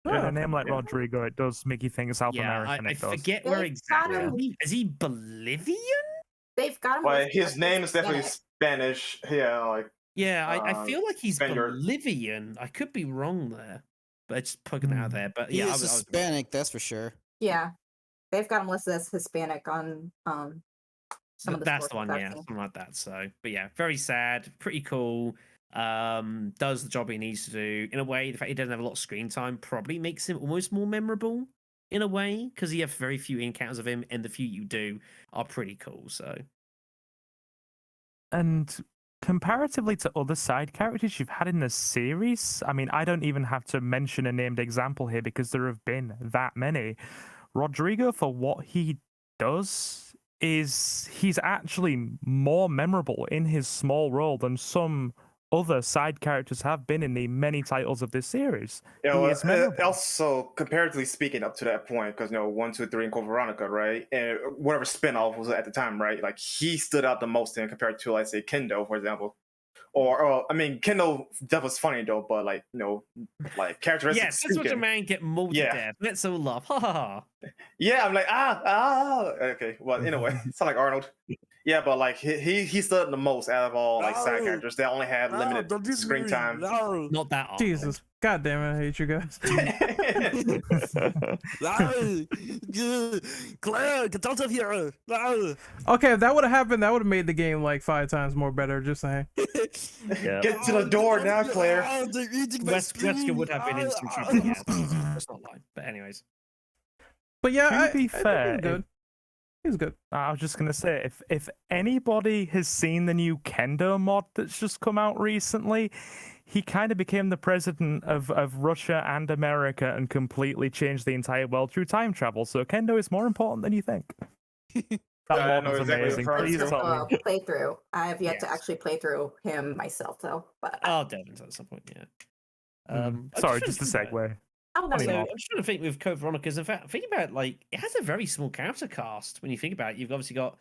Oh, With a name like yeah. Rodrigo, it does make you think South Yeah, American. I It does. forget where They've exactly. got him- Is he Bolivian? they've got him. Well, listed his as name is definitely Hispanic. Spanish. Yeah, like Yeah, I feel like he's Spaniard. Bolivian. I could be wrong there, but it's poking out there. But He yeah, is I was Hispanic, that's for sure. Yeah, they've got him listed as Hispanic on some of the. that's the sources one, I've yeah, seen. something like that. So, but yeah, very sad, pretty cool. Does the job he needs to do in a way. The fact he doesn't have a lot of screen time probably makes him almost more memorable in a way because you have very few encounters of him, and the few you do are pretty cool. So, And comparatively to other side characters you've had in the series, I mean, I don't even have to mention a named example here because there have been that many. Rodrigo, for what he does, he's actually more memorable in his small role than some other side characters have been in the many titles of this series. Yeah, He well, is memorable. also comparatively speaking, up to that point, because 1, 2, 3 in Code Veronica, right, and whatever spinoff was at the time, right, like he stood out the most in compared to, let's say, Kendo, for example, or I mean, Kendo that was funny though, but like like characteristics. yes, that's what your speaking. man get mauled Yeah. to death. Let's all laugh. Ha ha ha. Yeah, I'm like okay, well in a way, it's not like Arnold. Yeah, but like he stood the most out of all like side No. characters that only had limited screen time. No. Not that Arnold. Jesus. God damn it, I hate you guys. Claire, get out of here! No. Okay, if that would have happened, that would have made the game like 5 times more better, just saying. Yeah. Get to the door now, Claire. Wesker would have been instant trouble. Yes, that's not lying. But anyways, But yeah, To be fair, he's good. He's good. I was just gonna say, if anybody has seen the new Kendo mod that's just come out recently, he kind of became the president of Russia and America and completely changed the entire world through time travel. So Kendo is more important than you think. That Yeah, I mod know was exactly what amazing. you're referring Please to. tell me. Playthrough. I have yet to Yes. actually play through him myself though. But I'll delve into that at some point. Yeah. I'm Sorry, just just a trying to think about- segue. I don't know. funny So mod. I'm just trying to think with Code Veronica's. In fact, think about it, like it has a very small character cast when you think about it. You've obviously got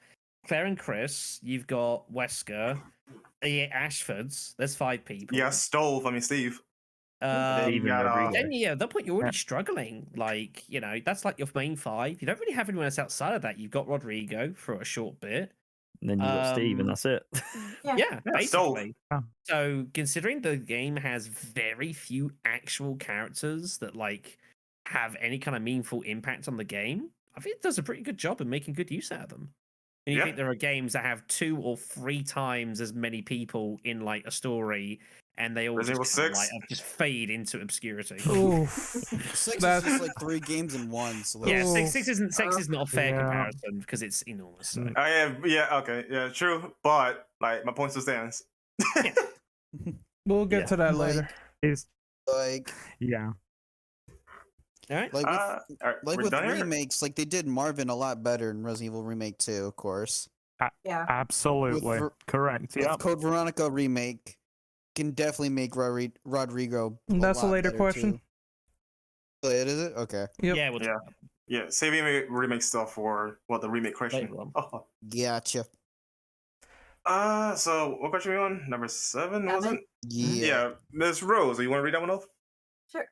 Claire and Chris. You've got Wesker, the Ashfords. There's 5 people. Yeah, Stove. I mean, Steve. Um, got, Rodrigo. then yeah, at that point you're already struggling. Like that's like your main 5. You don't really have anyone else outside of that. You've got Rodrigo for a short bit. And then you got Steve, and that's it. Yeah. Yeah, Yeah, so- basically. Oh. So considering the game has very few actual characters that like have any kind of meaningful impact on the game, I think it does a pretty good job in making good use out of them. And you Yeah. think there are games that have 2 or 3 times as many people in like a story, and they all Resident just, Evil kinda, 6. like, just fade into obscurity. Oof. 6 That's- is just like 3 games in one. So Yeah, Ooh. six is not a fair Yeah. comparison because it's enormous. So. Mm. Oh yeah, okay, yeah, true. But like my point still stands. We'll get Yeah. to that Like- later. Is like yeah. All right. like with, All right, like we're with done here? remakes, like they did Marvin a lot better in Resident Evil Remake 2, of course. Yeah. Absolutely correct. With Yeah. Code Veronica remake, can definitely make Rodrigo. That's a lot later better, question. too. Oh, it is it? Okay. Yep. Yeah, we'll Yeah, saving remake stuff for the remake question. later on. Oh. Gotcha. So what question are we on? Number 7, was it? Yeah. Miss Rose, you want to read that one off? Sure.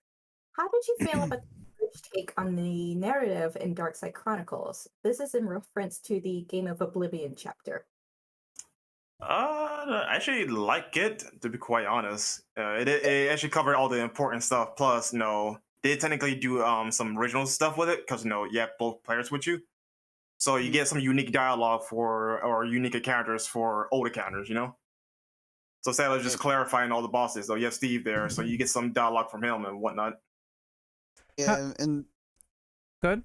How did you feel about the British take on the narrative in Darkside Chronicles? This is in reference to the Game of Oblivion chapter. I actually like it, to be quite honest. It actually covered all the important stuff. Plus, they technically do some original stuff with it because you have both players with you, so you get some unique dialogue or unique characters for older characters. So instead of just clarifying all the bosses, though, you have Steve there, so you get some dialogue from him and whatnot. Yeah, and Good.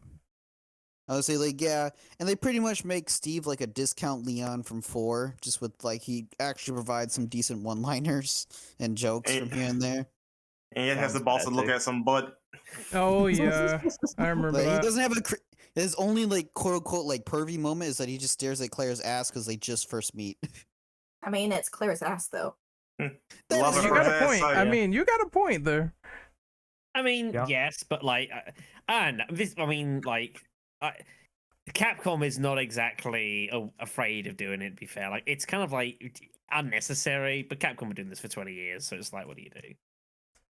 I would say and they pretty much make Steve like a discount Leon from 4, just with he actually provides some decent one-liners and jokes from here and there. And it has the boss to look at some butt. Oh yeah, I remember But he that. doesn't have his only quote unquote pervy moment is that he just stares at Claire's ass because they just first meet. I mean, it's Claire's ass, though. Love You it for got a that point. side, I yeah. mean, you got a point there. I mean, Yeah. yes, but Capcom is not exactly afraid of doing it. To be fair, it's kind of unnecessary. But Capcom were doing this for 20 years, so it's what do you do?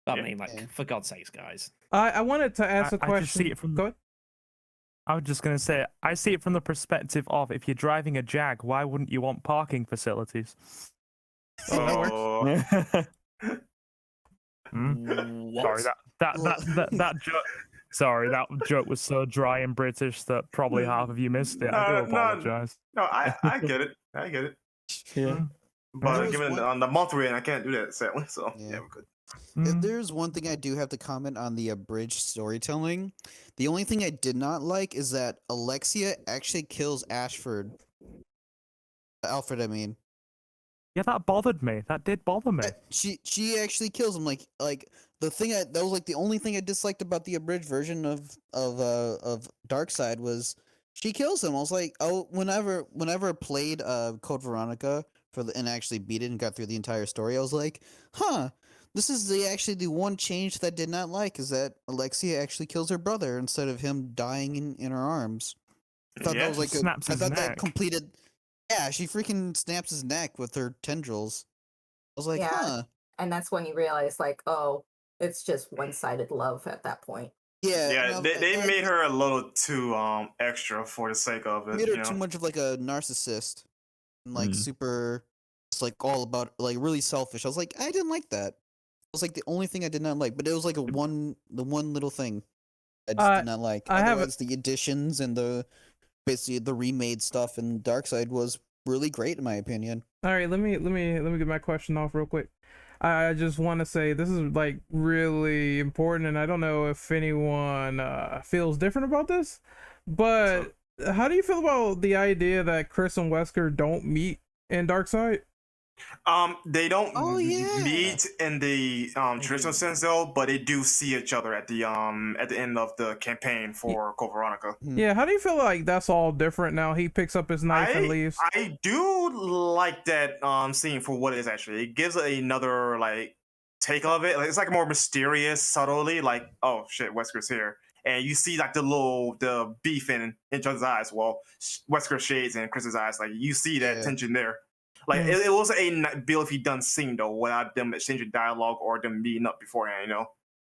But, I mean, for God's sakes, guys. I wanted to ask a I question. just see it from. Go ahead. I was just gonna say, I see it from the perspective of if you're driving a Jag, why wouldn't you want parking facilities? Oh, that works. What? Sorry, that joke. Sorry, that joke was so dry and British that probably half of you missed it. I do apologize. No, I get it. I get it. Yeah. But There's given one- on the month we're in, I can't do that, sadly. So, Yeah. we're good. If there's one thing I do have to comment on the abridged storytelling, the only thing I did not like is that Alexia actually kills Ashford. Alfred, I mean. Yeah, that bothered me. That did bother me. She actually kills him. Like the thing that was the only thing I disliked about the abridged version of Darkside was she kills him. I was like, oh, whenever I played Code Veronica and actually beat it and got through the entire story, I was like, huh. This is actually the one change that I did not like is that Alexia actually kills her brother instead of him dying in her arms. I thought that was Snaps his neck. that completed. Yeah, she freaking snaps his neck with her tendrils. I was like, Yeah. huh. And that's when you realize, oh, it's just one-sided love at that point. Yeah. Yeah, they made her a little too extra for the sake of it. Made her too much of a narcissist and super. It's all about really selfish. I was like, I didn't like that. It was the only thing I did not like, but it was the one little thing I just did not like. Otherwise, the additions and basically the remade stuff in Darkside was really great in my opinion. All right, let me get my question off real quick. I just want to say this is really important, and I don't know if anyone feels different about this, but how do you feel about the idea that Chris and Wesker don't meet in Darkside? They don't yeah. meet in the traditional sense though, but they do see each other at the end of the campaign for Code Veronica. Yeah, how do you feel like that's all different now? He picks up his knife and leaves. I do like that scene for what it is actually. It gives another take of it. It's more mysterious, subtly. Oh shit, Wesker's here, and you see the beef in each other's eyes. Well, Wesker shades and Chris's eyes. You see that tension there. It was a beautifully done scene though, without them exchanging dialogue or them meeting up beforehand.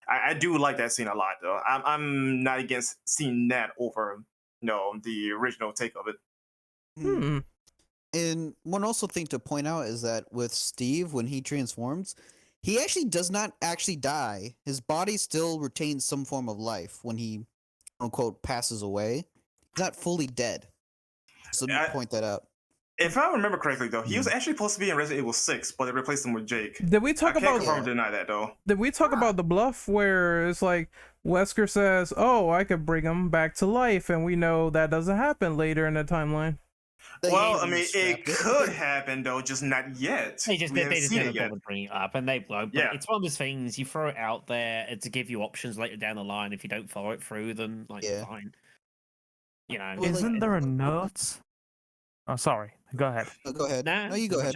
I do like that scene a lot though. I'm not against seeing that over the original take of it. And one also thing to point out is that with Steve, when he transforms, he actually does not actually die. His body still retains some form of life when he, quote unquote, passes away. He's not fully dead. So let me point that out. If I remember correctly, though, he was actually supposed to be in Resident Evil 6, but they replaced him with Jake. Did we talk I can't about? confirm or deny that though. Did we talk about the bluff where it's Wesker says, "Oh, I could bring him back to life," and we know that doesn't happen later in the timeline. Well, I mean, it could happen though, just not yet. They just never bring it up, and they won't. But Yeah. It's one of those things you throw it out there to give you options later down the line. If you don't follow it through, then fine. Isn't there a note? Oh, sorry. Go ahead. Oh, go ahead. Nah, No, you go ahead.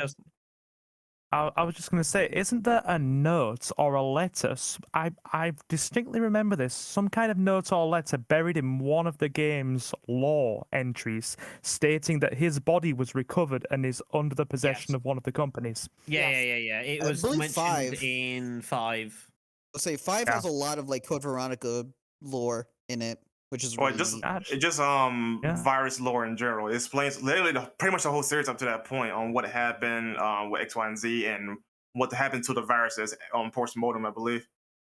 I was just going to say, isn't there a note or a letter? I distinctly remember this. Some kind of note or letter buried in one of the game's lore entries stating that his body was recovered and is under the possession Yes. of one of the companies. Yeah, Yes. yeah, yeah, yeah. It I was believe mentioned 5. in 5. I'll say 5 Yeah. has a lot of like Code Veronica lore in it, which is Or really just neat. it just Yeah. virus lore in general. It explains literally pretty much the whole series up to that point on what happened with X, Y, and Z, and what happened to the viruses on post-mortem, I believe.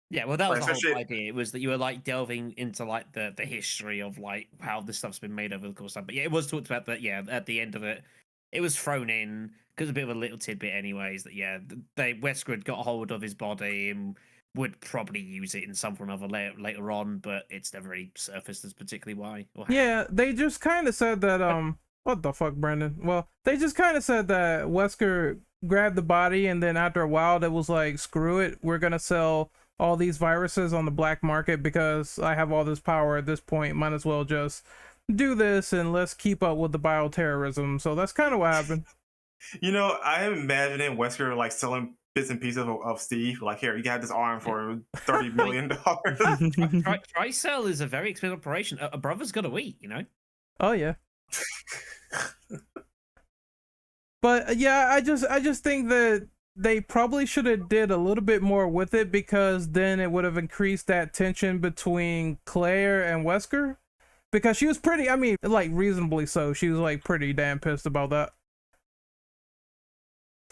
Yeah, well, that Like, was the whole especially- idea. It was that you were like delving into like the history of like how this stuff's been made over the course of time. But yeah, it was talked about that. Yeah, at the end of it, it was thrown in because a bit of a little tidbit, anyways. That yeah, Wesker had got a hold of his body and would probably use it in some form or another later on, but it's never really surfaced as particularly why. Or how. Yeah, they just kind of said that what the fuck, Brandon? Well, they just kind of said that Wesker grabbed the body, and then after a while, it was like, screw it, we're gonna sell all these viruses on the black market because I have all this power at this point. Might as well just do this and let's keep up with the bioterrorism. So that's kind of what happened. You know, I am imagining Wesker like selling bits and pieces of Steve. Like, here, you got this arm for $30 million. Tricell is a very expensive operation. A brother's got to eat, you know. Oh yeah. But yeah, I just think that they probably should have did a little bit more with it, because then it would have increased that tension between Claire and Wesker, because she was pretty, I mean, like reasonably so, she was like pretty damn pissed about that.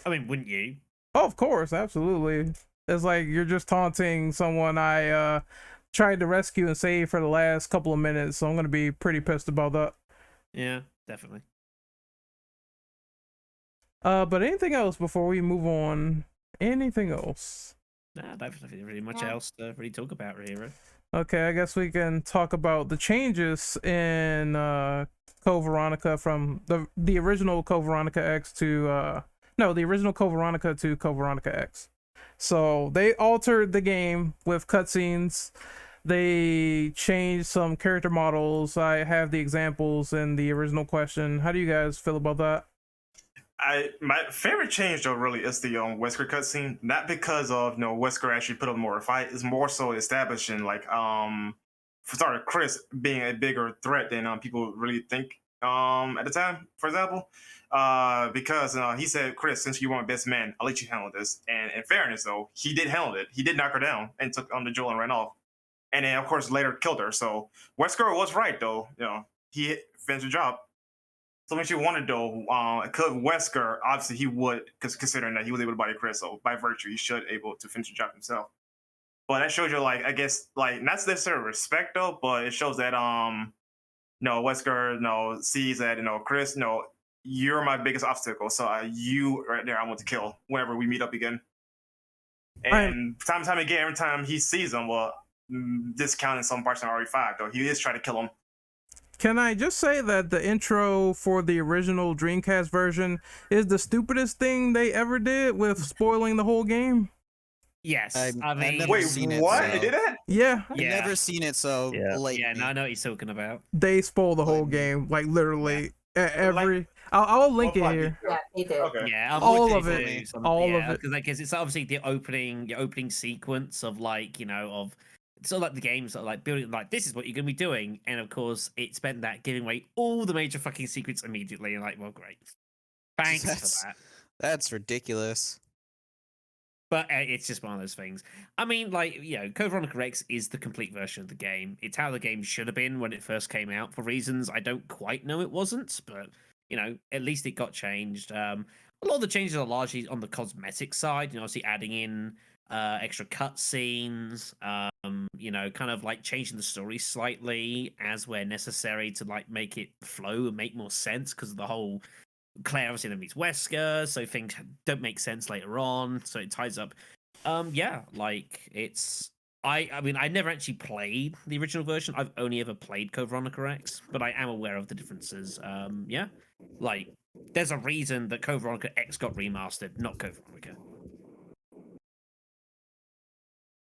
I mean, wouldn't you? Oh, of course, absolutely. It's like you're just taunting someone I tried to rescue and save for the last couple of minutes, so I'm gonna be pretty pissed about that. Yeah, definitely. But anything else before we move on? Anything else? Nah, don't think really much Yeah. else to really talk about here. Okay, I guess we can talk about the changes in Code Veronica from the original Code Veronica X to the original Code Veronica to Code Veronica X. So they altered the game with cutscenes. They changed some character models. I have the examples in the original question. How do you guys feel about that? My favorite change though really is the Wesker cutscene. Not because of Wesker actually put up more of a fight. It's more so establishing like for starter Chris being a bigger threat than people really think at the time. For example, because he said, "Chris, since you want best man, I'll let you handle this." And in fairness though, he did handle it. He did knock her down and took on the jewel and ran off. And then of course later killed her. So Wesker was right though. He finished the job. So when she wanted though, because Wesker, obviously he would, because considering that he was able to body Chris, so by virtue he should able to finish the job himself. But that shows you, like, I guess, like, not necessarily respect though, but it shows that Wesker sees that Chris, you're my biggest obstacle, so you right there I want to kill whenever we meet up again. And time and time again, every time he sees him, discounting some parts in RE5 though, he is trying to kill him. Can I just say that the intro for the original Dreamcast version is the stupidest thing they ever did with spoiling the whole game? Yes, I've mean, never Wait, seen it, what? so- They did that? Yeah, I've yeah. never seen it, so Yeah. like Yeah, no, I know what he's talking about. they spoiled the whole Like- game, like literally every. I'll link it here. Yeah, they did. Okay. Yeah, All unfortunately, of it. some- All yeah, of it. because it's obviously the opening sequence of like of sort of like the games are like building like this is what you're gonna be doing, and of course it spent that giving away all the major fucking secrets immediately, and like, well, great, thanks That's- for that. that's ridiculous. But it's just one of those things. I mean, like, Code Veronica X is the complete version of the game. It's how the game should have been when it first came out. For reasons I don't quite know, it wasn't, but at least it got changed. A lot of the changes are largely on the cosmetic side. Obviously adding in extra cutscenes. Kind of like changing the story slightly as where necessary to like make it flow and make more sense because of the whole Claire obviously then meets Wesker, so things don't make sense later on, so it ties up. Like it's I mean I never actually played the original version. I've only ever played Code Veronica X, but I am aware of the differences. Like there's a reason that Code Veronica X got remastered, not Code Veronica.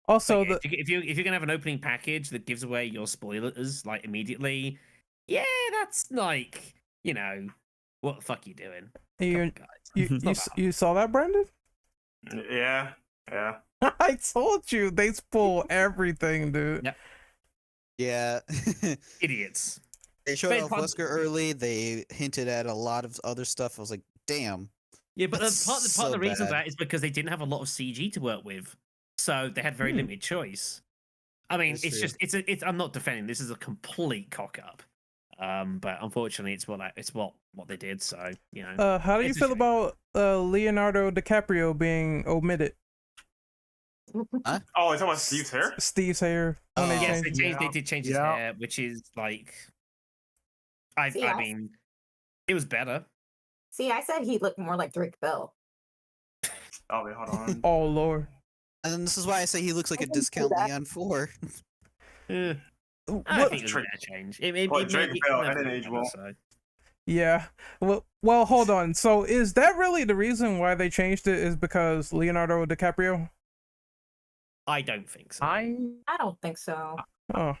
Also, Like, if you're gonna have an opening package that gives away your spoilers like immediately, yeah, that's like What the fuck are you doing? You Come on, guys. you It's you, not s- that hard. you saw that, Brandon? Yeah. I told you they spoil everything, dude. Yep. Yeah. Idiots. They showed Fair off pun- Wesker early. They hinted at a lot of other stuff. I was like, damn. Yeah, but That's part of the so reason for bad. that is because they didn't have a lot of CG to work with, so they had very limited choice. I mean, That's it's true. just it's. I'm not defending. This is a complete cock up. But unfortunately, it's what they did. So you know. How do you It's a feel shame. about Leonardo DiCaprio being omitted? Oh, it's talking about Steve's hair? Steve's hair. When they Oh. Yes, changed. they did change his Yeah. hair, which is like, See, I mean, it was better. See, I said he looked more like Drake Bell. Oh, wait, hold on. Oh Lord. And then this is why I say he looks like I a can see discount that. Leon 4. I What? think it was a Drake- better change. It Well, Drake it Bell, never that didn't looked age better, well. so. Yeah. Well, hold on. So is that really the reason why they changed it? Is because Leonardo DiCaprio? I don't think so. I don't think so. Oh.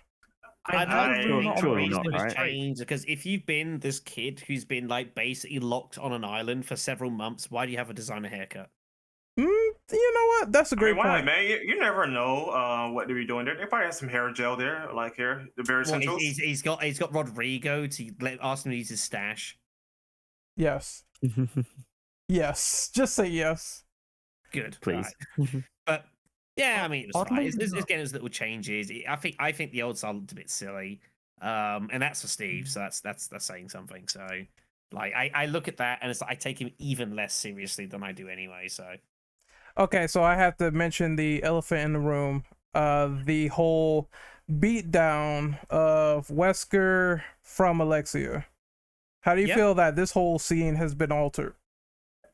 I don't Surely think the not, reason it was right? changed because if you've been this kid who's been like basically locked on an island for several months, why do you have a designer haircut? You know what? That's a I great mean, why not, point. man? You never know what they be doing there. They probably have some hair gel there, like here, the bare Well, essentials. he's got Rodrigo to ask him to use his stash. Yes. Yes. Just say yes. Good, Please. right. But yeah, I mean, it was fine. Oddly It's enough- getting those little changes. I think the old style looked a bit silly, and that's for Steve, so that's saying something. So, like, I look at that and it's like I take him even less seriously than I do anyway. So. Okay, so I have to mention the elephant in the room. The whole beatdown of Wesker from Alexia. How do you Yep. feel that this whole scene has been altered?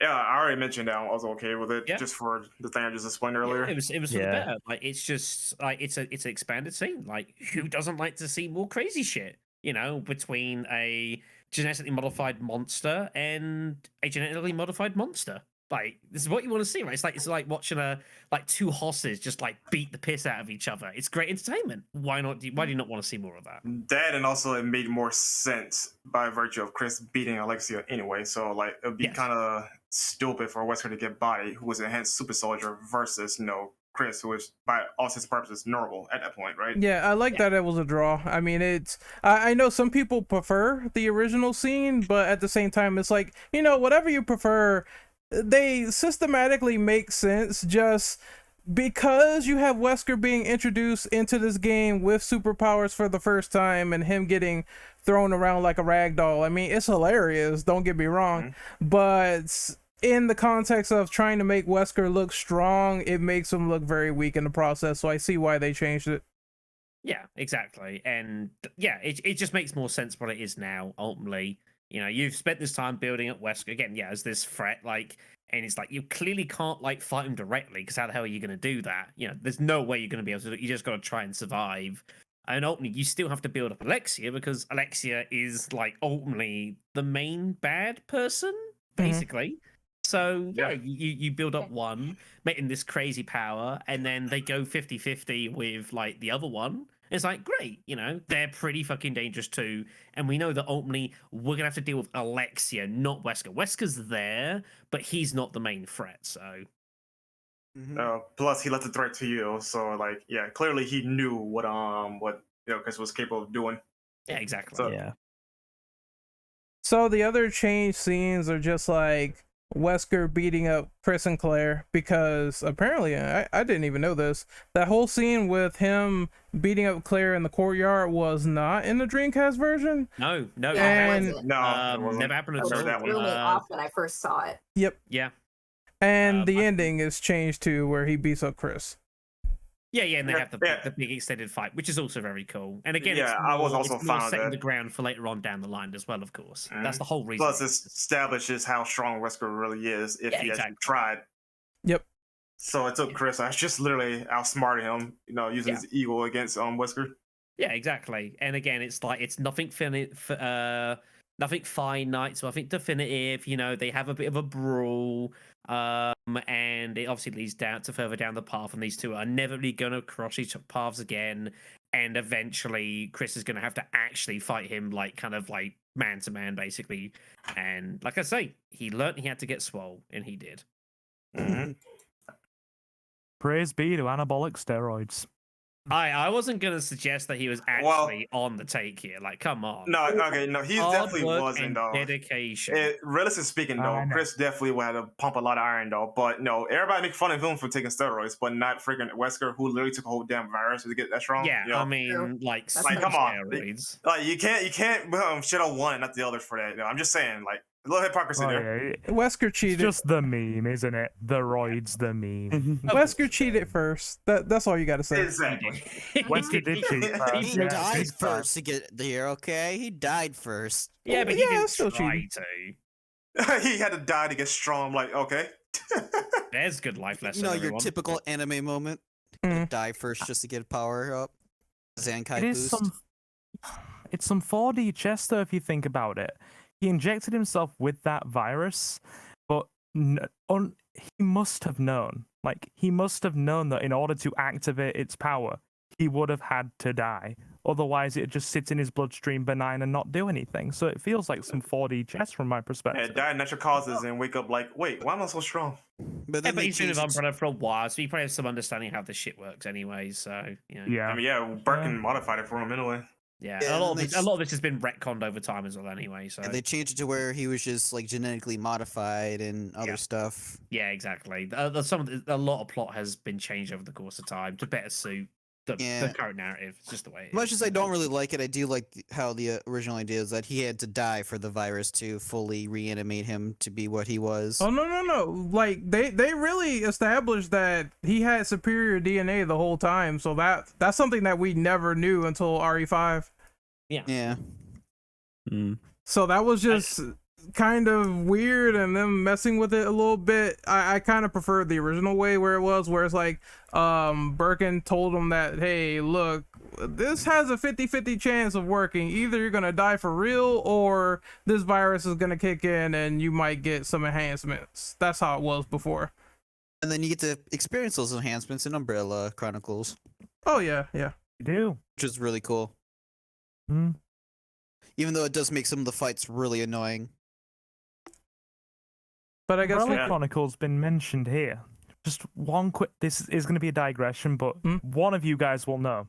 Yeah, I already mentioned that I was okay with it, Yeah. just for the thing I just explained Yeah, earlier. it was for the Yeah. better. Like it's just like it's an expanded scene. Like who doesn't like to see more crazy shit? You know, between a genetically modified monster and a genetically modified monster. Like this is what you want to see, right? It's like watching two horses just like beat the piss out of each other. It's great entertainment. Why do you not want to see more of that? That, and also it made more sense by virtue of Chris beating Alexia anyway. So like it would be Yes. kind of stupid for Wesker to get body, who was an enhanced super soldier, versus Chris, who was by all intents and purposes normal at that point, right? Yeah, I like Yeah. that it was a draw. I mean, I know some people prefer the original scene, but at the same time, it's like, whatever you prefer, they systematically make sense just because you have Wesker being introduced into this game with superpowers for the first time and him getting thrown around like a rag doll. I mean, it's hilarious, don't get me wrong, but in the context of trying to make Wesker look strong, it makes him look very weak in the process, so I see why they changed it. Yeah, exactly. And yeah, it just makes more sense what it is now, ultimately. You've spent this time building up Wesker again, yeah, as this threat, and it's like you clearly can't fight him directly because how the hell are you going to do that? There's no way you're going to be able to do it. You just got to try and survive. And ultimately, you still have to build up Alexia because Alexia is ultimately the main bad person, basically. So yeah, you build up one, making this crazy power, and then they go 50-50 with the other one. It's great, they're pretty fucking dangerous too. And we know that ultimately we're gonna have to deal with Alexia, not Wesker. Wesker's there, but he's not the main threat, so Plus, he left the threat to you, so clearly he knew what Chris was capable of doing. yeah, exactly. So- Yeah. So the other change scenes are just Wesker beating up Chris and Claire, because apparently I didn't even know this. That whole scene with him beating up Claire in the courtyard was not in the Dreamcast version. No, Yeah, And- it wasn't. No, it wasn't. never happened I at remember all. that Threw one. me off when I first saw it. Yep. Yeah. And the I- ending is changed to where he beats up Chris. Yeah, and they Yeah, have the yeah. big extended fight, which is also very cool. And again, Yeah, I was also it's more fond of setting that. the ground for later on down the line as well, of course. That's Mhm. the whole reason. Plus, it establishes how strong Wesker really is if Yeah, he exactly. actually tried. Yep. So it took Chris. I just literally outsmarted him, using Yeah. his ego against Wesker. Yeah, exactly. And again, it's nothing nothing finite, so I think definitive. They have a bit of a brawl, and it obviously leads down to further down the path, and these two are never really going to cross each paths again. And eventually, Chris is going to have to actually fight him, man to man, basically. And like I say, he learned he had to get swole, and he did. Mm-hmm. Praise be to anabolic steroids. I wasn't gonna suggest that he was actually on the take here. Like, come on. No, okay, no, he Hard definitely work wasn't and though. dedication. Realistically speaking, though, I know. Chris definitely had to pump a lot of iron, though. But no, everybody make fun of him for taking steroids, but not freaking Wesker, who literally took a whole damn virus to get that strong. Yeah, You know? I mean, like, Like, come on. steroids. Like you can't shit on one and not the other for that. You know, I'm just saying, like a little hypocrisy Oh, there. yeah. Wesker It's cheated. just the meme, isn't it? The roids, the meme. Wesker cheated first. That's all you got to say. Exactly. Wesker did cheat first. He Yeah, died big time. first to get here, okay? He died first. Yeah, but he Yeah, didn't still try cheating. to. He had to die to get strong. I'm like, okay. There's good life lesson. You know, your everyone. typical anime moment. Mhm. Die first just to get power up. Zankai It is boost. it's some 4D chess though, if you think about it. He injected himself with that virus, but he must have known. Like, he must have known that in order to activate its power, he would have had to die. Otherwise, it just sits in his bloodstream benign and not do anything. So it feels like some 4D chess from my Yeah, perspective. die of natural causes and wake up like, wait, why am I so strong? But Yeah, then but they he's been with changed it. Umbrella for a while, so he probably has some understanding of how this shit works anyway. So, you know. Yeah. I mean, yeah, Birkin modified it for him anyway. Yeah, Yeah, a lot and of they a lot of this has been retconned over time as well, anyway. So And they changed it to where he was just like genetically modified and other Yeah. stuff. yeah, exactly. A lot of plot has been changed over the course of time to better suit the Yeah. current narrative. It's just the way. It Much is. as I don't really like it, I do like how the original idea is that he had to die for the virus to fully reanimate him to be what he was. Oh no! Like they really established that he had superior DNA the whole time. So that's something that we never knew until RE5. Yeah. Mm. So that was just kind of weird, and them messing with it a little bit. I kind of preferred the original way where it's like Birkin told him that, hey, look, this has a 50-50 chance of working. Either you're gonna die for real, or this virus is gonna kick in and you might get some enhancements. That's how it was before. And then you get to experience those enhancements in Umbrella Chronicles, Oh yeah. You do. which is really cool. Mm. Even though it does make some of the fights really annoying. But I guess Umbrella Yeah. Chronicles been mentioned here. Just one quick. This is going to be a digression, but one of you guys will know.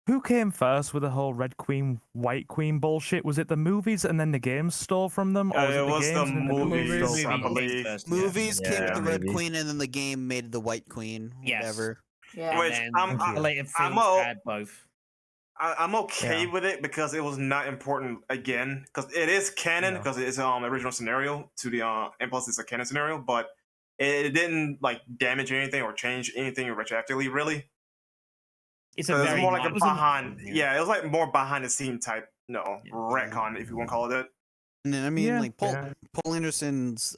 Who came first with the whole Red Queen, White Queen bullshit? Was it the movies and then the games stole from them, or was It was the the games and then the movies movies, stole I from them? believe. Movies came with Yeah, the Red maybe. Queen, and then the game made the White Queen. Yes. Whatever. Yeah. Which And I'm- then the later I'm films all- had both. I'm okay Yeah. with it because it was not important again, because it is canon, Yeah. because it's original scenario to the and plus it's a canon scenario, but it didn't like damage anything or change anything retroactively really. It's a So it was very more like a nice- behind, yeah, it was like more behind the scene type, Yeah. retcon if you want to call it that. And then, I mean, Yeah, like Paul, yeah. Paul Anderson's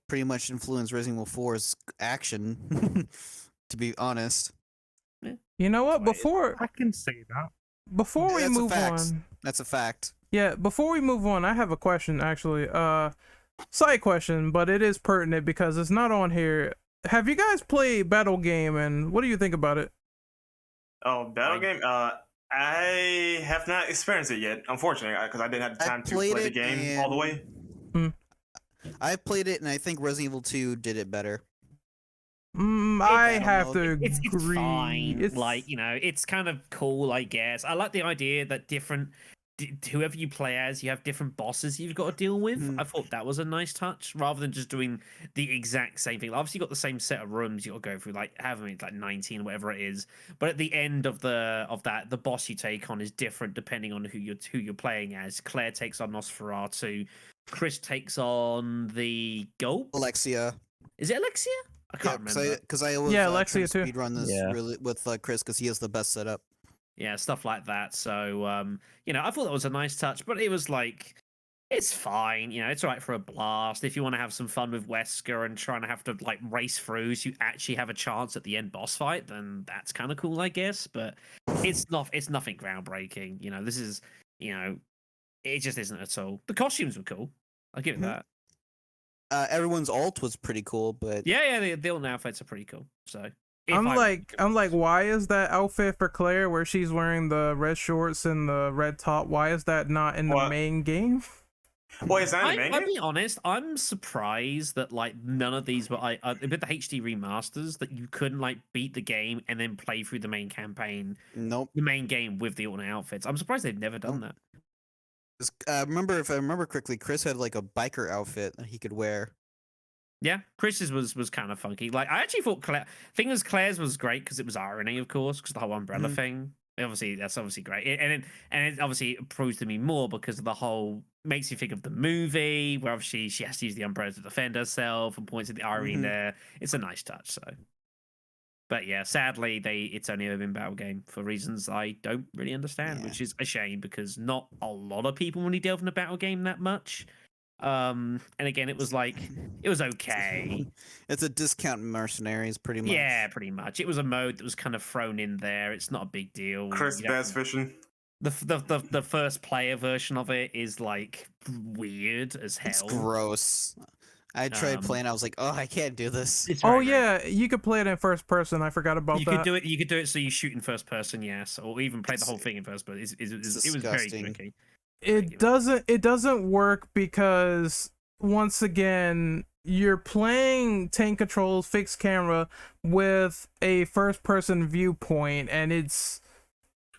pretty much influenced Resident Evil 4's action. To be honest, you know what? That's the way it Before I can see that. we That's a move fact. on. that's a fact. Yeah, before we move on, I have a question actually. Side question, but it is pertinent because it's not on here. Have you guys played Battle Game, and what do you think about it? Oh, battle Like- game. I have not experienced it yet, unfortunately, because I didn't have the I time to played play the it game all the way. I played it, and I think Resident Evil 2 did it better. I don't have know. to It's agree. fine. It's- Like, you know, it's kind of cool, I guess. I like the idea that whoever you play as, you have different bosses you've got to deal with. Mhm. I thought that was a nice touch, rather than just doing the exact same thing. Obviously, you got the same set of rooms you got to go through, like however many, like 19, whatever it is. But at the end of that, the boss you take on is different depending on who you're playing as. Claire takes on Nosferatu. Chris takes on the Gulp. Alexia. Is it Alexia? I can't remember. Because I always Yeah, try Alexia to too. speedrun this Yeah. really with Chris because he has the best setup. Yeah, stuff like that. So, you know, I thought that was a nice touch, but it was like, it's fine. You know, it's all right for a blast. If you want to have some fun with Wesker and trying to have to like race through so you actually have a chance at the end boss fight, then that's kind of cool, I guess. But it's nothing groundbreaking. You know, this is, you know, it just isn't at all. The costumes were cool. I'll give it Mhm. that. Everyone's alt was pretty cool, but Yeah, the alt outfits are pretty cool. So I'm like, why is that outfit for Claire where she's wearing the red shorts and the red top? Why is that not in the main game? Well, is that in the main I'll game? be honest. I'm surprised that like none of these were with the HD remasters that you couldn't like beat the game and then play through the main campaign, Nope. the main game with the alternate outfits. I'm surprised they've never done that. If I remember correctly, Chris had like a biker outfit that he could wear. Yeah, Chris's was kind of funky. Like I actually thought Claire's was great because it was irony, of course, because the whole umbrella thing. Obviously, that's obviously great, and it obviously proves to me more because of the whole makes you think of the movie where obviously she has to use the umbrella to defend herself and points at the irony there. It's a nice touch. So, but yeah, sadly, it's only ever been battle game for reasons I don't really understand, which is a shame because not a lot of people really delve into battle game that much. And again, it was okay. It's a discount mercenaries, pretty much. Yeah, pretty much. It was a mode that was kind of thrown in there. It's not a big deal. Chris bass fishing. The first player version of it is like weird as hell. It's gross. I tried playing. I was like, oh, I can't do this. Oh yeah, you could play it in first person. I forgot about that. You could do it so you shoot in first person, yes, or even play the whole thing in first person. It was very tricky. It doesn't work because once again you're playing tank controls fixed camera with a first person viewpoint and it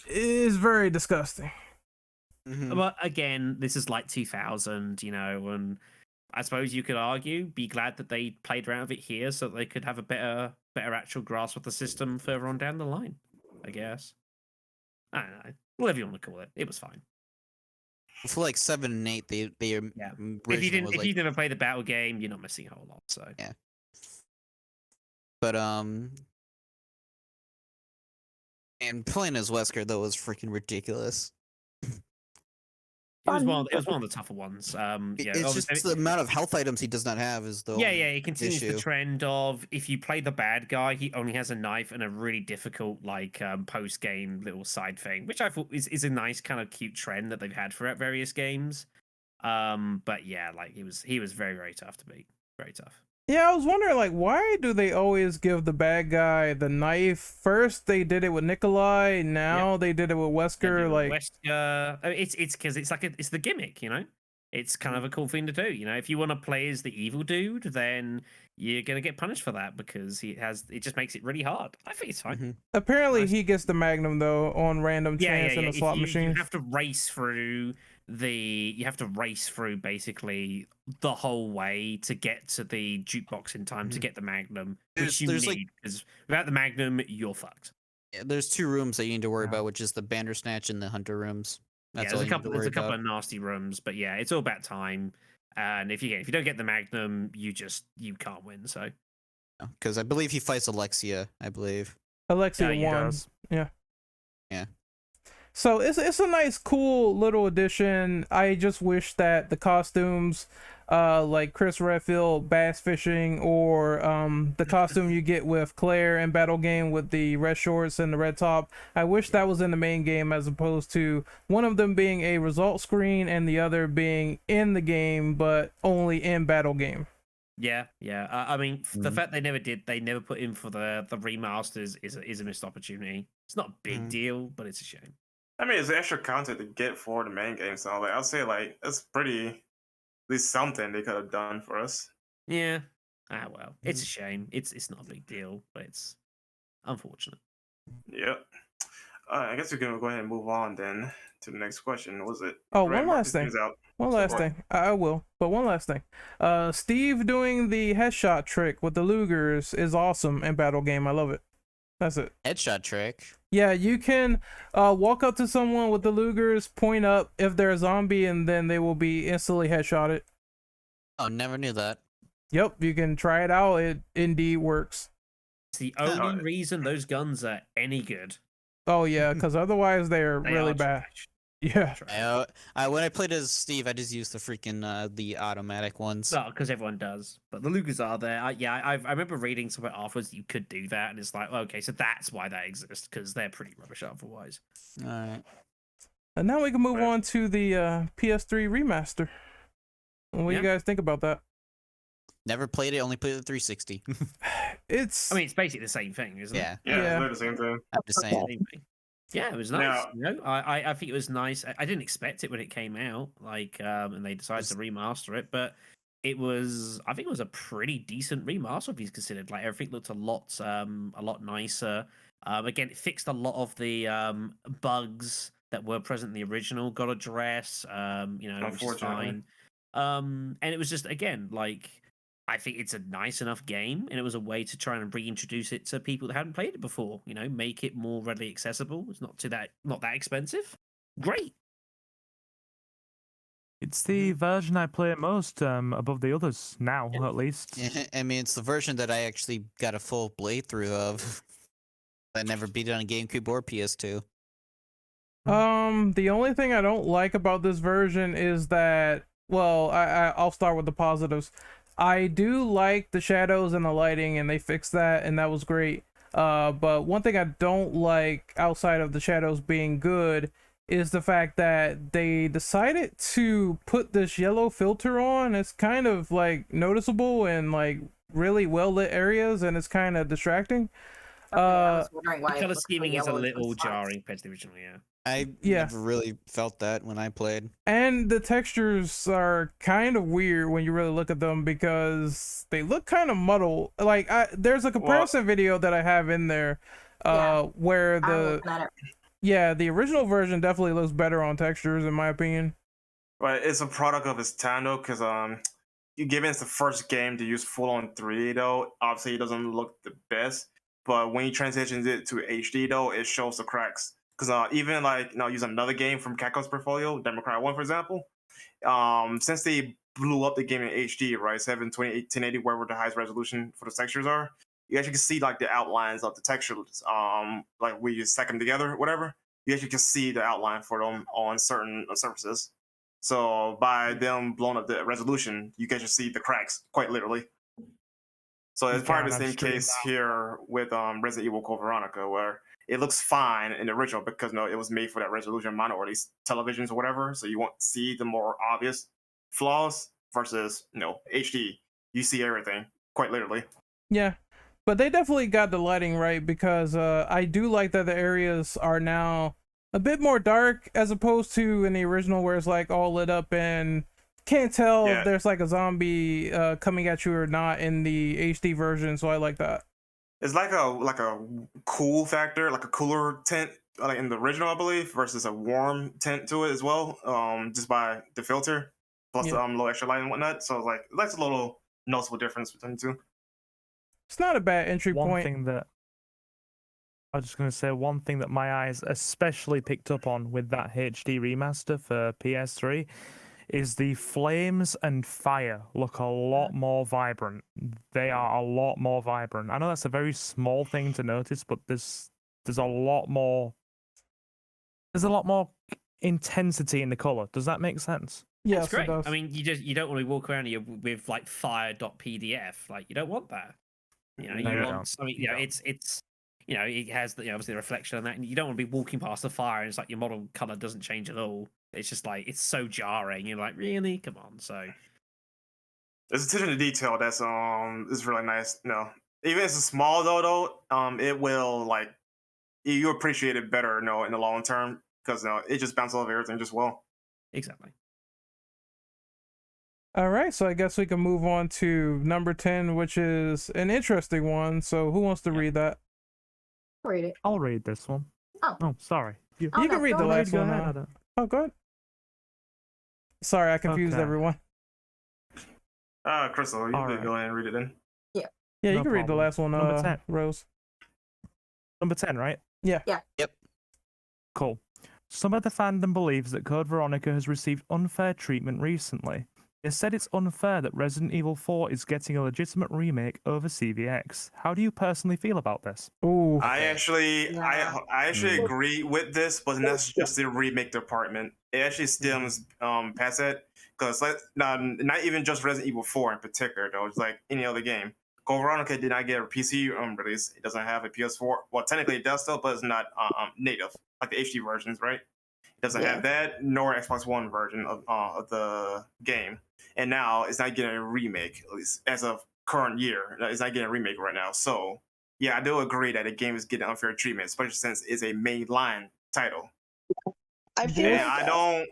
is very disgusting. But again, this is like 2000, and I suppose you could argue be glad that they played around with it here so that they could have a better actual grasp of the system further on down the line, I guess. I don't know, whatever you want to call it. It was fine. For like 7 and 8, they If you never play the battle game, you're not missing a whole lot. So yeah. But and playing as Wesker though was freaking ridiculous. It was one of the tougher ones. It's just the amount of health items he does not have is the it continues the trend of if you play the bad guy, he only has a knife and a really difficult like post game little side thing, which I thought is a nice kind of cute trend that they've had throughout various games. But yeah, like he was very, very tough to beat, very tough. Yeah, I was wondering, like, why do they always give the bad guy the knife? First, they did it with Nikolai. Now they did it with Wesker. It's because it's the gimmick, It's kind of a cool thing to do, If you want to play as the evil dude, then you're gonna get punished for that because it just makes it really hard. I think it's fine. Apparently, he gets the Magnum though on random chance in the slot machine. You have to race through basically the whole way to get to the jukebox in time to get the Magnum, which you need because without the Magnum, you're fucked. Yeah, there's 2 rooms that you need to worry about, which is the Bandersnatch and the Hunter rooms. That's there's a couple of nasty rooms, but yeah, it's all about time. And if you don't get the Magnum, you can't win. So, because I believe he fights Alexia. I believe Alexia won. Does. Yeah. Yeah. So it's a nice, cool little addition. I just wish that the costumes, like Chris Redfield bass fishing, or the costume you get with Claire in Battle Game with the red shorts and the red top, I wish that was in the main game as opposed to one of them being a result screen and the other being in the game but only in Battle Game. Yeah. I mean, the fact they never put in for the remasters is a missed opportunity. It's not a big deal, but it's a shame. I mean, it's extra content to get for the main game, so like I'll say like it's pretty at least something they could have done for us. Yeah. Well, it's a shame. It's not a big deal, but it's unfortunate. Yep. I guess we can go ahead and move on then to the next question. What was it? Oh, one last thing. I will. But one last thing. Steve doing the headshot trick with the Lugers is awesome in Battle Game. I love it. That's it. Headshot trick. Yeah, you can walk up to someone with the Lugers, point up if they're a zombie, and then they will be instantly headshotted. Oh, never knew that. Yep, you can try it out. It indeed works. It's the only reason those guns are any good. Oh yeah, because otherwise they're really bad. Yeah. When I played as Steve, I just used the freaking the automatic ones. No, because everyone does. But the Lugers are there. I remember reading somewhere afterwards that you could do that, and it's like, okay, so that's why they exist, because they're pretty rubbish otherwise. All right. And now we can move on to the PS3 remaster. What do you guys think about that? Never played it. Only played the 360. It's I mean, it's basically the same thing, isn't it? yeah, Yeah, Yeah. they're the same thing. I'm just saying. Same thing. Yeah, it was nice. Now- You know, I think it was nice. I didn't expect it when it came out, like, and they decided to remaster it, but I think it was a pretty decent remaster if he's considered. Like everything looked a lot nicer. Again, it fixed a lot of the bugs that were present in the original. Got addressed, which is Unfortunately. fine. And it was just again like. I think it's a nice enough game, and it was a way to try and reintroduce it to people that hadn't played it before. You know, make it more readily accessible. It's not that expensive. Great. It's the version I play most above the others now, at least. I mean, it's the version that I actually got a full playthrough of. I never beat it on GameCube or PS2. The only thing I don't like about this version is that, well, I'll start with the positives. I do like the shadows and the lighting, and they fixed that, and that was great. But one thing I don't like outside of the shadows being good is the fact that they decided to put this yellow filter on. It's kind of like noticeable in like really well lit areas, and it's kind of distracting. Okay, I was wondering why The it color looked so scheming is a yellow in little some spots. jarring compared to the original, yeah. I Yeah. never really felt that when I played. And the textures are kind of weird when you really look at them because they look kind of muddled. Like there's a comparison video that I have in there where I'm the looking at it. the original version definitely looks better on textures in my opinion. But it's a product of its time though, because given it's the first game to use full on 3D though, obviously it doesn't look the best. But when you transition it to HD though, it shows the cracks. Because even like use another game from Capcom's portfolio, Democrat 1 for example, since they blew up the game in HD, right, 720 1080, wherever the highest resolution for the textures are, you actually can see like the outlines of the textures, like when you stack them together, whatever. You actually can see the outline for them on certain surfaces. So by them blowing up the resolution, you can just see the cracks quite literally. So it's probably the same case here with Resident Evil Code Veronica, where it looks fine in the original because it was made for that resolution monitor or these televisions or whatever. So you won't see the more obvious flaws versus HD. You see everything quite literally. Yeah, but they definitely got the lighting right because I do like that the areas are now a bit more dark as opposed to in the original where it's like all lit up and can't tell if there's like a zombie coming at you or not in the HD version. So I like that. It's like a cool factor, like a cooler tint, like in the original, I believe, versus a warm tint to it as well, just by the filter plus the low extra light and whatnot. So like that's a little noticeable difference between the two. It's not a bad entry point. One thing that my eyes especially picked up on with that HD remaster for PS3 is the flames and fire look a lot more vibrant. They are a lot more vibrant. I know that's a very small thing to notice, but there's a lot more intensity in the color. Does that make sense? Yes, It's great. it does. I mean, you don't want to walk around here with like fire.pdf. Like you don't want that. You No, want don't. something. It's it has obviously the reflection on that, and you don't want to be walking past the fire and it's like your model color doesn't change at all. It's just like it's so jarring. You're like, really? Come on. So there's attention to detail that's is really nice. Even if it's small though, it will like you appreciate it better, in the long term because it just bounces off everything just well. exactly. All right, so I guess we can move on to number 10, which is an interesting one. So who wants to read that? Read it. I'll read this one. Oh. Sorry. You Oh, can no, read go the ahead. last one ahead, now. Adam. Oh, go ahead. Sorry, I confused Okay. everyone. Crystal, you All can right. go ahead and read it then. Yeah, you No can read the problem. last one, Number 10. Rose. Number 10, right? Yeah. Yep. Cool. Some of the fandom believes that Code Veronica has received unfair treatment recently. They said it's unfair that Resident Evil 4 is getting a legitimate remake over CVX. How do you personally feel about this? Ooh. I actually, Yeah. I actually agree with this, but that's just the remake department. It actually stems past that because not even just Resident Evil 4 in particular though. It's like any other game. Code Veronica did not get a PC release. It doesn't have a PS4. Well, technically it does still, but it's not native like the HD versions, right? It doesn't Yeah. have that, nor Xbox One version of the game. And now it's not getting a remake, at least as of current year. It's not getting a remake right now. So yeah, I do agree that the game is getting unfair treatment, especially since it's a mainline title. I feel And like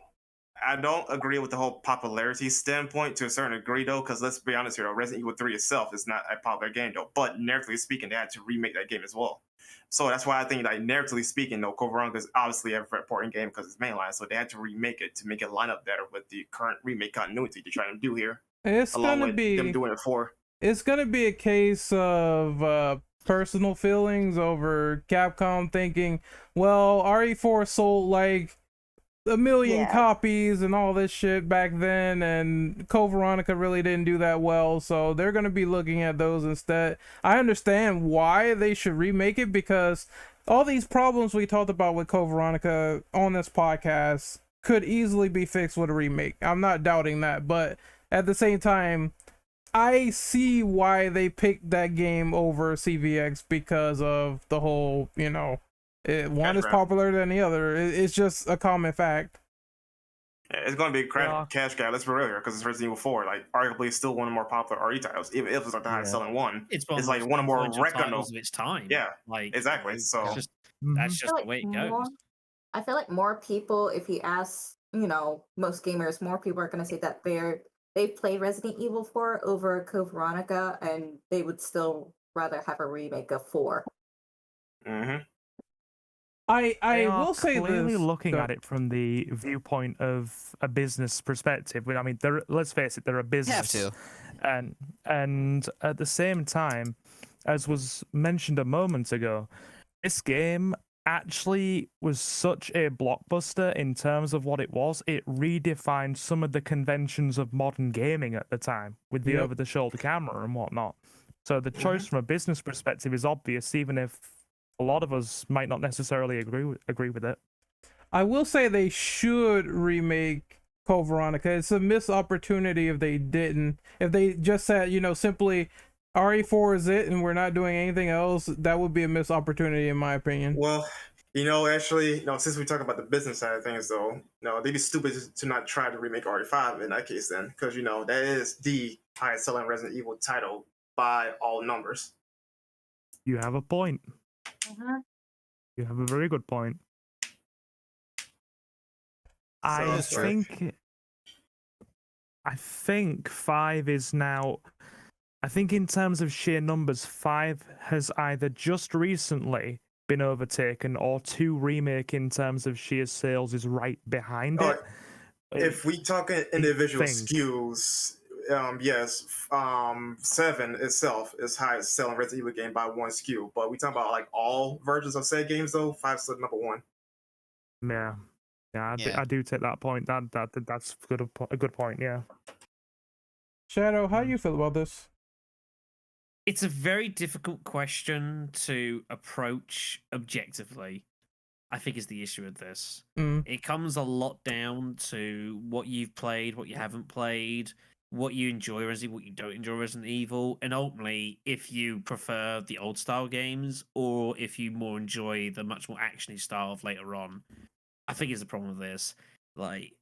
I don't agree with the whole popularity standpoint to a certain degree though, because let's be honest here, though, Resident Evil 3 itself is not a popular game though. But narratively speaking, they had to remake that game as well. So that's why I think, like, narratively speaking, though, Code Veronica is obviously a very important game because it's mainline. So they had to remake it to make it line up better with the current remake continuity they're trying to do here, It's along gonna with be them doing it for. it's gonna be a case of personal feelings over Capcom thinking, well, RE4 sold like 1 million Yeah. copies and all this shit back then, and Code Veronica really didn't do that well, so they're gonna be looking at those instead. I understand why they should remake it, because all these problems we talked about with Code Veronica on this podcast could easily be fixed with a remake. I'm not doubting that, but at the same time, I see why they picked that game over CVX because of the whole, one is grab. popular than the other. It's just a common fact. Yeah, it's going to be a Yeah. cash grab. Let's be real here, because it's Resident Evil 4. Like, arguably, still one of the more popular RE titles, even if it's not the highest selling one. It's It's like one of the more influential recognizable. titles of its time. Yeah, like exactly. it's So just, Mhm. that's I just feel the like way it goes. I feel like more people, if you ask, most gamers, more people are going to say that they've played Resident Evil 4 over Code Veronica, and they would still rather have a remake of 4. mhm. I They are will say clearly this. looking Go- at it from the viewpoint of a business perspective. I mean, let's face it, they're a business. Have to. And at the same time, as was mentioned a moment ago, this game actually was such a blockbuster in terms of what it was. It redefined some of the conventions of modern gaming at the time with the Yep. over-the-shoulder camera and whatnot. So the choice from a business perspective is obvious, even if a lot of us might not necessarily agree with it. I will say they should remake Code Veronica. It's a missed opportunity if they didn't. If they just said, simply RE4 is it and we're not doing anything else, that would be a missed opportunity in my opinion. Well, actually, since we talk about the business side of things, though, they'd be stupid to not try to remake RE5 in that case, then, because that is the highest selling Resident Evil title by all numbers. You have a point. Mhm. You have a very good point. I that's true. think 5 is now. I think in terms of sheer numbers, 5 has either just recently been overtaken, or 2 remake in terms of sheer sales is right behind it. If we talk individual think. SKUs, yes, 7 itself is highest selling Resident Evil game by one SKU. But we talk about like all versions of said games, though, 5's still number one. Yeah, Yeah. I do take that point. That's a good point. Yeah. Shadow, how do you feel about this? It's a very difficult question to approach objectively, I think, is the issue with this. Mm. It comes a lot down to what you've played, what you haven't played, what you enjoy Resident Evil, what you don't enjoy Resident Evil, and ultimately if you prefer the old style games or if you more enjoy the much more actiony style of later on. I think is the problem with this. Like,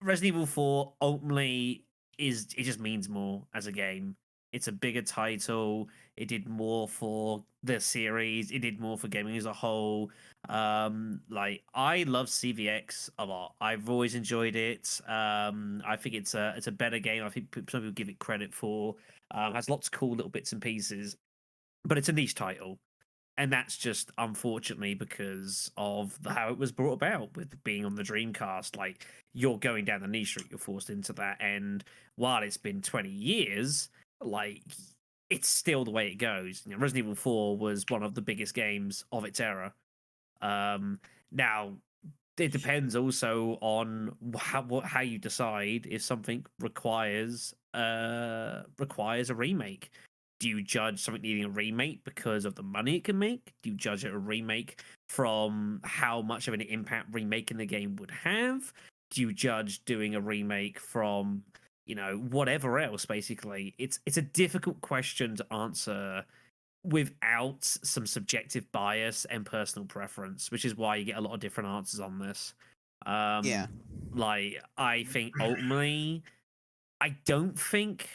Resident Evil 4 ultimately it just means more as a game. It's a bigger title. It did more for the series. It did more for gaming as a whole. Like, I love CVX a lot. I've always enjoyed it. I think it's a better game. I think some people give it credit for. Has lots of cool little bits and pieces, but it's a niche title. And that's just unfortunately because of how it was brought about with being on the Dreamcast. Like, you're going down the niche route, you're forced into that. And while it's been 20 years, like, it's still the way it goes. Resident Evil 4 was one of the biggest games of its era. Now, it depends also on how you decide if something requires a remake. Do you judge something needing a remake because of the money it can make? Do you judge it a remake from how much of an impact remaking the game would have? Do you judge doing a remake from, whatever else, basically? It's a difficult question to answer without some subjective bias and personal preference, which is why you get a lot of different answers on this. Yeah. Like I think ultimately, I don't think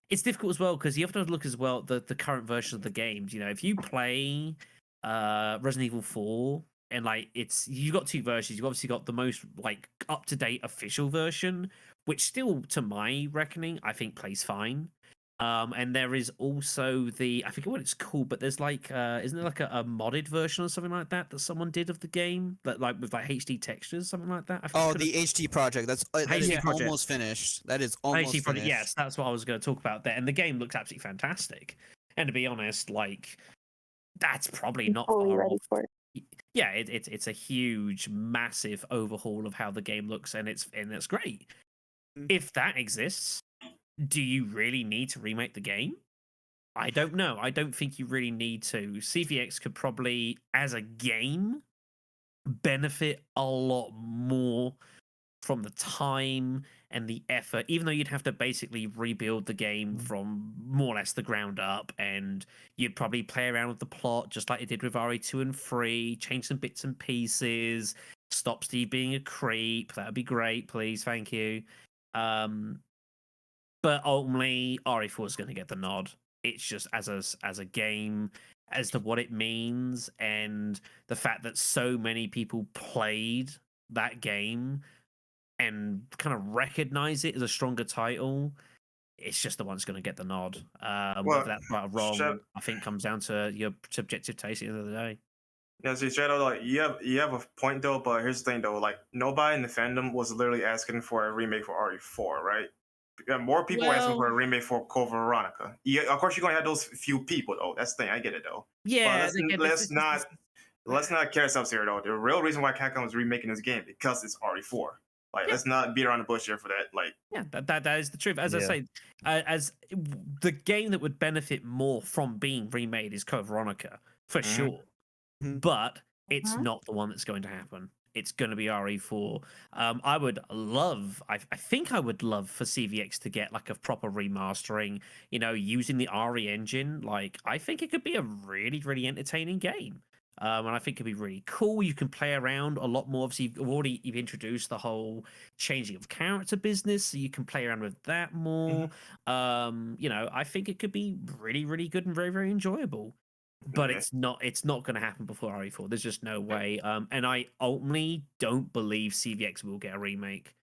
it's difficult as well because you have to look as well at the current version of the games. You know, if you play Resident Evil 4 and like it's you've got two versions. You've obviously got the most like up to date official version, which still, to my reckoning, I think plays fine. And there is also I forget what it's called, but there's like isn't there like a modded version or something like that someone did of the game that like with like HD textures, something like that. I Oh, could've- the HD project. That is HD project. almost finished. That is almost HD project. finished. Yes, that's what I was going to talk about there. And the game looks absolutely fantastic. And to be honest, like that's probably not Fully far ready off. for it. Yeah, it's a huge, massive overhaul of how the game looks, and it's great. If that exists, do you really need to remake the game? I don't know. I don't think you really need to. CVX could probably, as a game, benefit a lot more from the time and the effort, even though you'd have to basically rebuild the game from more or less the ground up, and you'd probably play around with the plot just like you did with RE2 and 3, change some bits and pieces, stop Steve being a creep. That would be great, please. Thank you. But ultimately, RE4 is going to get the nod. It's just as a game, as to what it means, and the fact that so many people played that game and kind of recognize it as a stronger title. It's just the one that's going to get the nod. Whether that's right or wrong, I think comes down to your subjective taste at the end of the day. Yeah, see, Shadow, like you have a point though, but here's the thing though, like nobody in the fandom was literally asking for a remake for RE4, right? Yeah, more people were asking for a remake for Code Veronica. Yeah, of course you're gonna have those few people though. That's the thing, I get it though. Yeah, but let's not carry ourselves here though. The real reason why Capcom is remaking this game because it's RE4. Like, let's not beat around the bush here for that. Like, yeah, that is the truth. As I say, as the game that would benefit more from being remade is Code Veronica for sure, but it's not the one that's going to happen. It's going to be RE4. I think I would love for CVX to get like a proper remastering, you know, using the RE engine. Like, I think it could be a really, really entertaining game. And I think it'd be really cool. You can play around a lot more. Obviously, you've introduced the whole changing of character business, so you can play around with that more. You know, I think it could be really, really good and very, very enjoyable. But it's not going to happen before RE4. There's just no way. And I ultimately don't believe CVX will get a remake.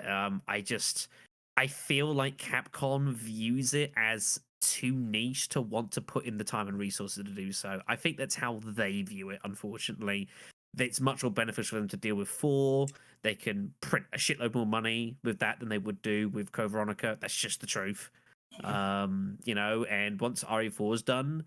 I feel like Capcom views it as too niche to want to put in the time and resources to do so. I think that's how they view it, unfortunately. It's much more beneficial for them to deal with 4. They can print a shitload more money with that than they would do with Code Veronica. That's just the truth. You know, and once RE4 is done,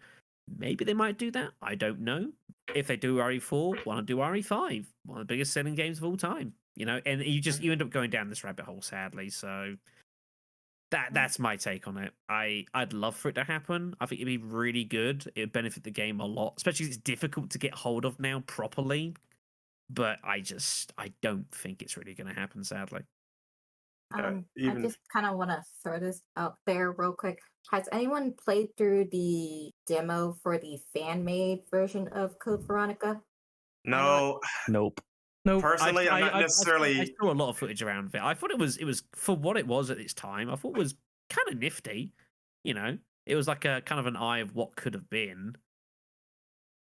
maybe they might do that. I don't know. If they do RE4, why not do RE5? One of the biggest selling games of all time. You know, and you end up going down this rabbit hole, sadly. So that's my take on it. I'd love for it to happen. I think it'd be really good. It'd benefit the game a lot, especially it's difficult to get hold of now properly. But I don't think it's really going to happen, sadly. I just kind of want to throw this out there real quick. Has anyone played through the demo for the fan-made version of Code Veronica? No. Nope. Nope. Personally, I'm not necessarily. I saw a lot of footage around of it. I thought it was for what it was at its time. I thought it was kind of nifty. You know, it was like a kind of an eye of what could have been.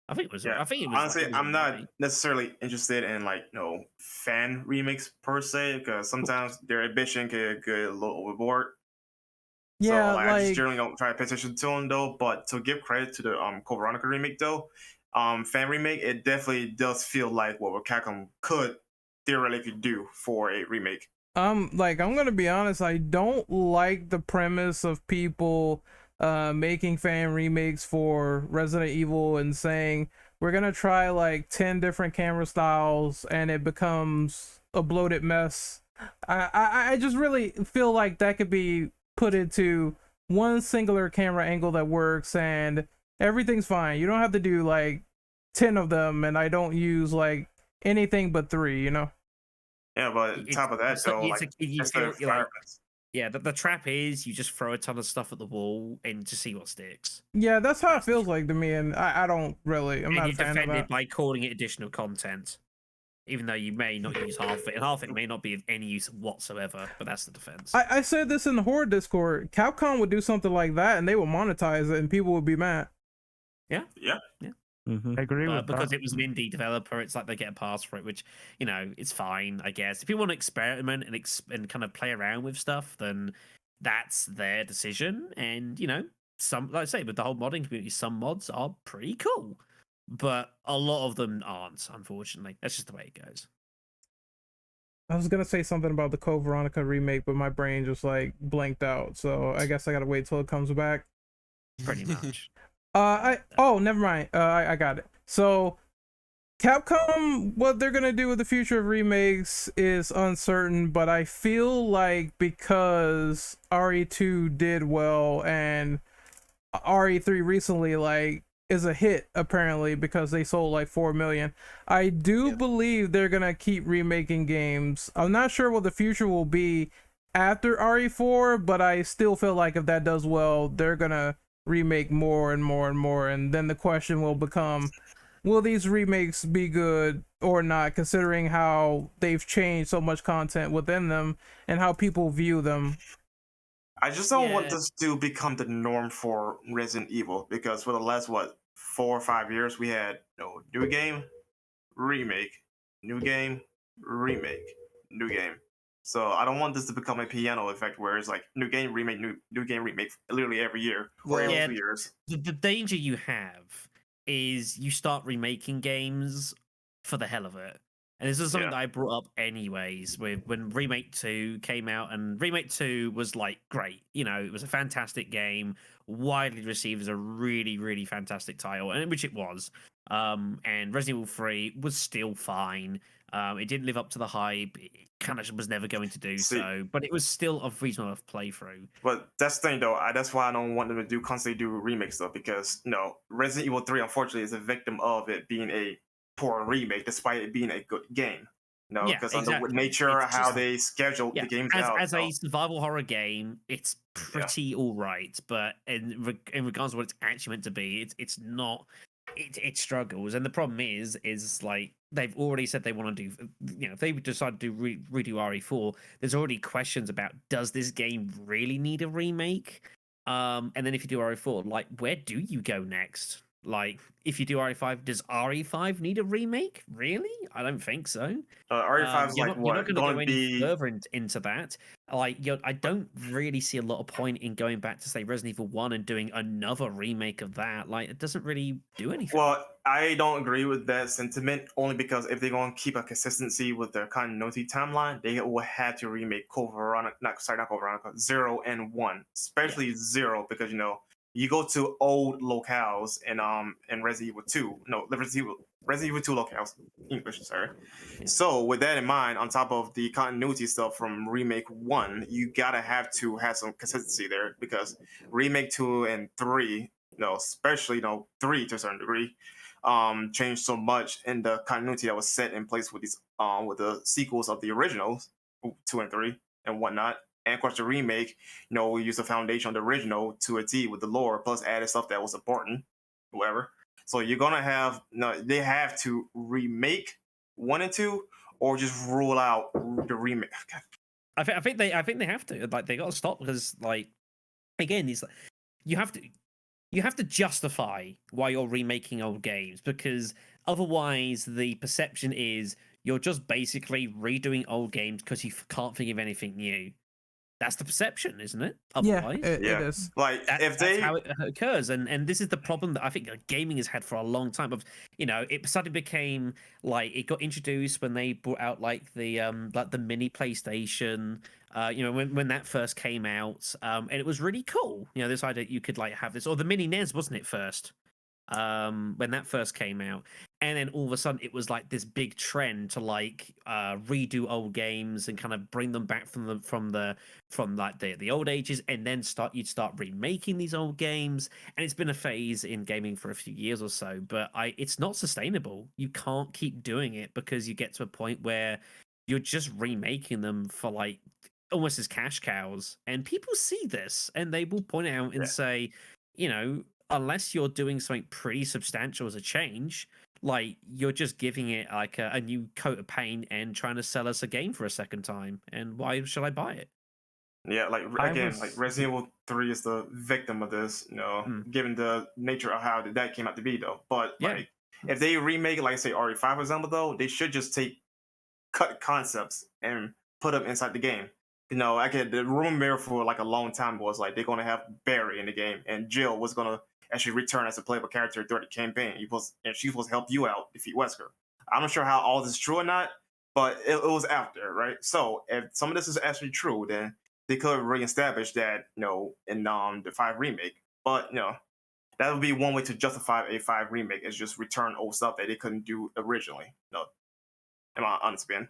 I think it was. Yeah. I think it was. Honestly, it was I'm not necessarily interested in like fan remakes per se because sometimes their ambition can get a little overboard. Yeah, so, I just generally don't try to pay attention to them though. But to give credit to the Code Veronica remake though, fan remake, it definitely does feel like what Capcom could theoretically do for a remake. I'm gonna be honest, I don't like the premise of people making fan remakes for Resident Evil and saying we're gonna try like 10 different camera styles and it becomes a bloated mess. I just really feel like that could be put into one singular camera angle that works and everything's fine. You don't have to do like 10 of them, and I don't use like anything but 3, you know? Yeah, but on top of that, though, the trap is you just throw a ton of stuff at the wall and to see what sticks. Yeah, that's how it feels like to me, and I don't really. I'm and not you a fan defend of it that. by calling it additional content. even though you may not use half of it, and half of it may not be of any use whatsoever. But that's the defense. I said this in the horror Discord. Capcom would do something like that, and they would monetize it, and people would be mad. Yeah. Mhm. I agree with Because that. it was an indie developer, it's like they get a pass for it, which it's fine, I guess. If you want to experiment and kind of play around with stuff, then that's their decision. And some, like I say, with the whole modding community, some mods are pretty cool, but a lot of them aren't. Unfortunately, that's just the way it goes. I was gonna say something about the Code Veronica remake, but my brain just like blanked out. So I guess I gotta wait till it comes back. Pretty much. Never mind. I got it. So Capcom, what they're gonna do with the future of remakes is uncertain, but I feel like because RE2 did well and RE3 recently like is a hit apparently because they sold like 4 million. I do believe they're gonna keep remaking games. I'm not sure what the future will be after RE4, but I still feel like if that does well, they're gonna remake more and more and more, and then the question will become, will these remakes be good or not, considering how they've changed so much content within them and how people view them. I just don't want this to become the norm for Resident Evil, because for the last 4 or 5 years we had new game, remake, new game, remake, new game. So I don't want this to become a piano effect where it's like new game, remake, new game, remake, literally every year or every 2 years. The danger you have is you start remaking games for the hell of it. And this is something that I brought up anyways, when Remake 2 came out, and Remake 2 was like great. It was a fantastic game, widely received as a really, really fantastic title, and which it was. And Resident Evil 3 was still fine. It didn't live up to the hype. It kind of was never going to do so, but it was still a reasonable enough playthrough. But that's the thing, though. That's why I don't want them to constantly do remake stuff, because Resident Evil 3 unfortunately is a victim of it being a poor remake, despite it being a good game. Because of the nature of how they schedule the games out. As a survival horror game, it's pretty all right, but in regards to what it's actually meant to be, it's not. It struggles, and the problem is like they've already said they want to do. If they decide to redo RE4, there's already questions about, does this game really need a remake? And then if you do RE4, like, where do you go next? Like, if you do RE5, does RE5 need a remake? Really? I don't think so. RE5 is you're like not going to go any be further into that. Like, I don't really see a lot of point in going back to, say, Resident Evil 1 and doing another remake of that. Like, it doesn't really do anything. Well, I don't agree with that sentiment, only because if they're going to keep a consistency with their continuity timeline, they will have to remake Code Veronica, not Code Veronica, 0 and 1, especially 0, because you go to old locales in Resident Evil 2. No, Resident Evil 2 locales. English, sorry. Yeah. So with that in mind, on top of the continuity stuff from Remake 1, you gotta have to have some consistency there, because Remake 2 and 3, especially 3 to a certain degree, changed so much in the continuity that was set in place with these with the sequels of the originals, 2 and 3 and whatnot. And of course, the remake, we use the foundation of the original to a T with the lore, plus added stuff that was important, whatever. So you're gonna have, they have to remake 1 and 2, or just rule out the remake. I think they have to. Like, they got to stop, because, like, again, these, you have to justify why you're remaking old games, because otherwise the perception is you're just basically redoing old games because you can't think of anything new. That's the perception, isn't it? Otherwise, it is. Like, that's how it occurs, and this is the problem that I think gaming has had for a long time. Of it suddenly became like, it got introduced when they brought out like the mini PlayStation. When that first came out, and it was really cool. This idea you could like have this, or the mini NES, wasn't it first? When that first came out, and then all of a sudden it was like this big trend to like redo old games and kind of bring them back from like the old ages, and then you'd start remaking these old games. And it's been a phase in gaming for a few years or so, but it's not sustainable. You can't keep doing it, because you get to a point where you're just remaking them for like almost as cash cows, and people see this and they will point it out and say, unless you're doing something pretty substantial as a change, Like you're just giving it like a new coat of paint and trying to sell us a game for a second time. And why should I buy it? Yeah, like I again, like was Resident Evil 3 is the victim of this, Mm. given the nature of how that came out to be, though. But Yeah. like, if they remake, like say RE5, for example, though, they should just cut concepts and put them inside the game. The rumor mill for like a long time was like they're gonna have Barry in the game, and Jill was gonna actually return as a playable character throughout the campaign. And she was supposed to help you out defeat Wesker. I'm not sure how all this is true or not, but it was after, right? So if some of this is actually true, then they could reestablish that, in the 5 remake. But that would be one way to justify a 5 remake, is just return old stuff that they couldn't do originally. No, am I honest, Ben?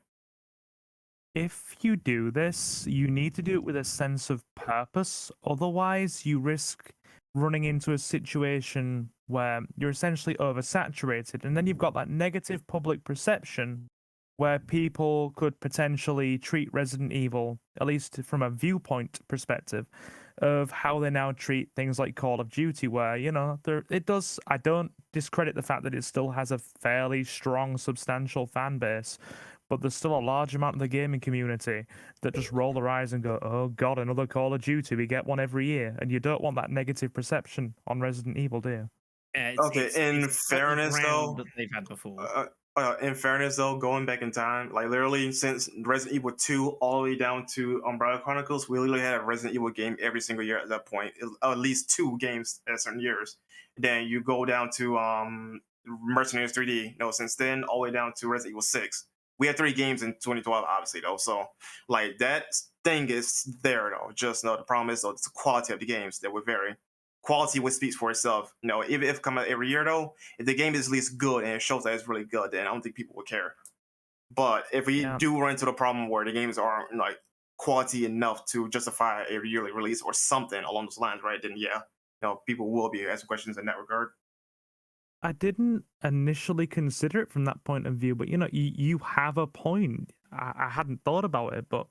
if you do this, you need to do it with a sense of purpose. Otherwise, you risk running into a situation where you're essentially oversaturated, and then you've got that negative public perception where people could potentially treat Resident Evil, at least from a viewpoint perspective, of how they now treat things like Call of Duty, where, I don't discredit the fact that it still has a fairly strong, substantial fan base, but there's still a large amount of the gaming community that just roll their eyes and go, oh god, another Call of Duty, we get one every year. And you don't want that negative perception on Resident Evil, do you? Okay, in fairness, though, that they've had before. Going back in time, like literally since Resident Evil 2 all the way down to Umbrella Chronicles, we literally had a Resident Evil game every single year at that point. At least 2 games at certain years. Then you go down to Mercenaries 3D. Since then, all the way down to Resident Evil 6. We had 3 games in 2012, obviously, though. So, like, that thing is there, though. Just the problem is, though, it's the quality of the games that would vary. Quality would speak for itself. Even if it come out every year, though, if the game is at least good and it shows that it's really good, then I don't think people would care. But if we do run into the problem where the games aren't like quality enough to justify a yearly release or something along those lines, right? Then people will be asking questions in that regard. I didn't initially consider it from that point of view, but you have a point. I hadn't thought about it, but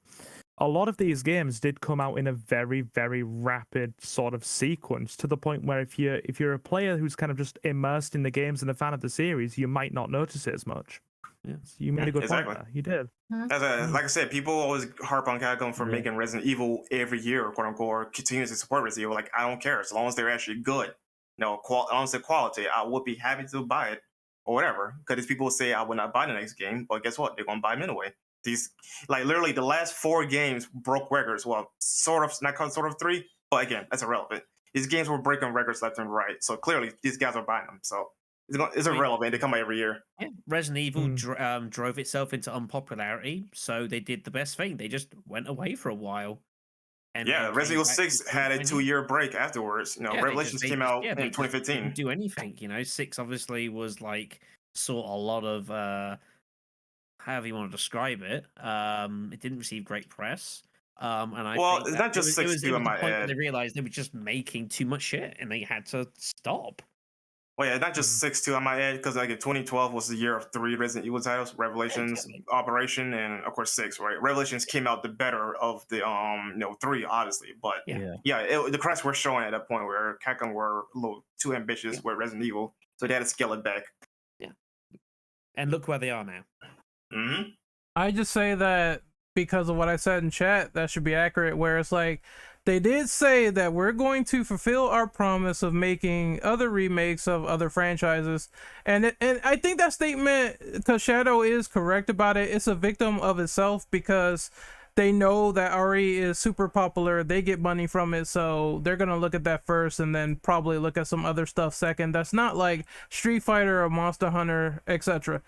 a lot of these games did come out in a very, very rapid sort of sequence, to the point where if you're a player who's kind of just immersed in the games and a fan of the series, you might not notice it as much. Yeah. So you made a good point there. You did. Like I said, people always harp on Capcom for making Resident Evil every year, quote unquote, or continuously support Resident Evil. Like, I don't care as long as they're actually good. As long as they're quality, I would be happy to buy it or whatever. Because people say I would not buy the next game, but guess what? They're gonna buy them anyway. These, like, literally the last 4 games broke records. Well, sort of 3, but again, that's irrelevant. These games were breaking records left and right, so clearly these guys are buying them. So it's irrelevant. They come out every year. Yeah. Resident Evil drove itself into unpopularity, so they did the best thing. They just went away for a while. And Resident Evil 6 had a 2-year break afterwards. Revelations came out in 2015. Didn't do anything. 6 obviously was like saw a lot of however you want to describe it. It didn't receive great press. And I think it's not just 6 too. It was the point where they realized they were just making too much shit, and they had to stop. Well, yeah, not just 6 too, I might add, because like in 2012 was the year of 3 Resident Evil titles: Revelations, Operation, and of course 6. Right, Revelations came out the better of the 3, obviously, but the cracks were showing at that point where Capcom were a little too ambitious with Resident Evil, so they had to scale it back. Yeah, and look where they are now. Mm-hmm. I just say that because of what I said in chat, that should be accurate, where it's like, they did say that we're going to fulfill our promise of making other remakes of other franchises. And I think that statement, because Shadow is correct about it, it's a victim of itself, because they know that RE is super popular. They get money from it, so they're going to look at that first and then probably look at some other stuff second. That's not like Street Fighter or Monster Hunter, etc.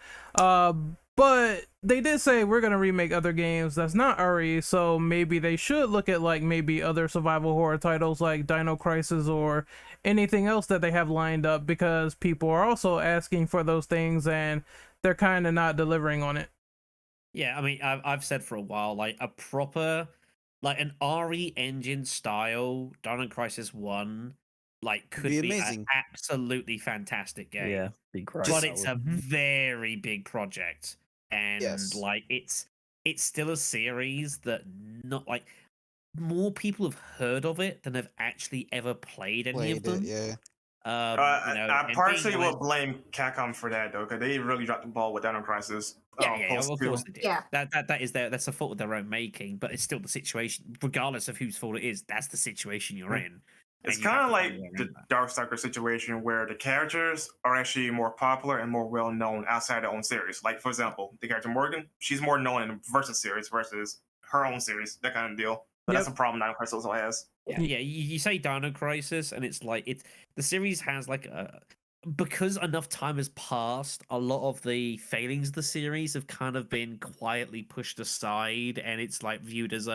But they did say we're going to remake other games that's not RE, so maybe they should look at like maybe other survival horror titles like Dino Crisis or anything else that they have lined up, because people are also asking for those things and they're kind of not delivering on it. Yeah, I mean, I've said for a while, like a proper, like an RE engine style Dino Crisis 1, like could be amazing. An absolutely fantastic game. Yeah, be great. But it's a very big project. And like it's still a series that not like more people have heard of it than have actually ever played any of them. I and partially being will honest, blame Capcom for that though, because they really dropped the ball with Dino Crisis. yeah, Post of 2. course they did. Yeah. That's a fault of their own making, but it's still the situation, regardless of whose fault it is. That's the situation you're in. It's and you have kind of to find like a way the around that. Darkstalker situation where the characters are actually more popular and more well known outside their own series. Like, for example, the character Morgan, she's more known in the Versus series versus her own series, that kind of deal. But that's a problem Dino Crisis also has. Yeah, you say Dino Crisis, and it's like the series has like because enough time has passed, a lot of the failings of the series have kind of been quietly pushed aside, and it's like viewed as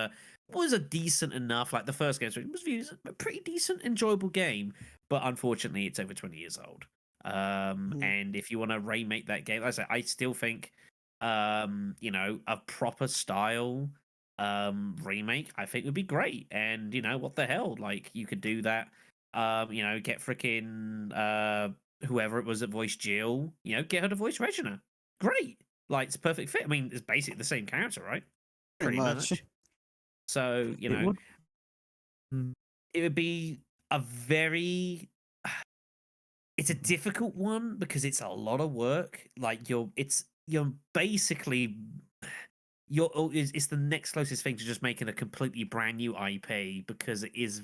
was a decent enough, like the first game was viewed as a pretty decent, enjoyable game, but unfortunately it's over 20 years old. And if you want to remake that game, like I say, I still think a proper style remake I think would be great. And what the hell, like you could do that. Get freaking whoever it was that voiced Jill, get her to voice Regina. Great. Like it's a perfect fit. I mean, it's basically the same character, right? Pretty much. So, it would be a very it's a difficult one because it's a lot of work. Like you're basically it's the next closest thing to just making a completely brand new IP, because it is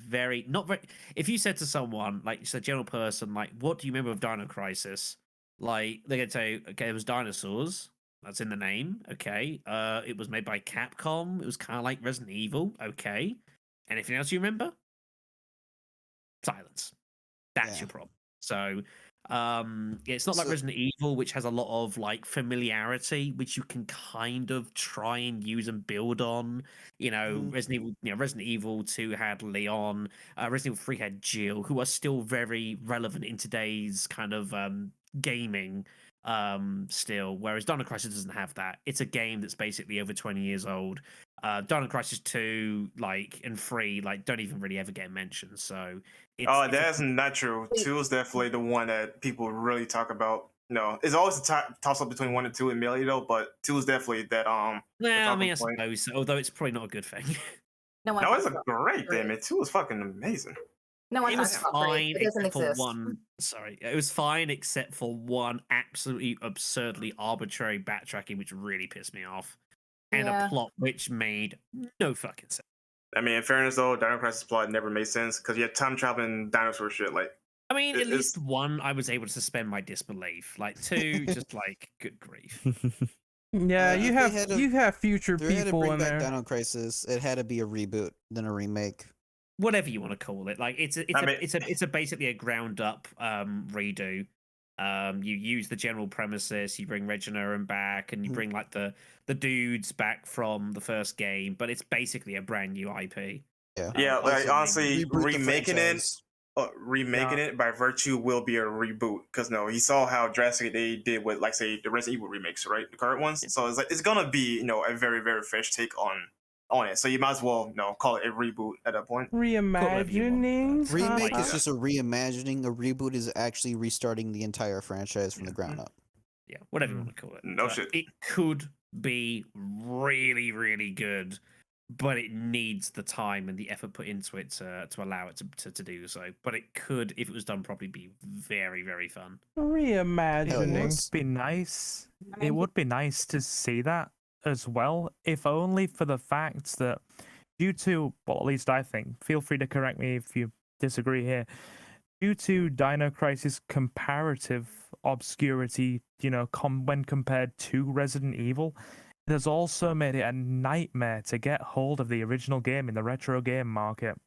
not very. If you said to someone, like just a general person, like, what do you remember of Dino Crisis? Like they're gonna say, okay, it was dinosaurs. That's in the name. Okay. It was made by Capcom. It was kind of like Resident Evil. Okay. Anything else you remember? Silence. That's your problem. So it's not like Resident Evil, which has a lot of like familiarity, which you can kind of try and use and build on. Resident Evil 2 had Leon, Resident Evil 3 had Jill, who are still very relevant in today's kind of gaming still, whereas Dino Crisis doesn't have that. It's a game that's basically over 20 years old. Dino Crisis 2 and 3 don't even really ever get mentioned. So that's not true. 2 is definitely the one that people really talk about. No, it's always a toss up between 1 and 2 in Melee though, but 2 is definitely that I mean, I suppose, although it's probably not a good thing. No, it's a great game. Man. 2 is fucking amazing. No, it was fine it doesn't except for exist. one. Sorry, it was fine except for one absolutely absurdly arbitrary backtracking, which really pissed me off, and a plot which made no fucking sense. I mean, in fairness though, Dino Crisis plot never made sense because you had time traveling dinosaur shit. Like, I mean, at least 1, I was able to suspend my disbelief. 2, just good grief. Yeah, you have future people in there. Dino Crisis, it had to be a reboot than a remake. Whatever you want to call it, it's basically a ground up redo. You use the general premises, you bring Regina and back, and you bring the dudes back from the first game, but it's basically a brand new IP. Yeah, honestly, remaking it by virtue will be a reboot, because he saw how drastic they did with say the Resident Evil remakes, right? The current ones. So it's gonna be a very, very fresh take on it. So you might as well call it a reboot at that point. Reimagining. Remake is just a reimagining. A reboot is actually restarting the entire franchise from the ground up. Yeah, whatever you want to call it. No shit. It could be really, really good, but it needs the time and the effort put into it to allow it to do so. But it could, if it was done properly, be very, very fun. Reimagining. It would be nice. It would be nice to see that as well, if only for the fact that due to, well, at least I think, feel free to correct me if you disagree here, due to Dino Crisis comparative obscurity, when compared to Resident Evil, it has also made it a nightmare to get hold of the original game in the retro game market.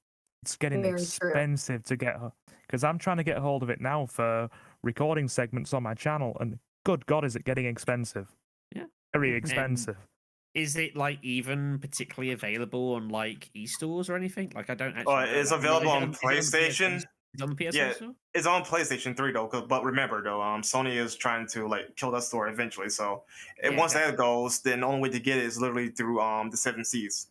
It's getting expensive to get, because I'm trying to get hold of it now for recording segments on my channel, and good God, is it getting expensive. Yeah. Very expensive. And is it even particularly available on e-stores or anything? I don't actually. It's available on PlayStation. It's on the PS4 yeah, store? It's on PlayStation 3 though. But remember though, Sony is trying to kill that store eventually. So once that goes, then the only way to get it is literally through the 7 Seas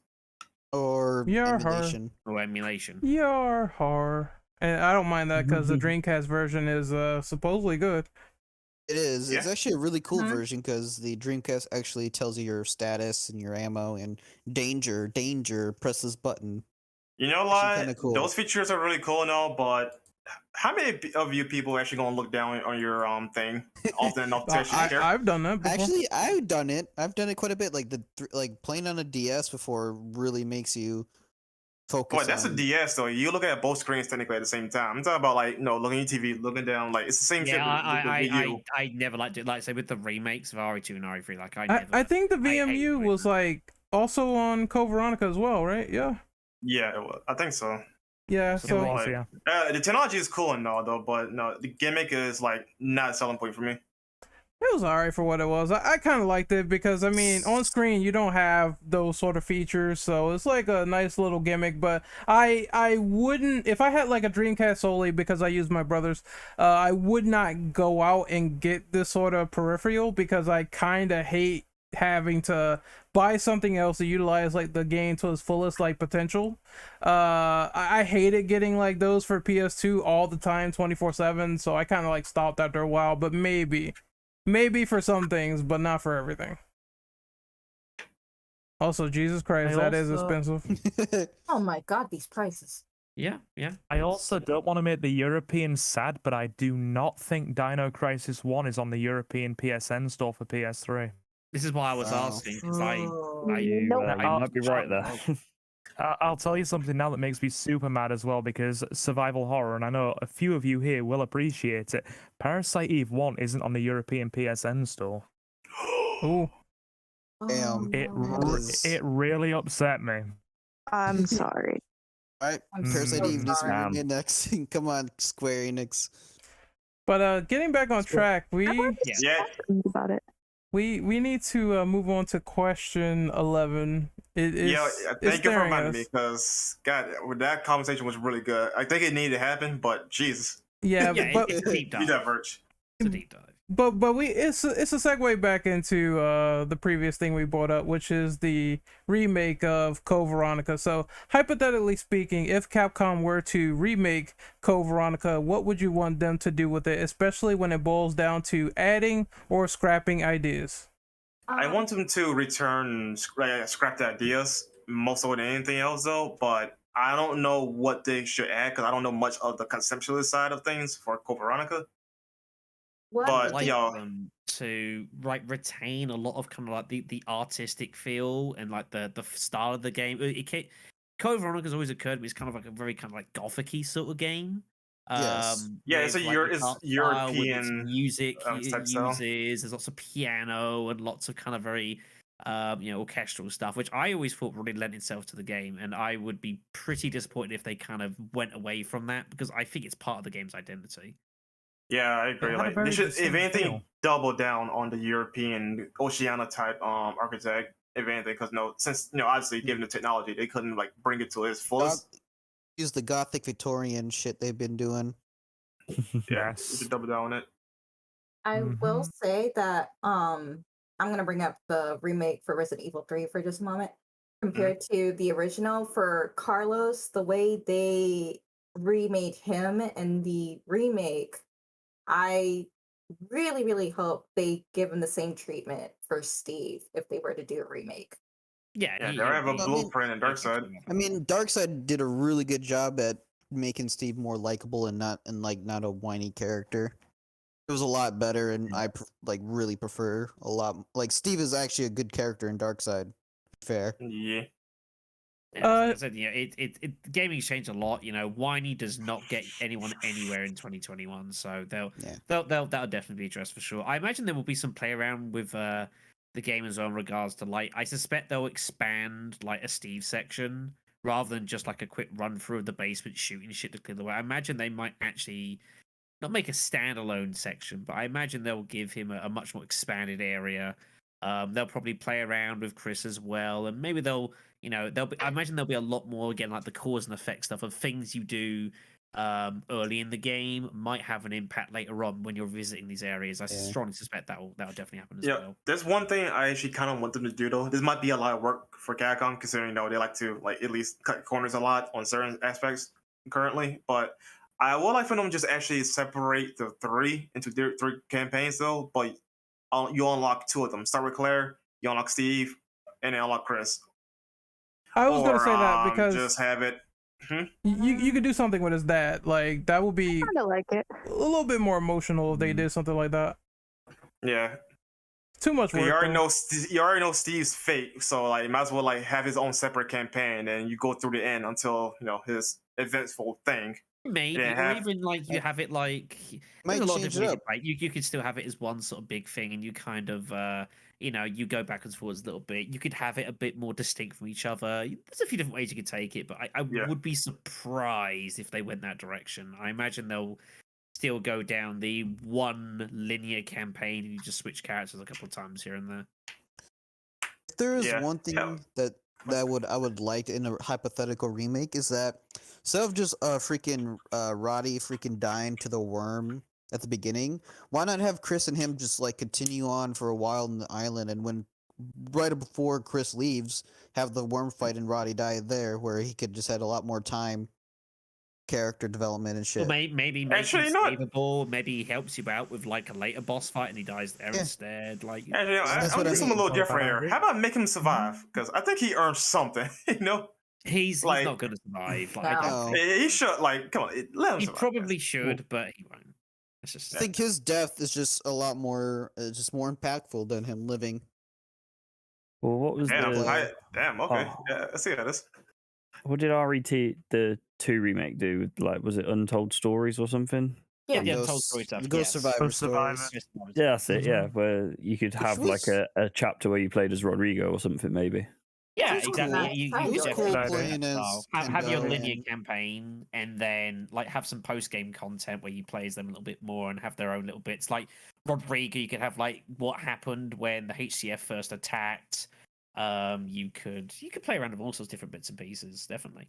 or emulation. Or emulation. And I don't mind that because the Dreamcast version is supposedly good. It is. Yeah. It's actually a really cool version because the Dreamcast actually tells you your status and your ammo and danger, press this button. Cool. Those features are really cool and all, but how many of you people actually gonna look down on your thing often enough to actually care? I've done that before. Actually, I've done it. I've done it quite a bit. Like like playing on a DS before really makes you focus. Well, that's a on... DS though. You look at both screens technically at the same time. I'm talking about like looking at your TV, looking down. Like it's the same shit with the Wii U. I never liked it. Like say with the remakes of RE2 and RE3, like I think the I hate VMU doing was that. like also on Code Veronica as well, right? Yeah. Yeah, it was. I think so. Yeah. It So was, like, yeah. the technology is cool and all though, but no, the gimmick is like not a selling point for me. it was alright for what it was. I kind of liked it because I mean, on screen you don't have those sort of features, so it's like a nice little gimmick. But I wouldn't, if I had like a Dreamcast solely because I use my brother's, I would not go out and get this sort of peripheral because I kind of hate having to buy something else to utilize like the game to its fullest like potential. I hated getting like those for PS2 all the time 24/7, so I kind of like stopped after a while. But maybe for some things, but not for everything. Also, Jesus Christ, that is expensive. Oh my god, these prices. Yeah. I also don't want to make the Europeans sad, but I do not think Dino Crisis 1 is on the European PSN store for PS3. This is why I was asking because Oh. You might be right there. I'll tell you something now that makes me super mad as well, because survival horror, and I know a few of you here will appreciate it. Parasite Eve 1 isn't on the European PSN store. Ooh. Damn. It really upset me. I'm sorry. Alright, I'm Parasite so Eve needs to sorry. be Damn. remade next. Come on, Square Enix. But getting back on track, I've already Yeah. spoken about it. we need to move on to question 11. Yeah, thank you for staring reminding us. me because God, that conversation was really good. I think it needed to happen, but Jesus, Yeah, yeah, but it's a deep you dive. diverge. It's a deep dive. but it's a segue back into the previous thing we brought up, which is the remake of Code Veronica. So hypothetically speaking, if Capcom were to remake Code Veronica, what would you want them to do with it, especially when it boils down to adding or scrapping ideas? I want them to return scrap the ideas more so than anything else, though. But I don't know what they should add because I don't know much of the conceptual side of things for Code Veronica. What But Like yo, them to retain a lot of kind of like the artistic feel and like the style of the game. Code Veronica's always occurred to me as kind of like a very kind of like gothic-y sort of game. Yes. Yeah, it's with, a like, the it's art style, with its European music it type style. uses. There's lots of piano and lots of kind of very orchestral stuff, which I always thought really lent itself to the game. And I would be pretty disappointed if they kind of went away from that because I think it's part of the game's identity. Yeah, I agree. had a Like very they should, if distinct anything, feel. double down on the European Oceania type architect. If anything, because since obviously given the technology, they couldn't like bring it to its fullest. Use the Gothic Victorian shit they've been doing. Yeah, they Yes. should double down on it. I will Mhm. say that I'm gonna bring up the remake for Resident Evil 3 for just a moment. Compared to the original for Carlos, the way they remade him in the remake, I really, really hope they give him the same treatment for Steve if they were to do a remake. Yeah, Yeah, he- they have a he- I mean- blueprint in Darkside. I mean, Darkside did a really good job at making Steve more likable and not a whiny character. It was a lot better, and I really prefer a lot. Like Steve is actually a good character in Darkside. Fair. Yeah. Yeah, like I said, gaming's changed a lot. Whiny does not get anyone anywhere in 2021, so that'll definitely be addressed for sure. I imagine there will be some play around with the game as well in regards to like. I suspect they'll expand like a Steve section rather than just like a quick run through of the basement shooting shit to clear the way. I imagine they might actually not make a standalone section, but I imagine they'll give him a much more expanded area. They'll probably play around with Chris as well, and maybe I imagine there'll be a lot more again, like the cause and effect stuff of things you do early in the game might have an impact later on when you're visiting these areas. I strongly suspect that'll definitely happen as well. There's one thing I actually kind of want them to do though. This might be a lot of work for Capcom considering they like to at least cut corners a lot on certain aspects currently, but I would like for them to just actually separate the three into three campaigns though, but you unlock two of them. Start with Claire, you unlock Steve, and then unlock Chris. I was gonna say that because just have it. You could do something with his dad. Like that would be Kind of like it. a little bit more emotional if they did something like that. Yeah. Too much work. You already though. know you already know Steve's fate, so like, you might as well like have his own separate campaign, and you go through the end until his eventful thing. Maybe, Yeah, or even like you have it like Might there's a lot of change different it ways up. to play. You could still have it as one sort of big thing, and you kind of you go back and forwards a little bit. You could have it a bit more distinct from each other. There's a few different ways you could take it, but I Yeah. would be surprised if they went that direction. I imagine they'll still go down the one linear campaign and you just switch characters a couple of times here and there. If there is Yeah, one thing yeah. that I would like in a hypothetical remake is that instead of just freaking Roddy freaking dying to the worm at the beginning, why not have Chris and him just like continue on for a while on the island, and when right before Chris leaves, have the worm fight and Roddy die there, where he could just had a lot more time, character development and Or shit. maybe Actually, him you know what? savable. Maybe he helps you out with like a later boss fight and he dies there Yeah. instead. Like Actually, That's I'm what I doing something a mean. little different here. How about make him survive? Because I think he earned something. he's like- not going to survive. Like, I No. don't think He should like come on, let him he survive. probably should, but he won't. That's just I think his death is just a lot more, just more impactful than him living. Well, what was Damn, the damn. Okay, Oh. yeah, I see how this. what did RET the 2 remake do? Like, was it Untold Stories or something? Yeah, The the Ghost- Untold Story stuff. the Ghost yes. Survivor Ghost Survivor. stories. Yeah, that's it. Yeah, Mhm. where you could have like was- a chapter where you played as Rodrigo or something, maybe. Yeah, It was exactly. cool. Yeah, you It could was definitely cool do playing that as style. Have your Kendall linear and- campaign and then like have some post game content where you play as them a little bit more and have their own little bits. Like Rodrigo, you could have like what happened when the HCF first attacked. You could play around with all sorts of different bits and pieces, definitely.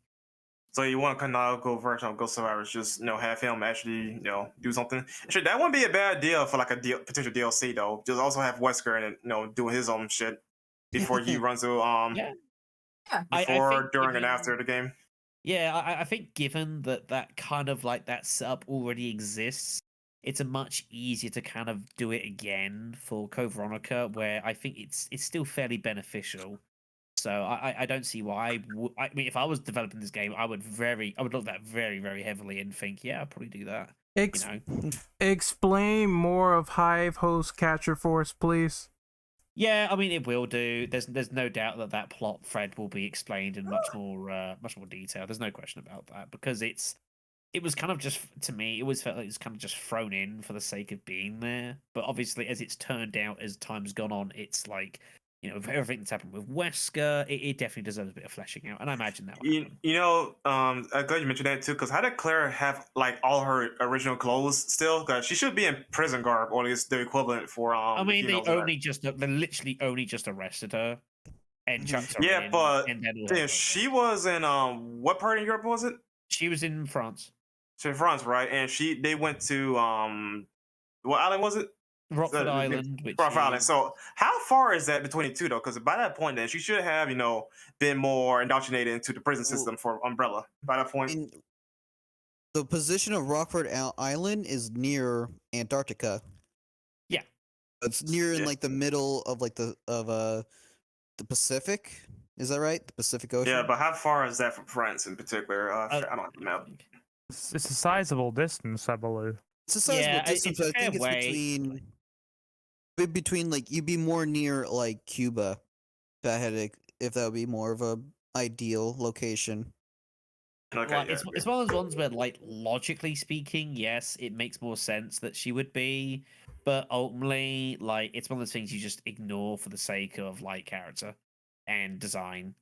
So you want a canonical version of Ghost Survivors? Just have him actually do something. Actually, that wouldn't be a bad deal for like a potential DLC though. Just also have Wesker and doing his own shit before he runs to Yeah. Yeah. before, think during, and given- after the game. Yeah, I think given that kind of like that setup already exists, it's a much easier to kind of do it again for Code Veronica, where I think it's still fairly beneficial. So I don't see why. I mean, if I was developing this game, I would look at that very, very heavily and think, yeah, I'll probably do that. Explain more of Hive Host Catcher Force, please. Yeah, I mean, it will do. There's no doubt that plot thread will be explained in much more detail. There's no question about that, because it was kind of just, to me, it was felt like it was kind of just thrown in for the sake of being there. But obviously, as it's turned out, as time's gone on, it's like, with everything that's happened with Wesker, it definitely deserves a bit of fleshing out, and I imagine that. I'm glad you mentioned that too, because how did Claire have like all her original clothes still? Because she should be in prison garb, or at least the equivalent for. I mean, they females. literally only just arrested her and chucked her Yeah, in, but and then let her go. she was in what part of Europe was it? She was in France. So in France, right? And they went to what island was it? Rockford The- Island, which Rockford Island. is- So how far is that between the two though? Because by that point, then she should have been more indoctrinated into the prison system for Umbrella. By that point, In the position of Rockford Island is near Antarctica. Yeah. It's near in Yeah. like the middle of like the Pacific. Is that right? The Pacific Ocean. yeah. But how far is that from France in particular? I don't have the map. It's a sizable distance, I believe. It's a sizable Yeah, distance, it's a but I think fair it's way. between like you'd be more near like Cuba. If that would be more of a ideal location. Okay, Like, yeah, it's one of those ones where, like, logically speaking, yes, it makes more sense that she would be, but ultimately, like, it's one of those things you just ignore for the sake of like character and design.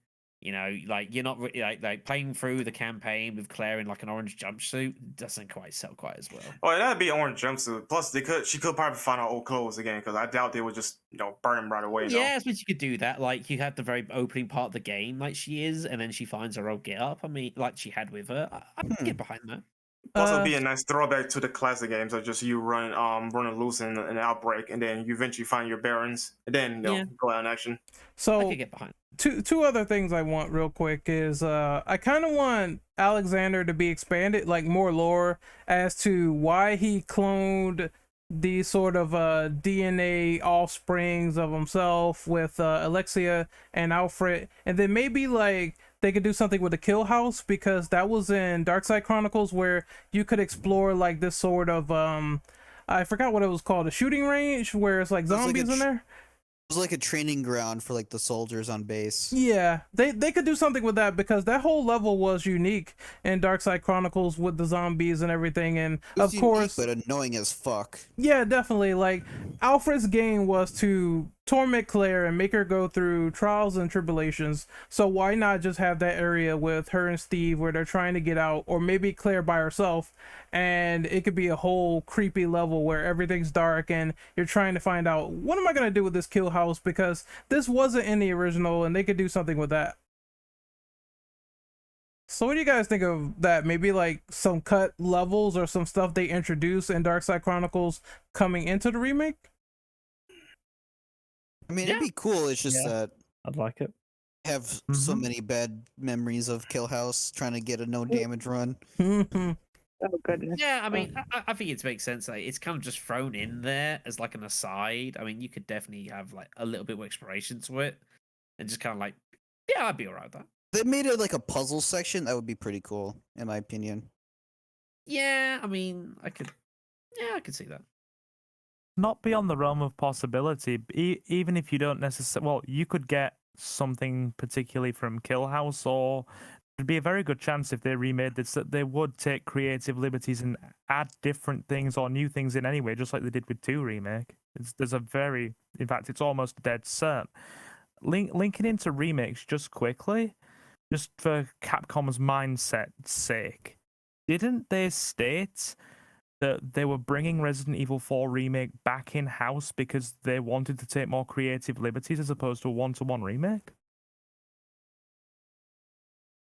Like, you're not really like playing through the campaign with Claire in like an orange jumpsuit doesn't quite sell quite as well. Well, that'd be orange jumpsuit. Plus, she could probably find her old clothes again, because I doubt they would just burn them right away. Yeah, I suppose you could do that. Like, you have the very opening part of the game, like she is, and then she finds her old get up. I mean, like she had with her. I can get behind that. Plus, it'd be a nice throwback to the classic games of just you running loose in an outbreak, and then you eventually find your bearings, and then go out in action. I So could get behind. two other things I want real quick is I kind of want Alexander to be expanded, like more lore as to why he cloned the sort of DNA offsprings of himself with Alexia and Alfred, and then maybe like they could do something with the kill house, because that was in Darkside Chronicles where you could explore like this sort of I forgot what it was called, a shooting range where it's like zombies in there. It was like a training ground for like the soldiers on base. Yeah, they could do something with that, because that whole level was unique in Darkside Chronicles with the zombies and everything, and It was of course, unique, but annoying as fuck. yeah, definitely. Like Alfred's game was to torment Claire and make her go through trials and tribulations. So why not just have that area with her and Steve where they're trying to get out, or maybe Claire by herself, and it could be a whole creepy level where everything's dark and you're trying to find out, what am I going to do with this kill house, because this wasn't in the original, and they could do something with that. So what do you guys think of that? Maybe like some cut levels or some stuff they introduced in Darkside Chronicles coming into the remake? I mean, it'd be cool. It's just Yeah. that I'd like it. I have so many bad memories of Kill House trying to get a no damage run. Oh goodness. Yeah, I mean, I think it makes sense. Like, it's kind of just thrown in there as like an aside. I mean, you could definitely have like a little bit more exploration to it, and just kind of like, yeah, I'd be alright with that. They made it like a puzzle section. That would be pretty cool, in my opinion. Yeah, I mean, I could see that. Not beyond the realm of possibility. Even if you don't necessarily, well, you could get something particularly from Kill House, or there'd be a very good chance if they remade this that they would take creative liberties and add different things or new things in anyway, just like they did with 2 remake. In fact, it's almost dead cert. Linking into remakes just quickly, just for Capcom's mindset's sake, didn't they state that they were bringing Resident Evil 4 remake back in house because they wanted to take more creative liberties as opposed to a 1-to-1 remake?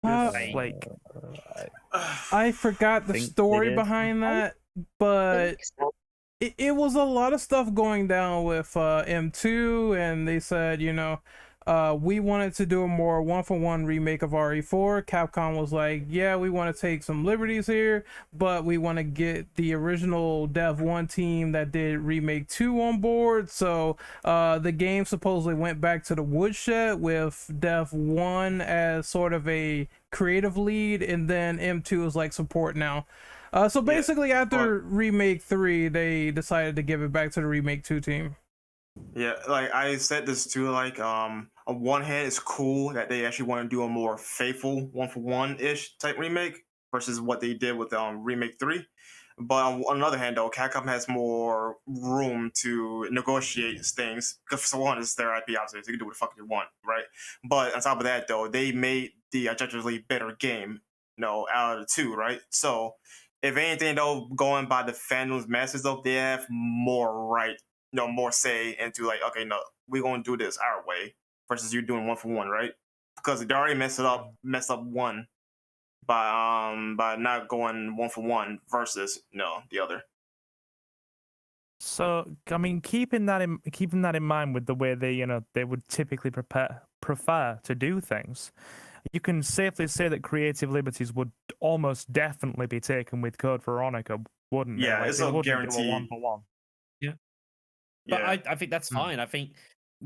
Like, I forgot the think they story did. behind that, but it was a lot of stuff going down with M2, and they said, we wanted to do a more 1-for-1 remake of RE4. Capcom was like, yeah, we want to take some liberties here, but we want to get the original Dev 1 team that did Remake 2 on board. So the game supposedly went back to the woodshed with Dev 1 as sort of a creative lead, and then M2 is like support now. So basically, after Remake 3, they decided to give it back to the Remake 2 team. Yeah, like I said this too, like on one hand it's cool that they actually want to do a more faithful 1-for-1-ish type remake versus what they did with Remake 3. But on the other hand though, Capcom has more room to negotiate things, because for one, it's their IP, obviously, they can do what the fuck they want, right? But on top of that though, they made the objectively better game, out of the 2, right? So if anything though, going by the fandom's masses though, they have more right, more say into like, okay, no, we're gonna do this our way versus you doing 1-for-1, right? Because they already messed up one by not going 1-for-1 versus the other. so I mean, keeping that in mind with the way they would typically prefer to do things, you can safely say that creative liberties would almost definitely be taken with Code Veronica, wouldn't they? Yeah, Like, it's they a wouldn't do guarantee. 1-for-1. But Yeah. I think that's fine. I think,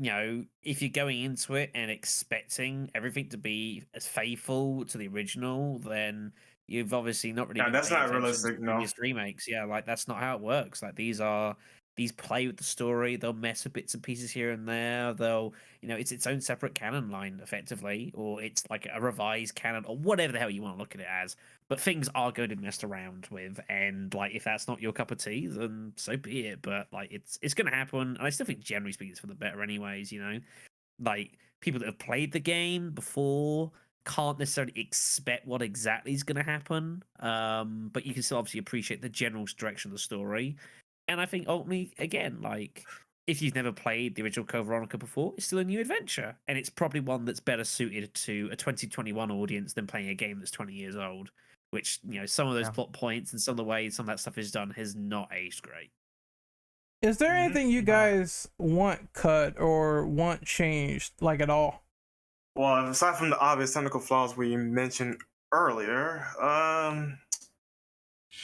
if you're going into it and expecting everything to be as faithful to the original, then you've obviously not really Yeah, been that's paying not attention realistic, to no. previous remakes. Yeah, like that's not how it works. Like these play with the story, they'll mess with bits and pieces here and there. They'll, it's its own separate canon line effectively, or it's like a revised canon, or whatever the hell you want to look at it as. But things are going to be messed around with, and like if that's not your cup of tea, then so be it. But like it's going to happen, and I still think generally speaking it's for the better, anyways. Like people that have played the game before can't necessarily expect what exactly is going to happen, but you can still obviously appreciate the general direction of the story. And I think ultimately, again, like if you've never played the original Code Veronica before, it's still a new adventure, and it's probably one that's better suited to a 2021 audience than playing a game that's 20 years old. Which, some of those Yeah. plot points and some of the ways some of that stuff is done has not aged great. Is there anything you guys want cut or want changed, like at all? Well, aside from the obvious technical flaws we mentioned earlier,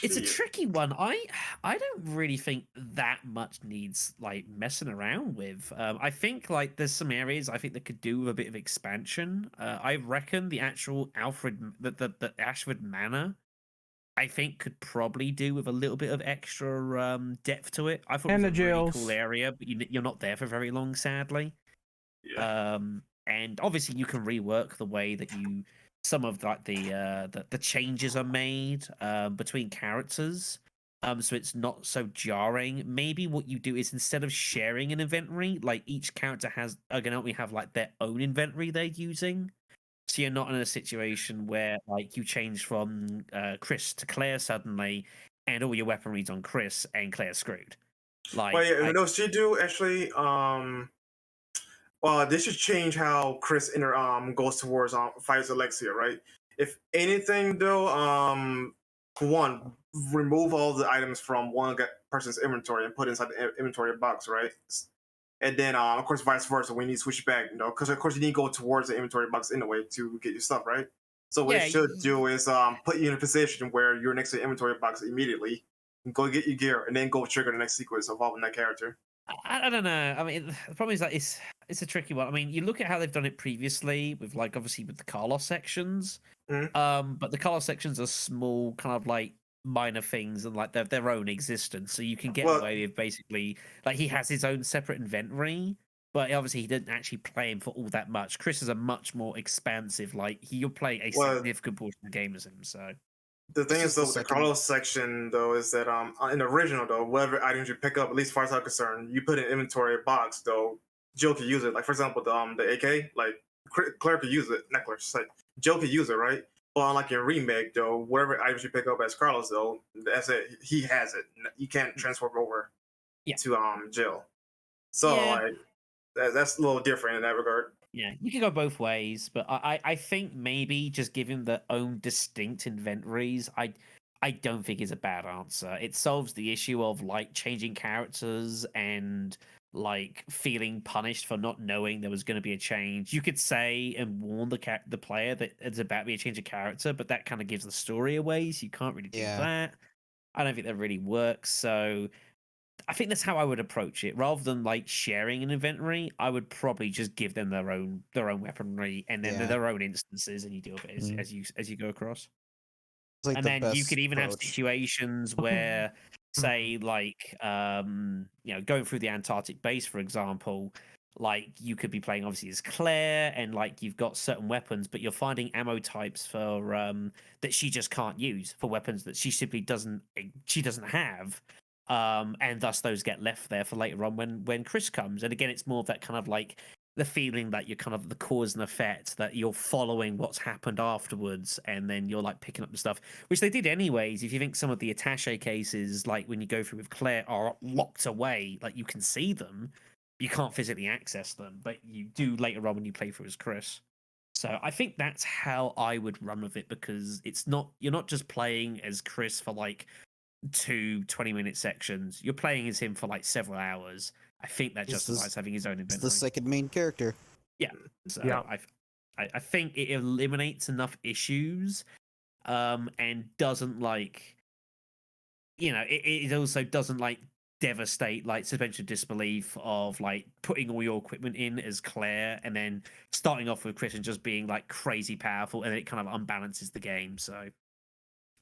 It's a tricky one. I don't really think that much needs like messing around with. I think like there's some areas I think that could do with a bit of expansion. I reckon the actual the Ashford Manor, I think could probably do with a little bit of extra depth to it. I thought And it was the a really jails. cool area, but you're not there for very long, sadly. Yeah. And obviously you can rework the way that you some of like the changes are made between characters. So it's not so jarring. Maybe what you do is instead of sharing an inventory, like each character are gonna only have like their own inventory they're using. So you're not in a situation where like you change from Chris to Claire suddenly, and all your weaponry's on Chris and Claire's screwed. Like, Well, yeah, no, she do actually. Well, they should change how Chris goes towards fights Alexia, right? If anything, though, for one, remove all the items from one person's inventory and put inside the inventory box, right? And then, of course, vice versa. We need to switch back, because of course you need to go towards the inventory box anyway to get your stuff, right? So what it should do is put you in a position where you're next to the inventory box immediately, and go get your gear, and then go trigger the next sequence involving that character. I don't know. I mean, the problem is that it's a tricky one. I mean, you look at how they've done it previously with like obviously with the Carlos sections. But the Carlos sections are small, kind of like minor things and like their own existence. So you can get away with basically like he has his own separate inventory, but obviously he didn't actually play him for all that much. Chris is a much more expansive, like he'll play a significant portion of the game as him. So the thing is, though, with the Carlos section, though, is that in the original, though, whatever items you pick up, at least as far as I'm concerned, you put in inventory box, though, Jill could use it. Like, for example, the AK, like, Claire could use it. Not Claire, like, Jill could use it, right? But like in remake, though, whatever items you pick up as Carlos, though, that's it. He has it. You can't transfer it over to Jill. So, like, that's a little different in that regard. Yeah, you can go both ways, but I think maybe just giving their own distinct inventories, I don't think is a bad answer. It solves the issue of like changing characters and like feeling punished for not knowing there was going to be a change. You could say and warn the player that it's about to be a change of character, but that kind of gives the story away, so you can't really do that. I don't think that really works. So I think that's how I would approach it. Rather than like sharing an inventory, I would probably just give them their own weaponry and then their own instances, and you deal with it as you go across. Like and then you could even have situations where, say, like going through the Antarctic base, for example, like you could be playing obviously as Claire, and like you've got certain weapons, but you're finding ammo types for that she just can't use for weapons that she simply doesn't have. And thus those get left there for later on when Chris comes. And again, it's more of that kind of like the feeling that you're kind of the cause and effect, that you're following what's happened afterwards, and then you're like picking up the stuff, which they did anyways. If you think some of the attaché cases, like when you go through with Claire, are locked away, like you can see them, you can't physically access them, but you do later on when you play through as Chris. So I think that's how I would run with it, because you're not just playing as Chris for like 2 20-minute sections. You're playing as him for like several hours. I think that justifies having his own inventory. It's the second main character. Yeah. So I think it eliminates enough issues, and doesn't like, it also doesn't like devastate like suspension of disbelief of like putting all your equipment in as Claire and then starting off with Chris and just being like crazy powerful, and it kind of unbalances the game. So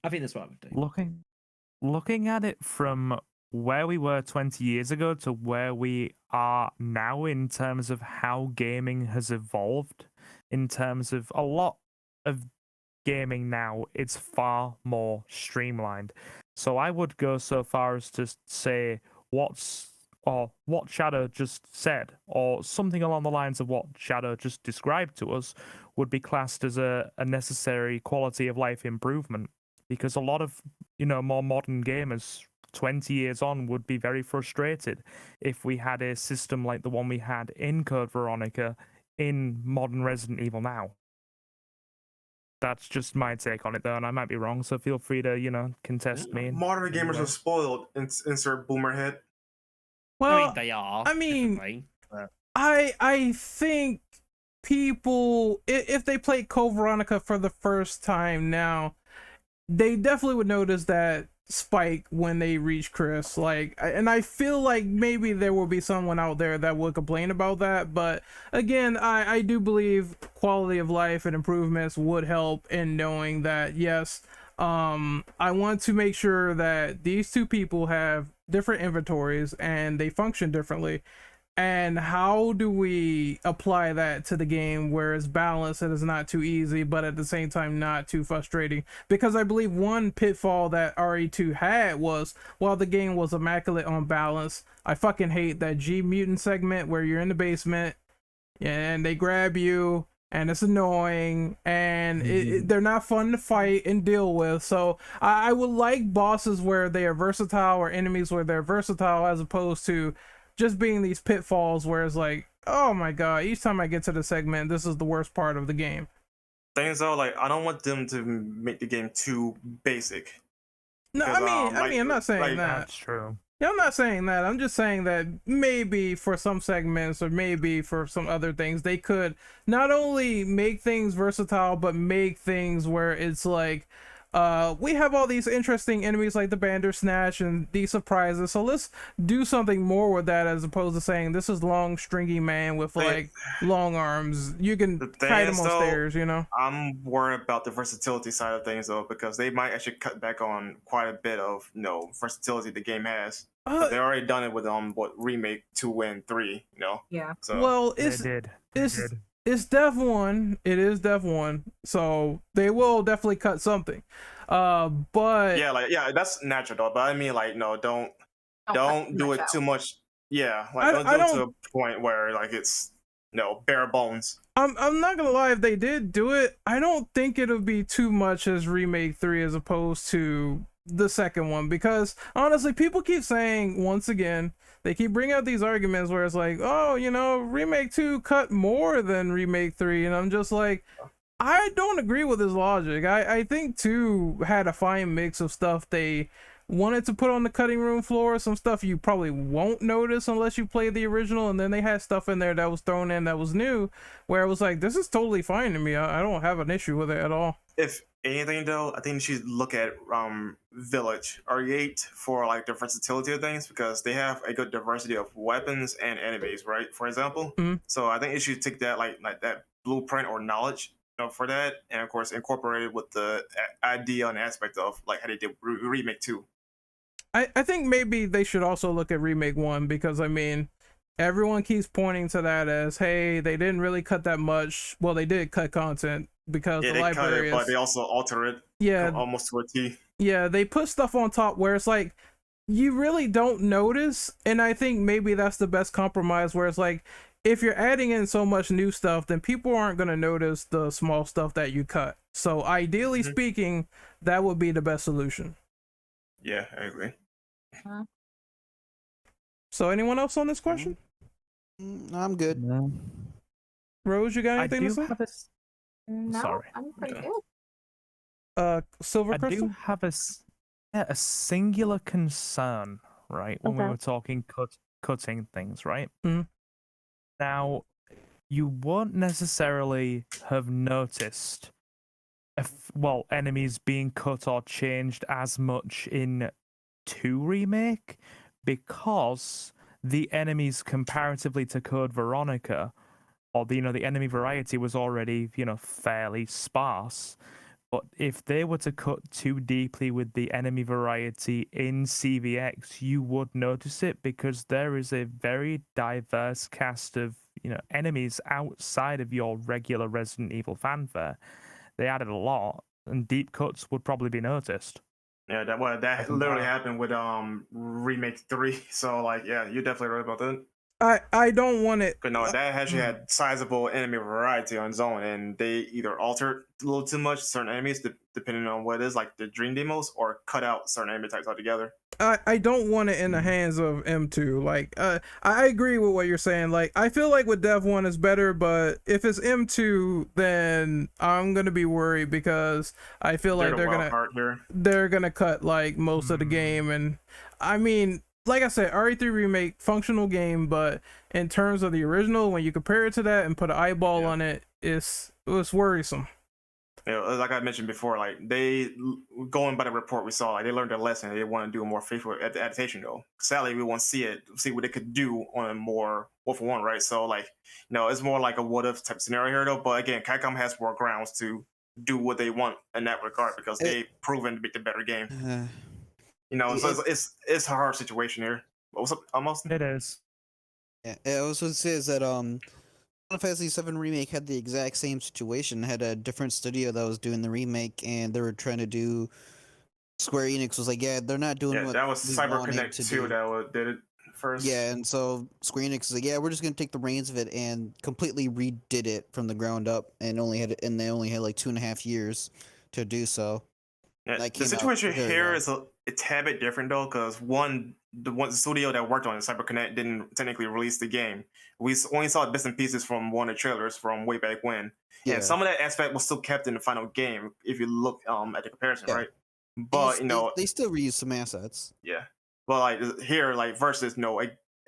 I think that's what I would do. Looking at it from where we were 20 years ago to where we are now in terms of how gaming has evolved, in terms of a lot of gaming now, it's far more streamlined. So I would go so far as to say what Shadow just said, or something along the lines of what Shadow just described to us, would be classed as a necessary quality of life improvement. Because a lot of, more modern gamers 20 years on would be very frustrated if we had a system like the one we had in Code Veronica in modern Resident Evil now. That's just my take on it, though, and I might be wrong, so feel free to, contest me. Modern gamers are spoiled. Insert boomer head. Well, I mean, they are. I mean, I think people, if they play Code Veronica for the first time now, they definitely would notice that spike when they reach Chris. Like, and I feel like maybe there will be someone out there that would complain about that. But again, I do believe quality of life and improvements would help in knowing that, yes, I want to make sure that these two people have different inventories and they function differently. And how do we apply that to the game where it's balanced and it's not too easy, but at the same time not too frustrating? Because I believe one pitfall that RE2 had was, while the game was immaculate on balance, I fucking hate that G mutant segment where you're in the basement and they grab you and it's annoying and they're not fun to fight and deal with. So I would like bosses where they are versatile or enemies where they're versatile, as opposed to just being these pitfalls where it's like, oh my god, each time I get to the segment, this is the worst part of the game. Things though, like I don't want them to make the game too basic. No, I mean, I'm not saying that. That's true. Yeah, I'm not saying that. I'm just saying that maybe for some segments or maybe for some other things, they could not only make things versatile, but make things where it's like, we have all these interesting enemies like the Bandersnatch and these surprises, so let's do something more with that, as opposed to saying this is long stringy man with like long arms, you can hide him on stairs, you know. I'm worried about the versatility side of things though, because they might actually cut back on quite a bit of versatility the game has. They already done it with remake 2 and 3, you know. Yeah. So well, it's Dev 1. It is Dev 1, so they will definitely cut something. But yeah, that's natural though. But I mean, like, no, don't do it too much. Yeah, like don't do it to a point where like it's bare bones. I'm not gonna lie, if they did do it, I don't think it'll be too much as remake 3 as opposed to the second one, because honestly, people keep saying, once again, they keep bringing up these arguments where it's like, oh, remake 2 cut more than remake 3, and I'm just like, I don't agree with this logic. I think 2 had a fine mix of stuff they wanted to put on the cutting room floor, some stuff you probably won't notice unless you play the original, and then they had stuff in there that was thrown in that was new, where it was like, this is totally fine to me. I don't have an issue with it at all. If anything though, I think you should look at Village RE8 for like the versatility of things, because they have a good diversity of weapons and enemies, right? For example. So I think you should take that like that blueprint or knowledge for that, and of course incorporate it with the idea and aspect of like how they did remake 2. I think maybe they should also look at remake 1, because I mean, everyone keeps pointing to that as, hey, they didn't really cut that much. Well, they did cut content because the library but they also alter it almost to a T. Yeah, they put stuff on top where it's like you really don't notice, and I think maybe that's the best compromise, where it's like, if you're adding in so much new stuff, then people aren't going to notice the small stuff that you cut. So ideally speaking, that would be the best solution. Yeah, I agree. So anyone else on this question? I'm good. No. Rose, you got anything to say? No, Sorry. I'm pretty good. Silver I Crystal? do have a singular concern, right? When we were talking cutting things, right? Now, you won't necessarily have noticed enemies being cut or changed as much in 2 remake, because the enemies comparatively to Code Veronica, or the enemy variety was already fairly sparse. But if they were to cut too deeply with the enemy variety in CVX, you would notice it, because there is a very diverse cast of enemies outside of your regular Resident Evil fanfare. They added a lot, and deep cuts would probably be noticed. Yeah, that literally happened with remake 3. So like, yeah, you're definitely right about that. I don't want it. But no, that actually had sizable enemy variety on its own, and they either altered a little too much certain enemies, depending on what it is, like the dream demos, or cut out certain enemy types altogether. I don't want it in the hands of M2. Like, I agree with what you're saying. Like, I feel like with Dev 1 is better, but if it's M2, then I'm gonna be worried, because I feel like they're gonna cut like most of the game. And I mean, like I said, RE3 remake, functional game, but in terms of the original, when you compare it to that and put an eyeball on it, it was worrisome. like I mentioned before, like they going by the report we saw, like they learned their lesson. They want to do a more faithful adaptation, though. Sadly, we want to see what they could do on a more one for one, right? So, like, it's more like a what if type scenario here, though. But again, Capcom has more grounds to do what they want in that regard because they've proven to be the better game. So it's a hard situation here. What's up, almost? It is. Yeah, I was going to say is that Final Fantasy VII Remake had the exact same situation. Had a different studio that was doing the remake, and they were trying to do. Square Enix was like, yeah, they're not doing what that was we CyberConnect wanted to 2 do. that did it first. Yeah, and so Square Enix is like, yeah, we're just gonna take the reins of it and completely redid it from the ground up, and they only had like 2.5 years to do so. Yeah, That the came out situation very here well. is a tad bit different though, because the studio that worked on it, CyberConnect, didn't technically release the game. We only saw bits and pieces from one of the trailers from way back when, Yeah. and some of that aspect was still kept in the final game if you look at the comparison, Yeah. right? But they still reuse some assets. yeah. But like here, like versus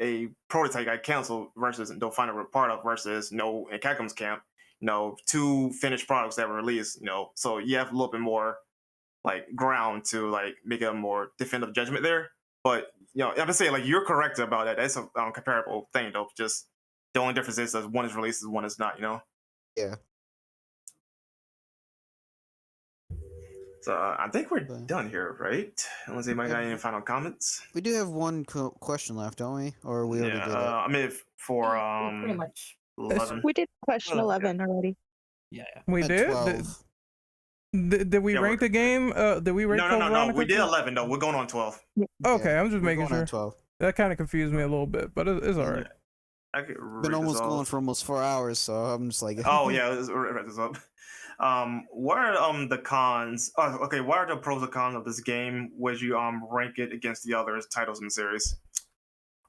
a prototype got canceled versus no final part of versus in Capcom's camp, two finished products that were released, so you have a little bit more like ground to like make a more definitive judgment there. But I'm saying like you're correct about that. That's a comparable thing though. Just the only difference is that one is released and one is not. Yeah. So I think we're done here, right? Unless anybody got any final comments. We do have one question left, don't we? Or we already did it? I mean, for We pretty much. 11. We did question 11 already. Yeah. We At did. 12. Did we rank the game? Did we rank? No. We did 11 though. We're going on 12. Okay, Yeah, I'm just we're making going on sure. 12. That kind of confused me a little bit, but it's all right. I could Been almost going for almost 4 hours, so I'm just like. Oh yeah, let's wrap this up. What are the cons? Oh, okay. What are the pros and cons of this game? Would you rank it against the other titles in the series?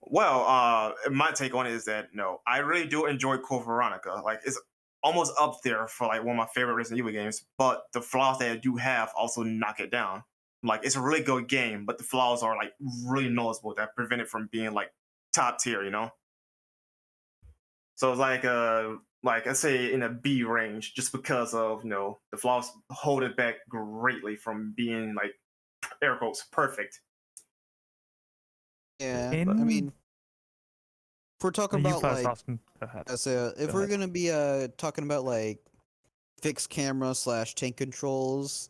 Well, my take on it is that no, I really do enjoy Code Veronica. Like it's almost up there for like one of my favorite Resident Evil games. But the flaws that I do have also knock it down. Like it's a really good game, but the flaws are like really noticeable that prevent it from being like top tier. So it's like I say in a B range, just because of the flaws hold it back greatly from being like air quotes perfect. Yeah, In- I mean, if we're talking You about first, like, Austin. Go ahead. if Go we're ahead. gonna be talking about like fixed camera / tank controls,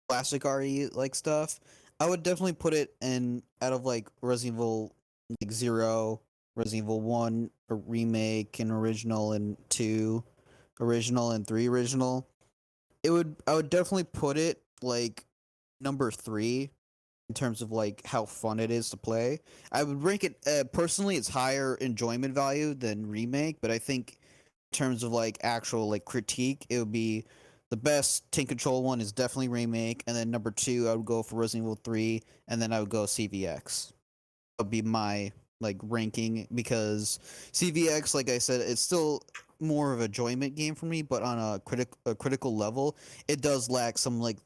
classic RE like stuff, I would definitely put it in out of like Resident Evil like 0, Resident Evil 1, a remake, and original, and 2 original, and 3 original. I would definitely put it like number 3 in terms of like how fun it is to play. I would rank it personally. It's higher enjoyment value than remake, but I think in terms of like actual like critique, it would be the best tank control one is definitely remake, and then number 2 I would go for Resident Evil 3, and then I would go CVX. That would be my like ranking, because CVX, like I said, it's still more of a enjoyment game for me, but on a critical level, it does lack some like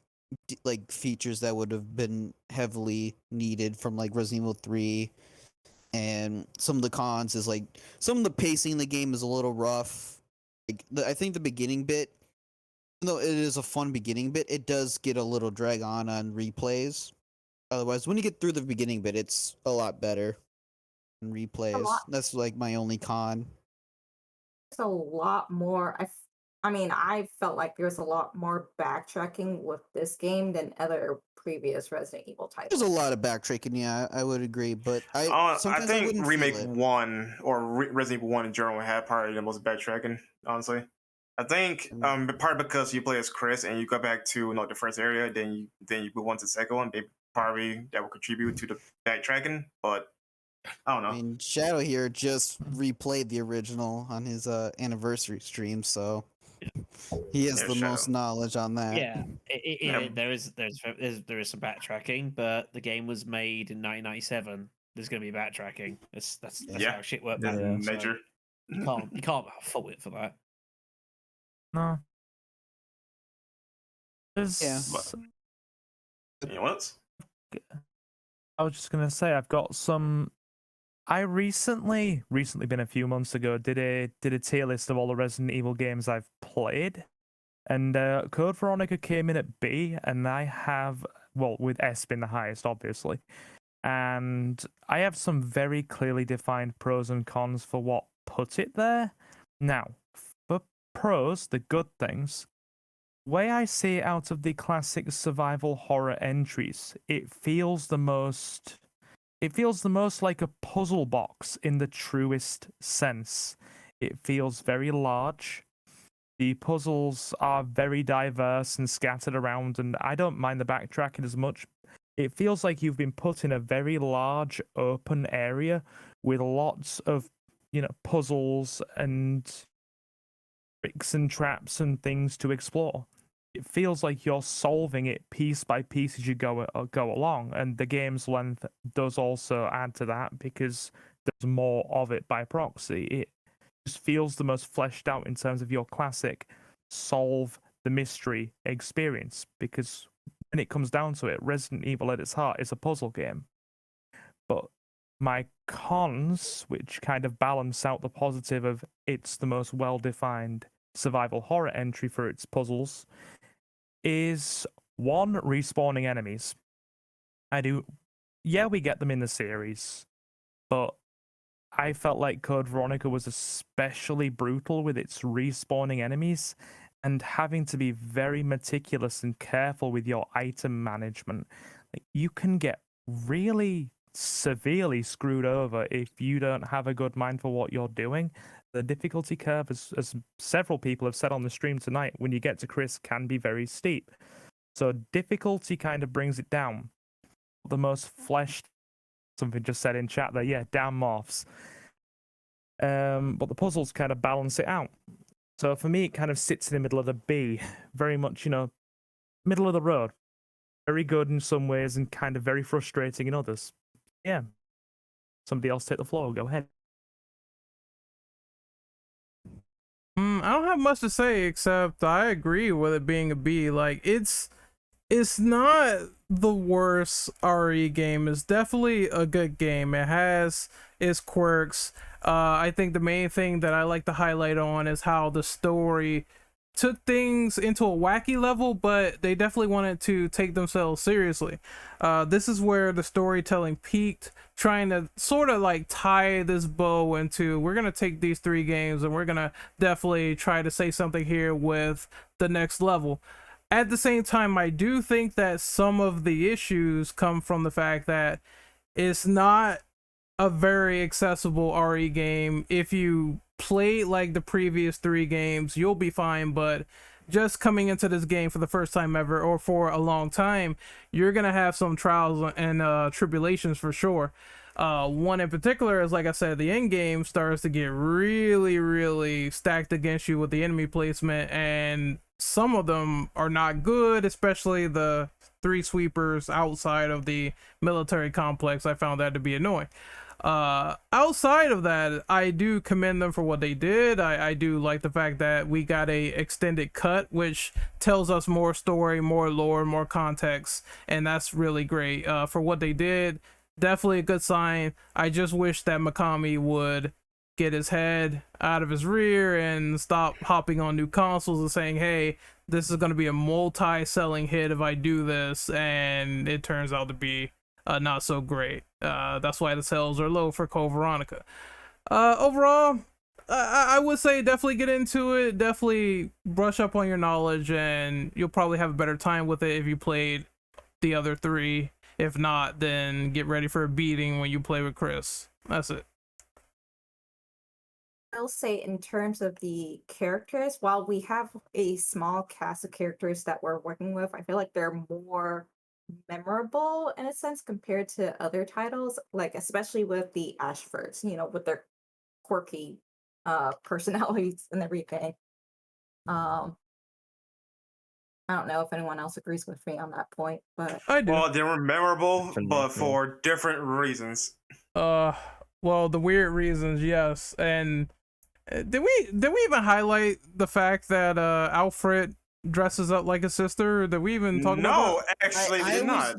features that would have been heavily needed from like Resident Evil 3. And some of the cons is like some of the pacing in the game is a little rough. I think the beginning bit, even though it is a fun beginning bit, it does get a little drag on replays. Otherwise, when you get through the beginning bit, it's a lot better in replays. That's like my only con. There's a lot more. I mean, I felt like there's a lot more backtracking with this game than other previous Resident Evil titles. There's a lot of backtracking, yeah, I would agree, but I think wouldn't remake feel it. 1 or Resident Evil 1 in general had probably the most backtracking, honestly. I think part because you play as Chris and you go back to the first area, then you move on to the second one. Probably that will contribute to the backtracking, but I don't know. I mean, Shadow here just replayed the original on his anniversary stream, so he has the most knowledge on that. Yeah, there is some backtracking, but the game was made in 1997. There's going to be backtracking. That's how shit works. Major. So you can't fault it for that. No. Yeah. What? I was just gonna say I've got some. I recently been a few months ago did a tier list of all the Resident Evil games I've played, And Code Veronica came in at B, and I have, well, with S being the highest, obviously. And I have some very clearly defined pros and cons for what put it there. Now, for pros, the good things, the way I see it out of the classic survival horror entries, it feels the most like a puzzle box in the truest sense. It feels very large. The puzzles are very diverse and scattered around, and I don't mind the backtracking as much. It feels like you've been put in a very large open area with lots of, puzzles and tricks and traps and things to explore. It feels like you're solving it piece by piece as you go along, and the game's length does also add to that because there's more of it by proxy. It just feels the most fleshed out in terms of your classic solve the mystery experience, because when it comes down to it, Resident Evil at its heart is a puzzle game. But my cons, which kind of balance out the positive of it's the most well-defined survival horror entry for its puzzles, is one, respawning enemies. We get them in the series, but I felt like Code Veronica was especially brutal with its respawning enemies and having to be very meticulous and careful with your item management. Like, you can get really severely screwed over if you don't have a good mind for what you're doing. The difficulty curve, as several people have said on the stream tonight, when you get to Chris, can be very steep. So difficulty kind of brings it down. The most fleshed, something just said in chat there, yeah, down morphs. But the puzzles kind of balance it out. So for me, it kind of sits in the middle of the B, very much, middle of the road. Very good in some ways and kind of very frustrating in others. Yeah. Somebody else take the floor. Go ahead. I don't have much to say except I agree with it being a B. Like, it's not the worst RE game. It's definitely a good game. It has its quirks. I think the main thing that I like to highlight on is how the story took things into a wacky level, but they definitely wanted to take themselves seriously. This is where the storytelling peaked, trying to sort of like tie this bow into, we're going to take these 3 games and we're going to definitely try to say something here with the next level. At the same time, I do think that some of the issues come from the fact that it's not a very accessible RE game. If you play like the previous 3 games, you'll be fine, but just coming into this game for the first time ever or for a long time, you're gonna have some trials and tribulations for sure. One in particular is, like I said, the end game starts to get really stacked against you with the enemy placement, and some of them are not good, especially the 3 sweepers outside of the military complex. I found that to be annoying. Outside of that, I do commend them for what they did. I do like the fact that we got a extended cut, which tells us more story, more lore, more context, and that's really great. For what they did, definitely a good sign. I just wish that Mikami would get his head out of his rear and stop hopping on new consoles and saying, hey, this is going to be a multi-selling hit if I do this, and it turns out to be not so great. That's why the sales are low for Code Veronica. Overall, I would say definitely get into it, definitely brush up on your knowledge, and you'll probably have a better time with it if you played the other 3. If not, then get ready for a beating when you play with Chris. That's it. I'll say in terms of the characters, while we have a small cast of characters that we're working with, I feel like they're more memorable in a sense compared to other titles, like especially with the Ashfords, with their quirky personalities and everything. I don't know if anyone else agrees with me on that point, but I do. Well, they were memorable, but for different reasons. Well, the weird reasons, yes. And did we even highlight the fact that Alfred dresses up like a sister? Did we even talk about that? No, actually, we did not.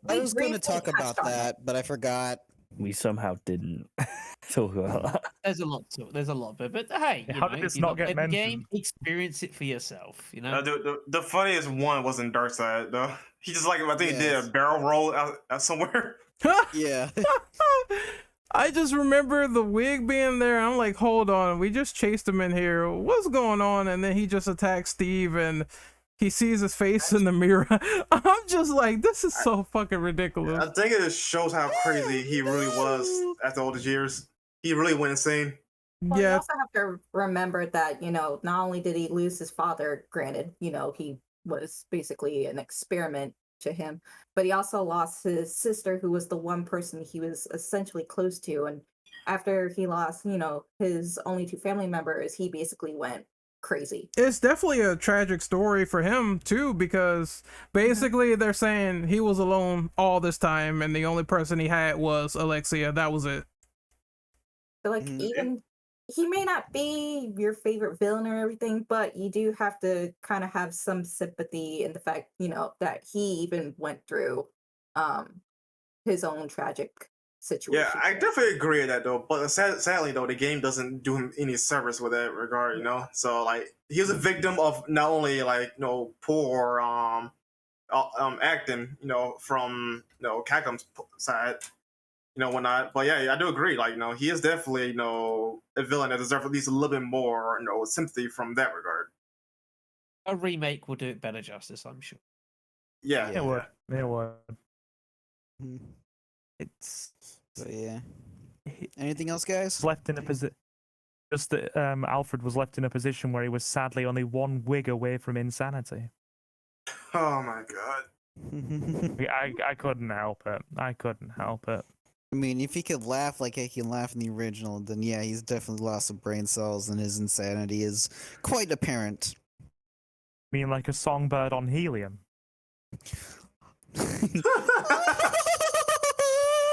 I was going to talk about that, but I forgot. we somehow didn't talk about that. There's a lot of it, but hey, Yeah, you how know, did this if you not not get played the game, mentioned? experience it for yourself. You know, The funniest one was in Darkside though. He just like I think he did a Yes. barrel roll out somewhere. Yeah. I just remember the wig being there. I'm like, hold on, we just chased him in here. What's going on? And then he just attacks Steve, and he sees his face in the mirror. I'm just like, this is so fucking ridiculous. I think it just shows how crazy he really was after all these years. He really went insane. Well, you Yeah, also have to remember that, not only did he lose his father, granted, he was basically an experiment to him, but he also lost his sister, who was the one person he was essentially close to. And after he lost, his only two family members, he basically went crazy. it's definitely a tragic story for him too, because basically they're saying he was alone all this time, and the only person he had was Alexia. That was it. So, like, even he may not be your favorite villain or everything, but you do have to kind of have some sympathy in the fact, that he even went through his own tragic situation. Yeah, I definitely agree with that though. But sadly though, the game doesn't do him any service with that regard, So like he was a victim of not only like poor acting, from Capcom's side, whatnot. But yeah, I do agree. Like, he is definitely, a villain that deserves at least a little bit more, sympathy from that regard. a remake will do it better justice, I'm sure. Yeah. It would. It would. Mhm. It's So yeah. Anything else, guys? left in a position. Just that Alfred was left in a position where he was sadly only one wig away from insanity. Oh my god. I couldn't help it. I couldn't help it. I mean, if he could laugh like he can laugh in the original, then yeah, he's definitely lost some brain cells, and his insanity is quite apparent. I mean, like a songbird on helium.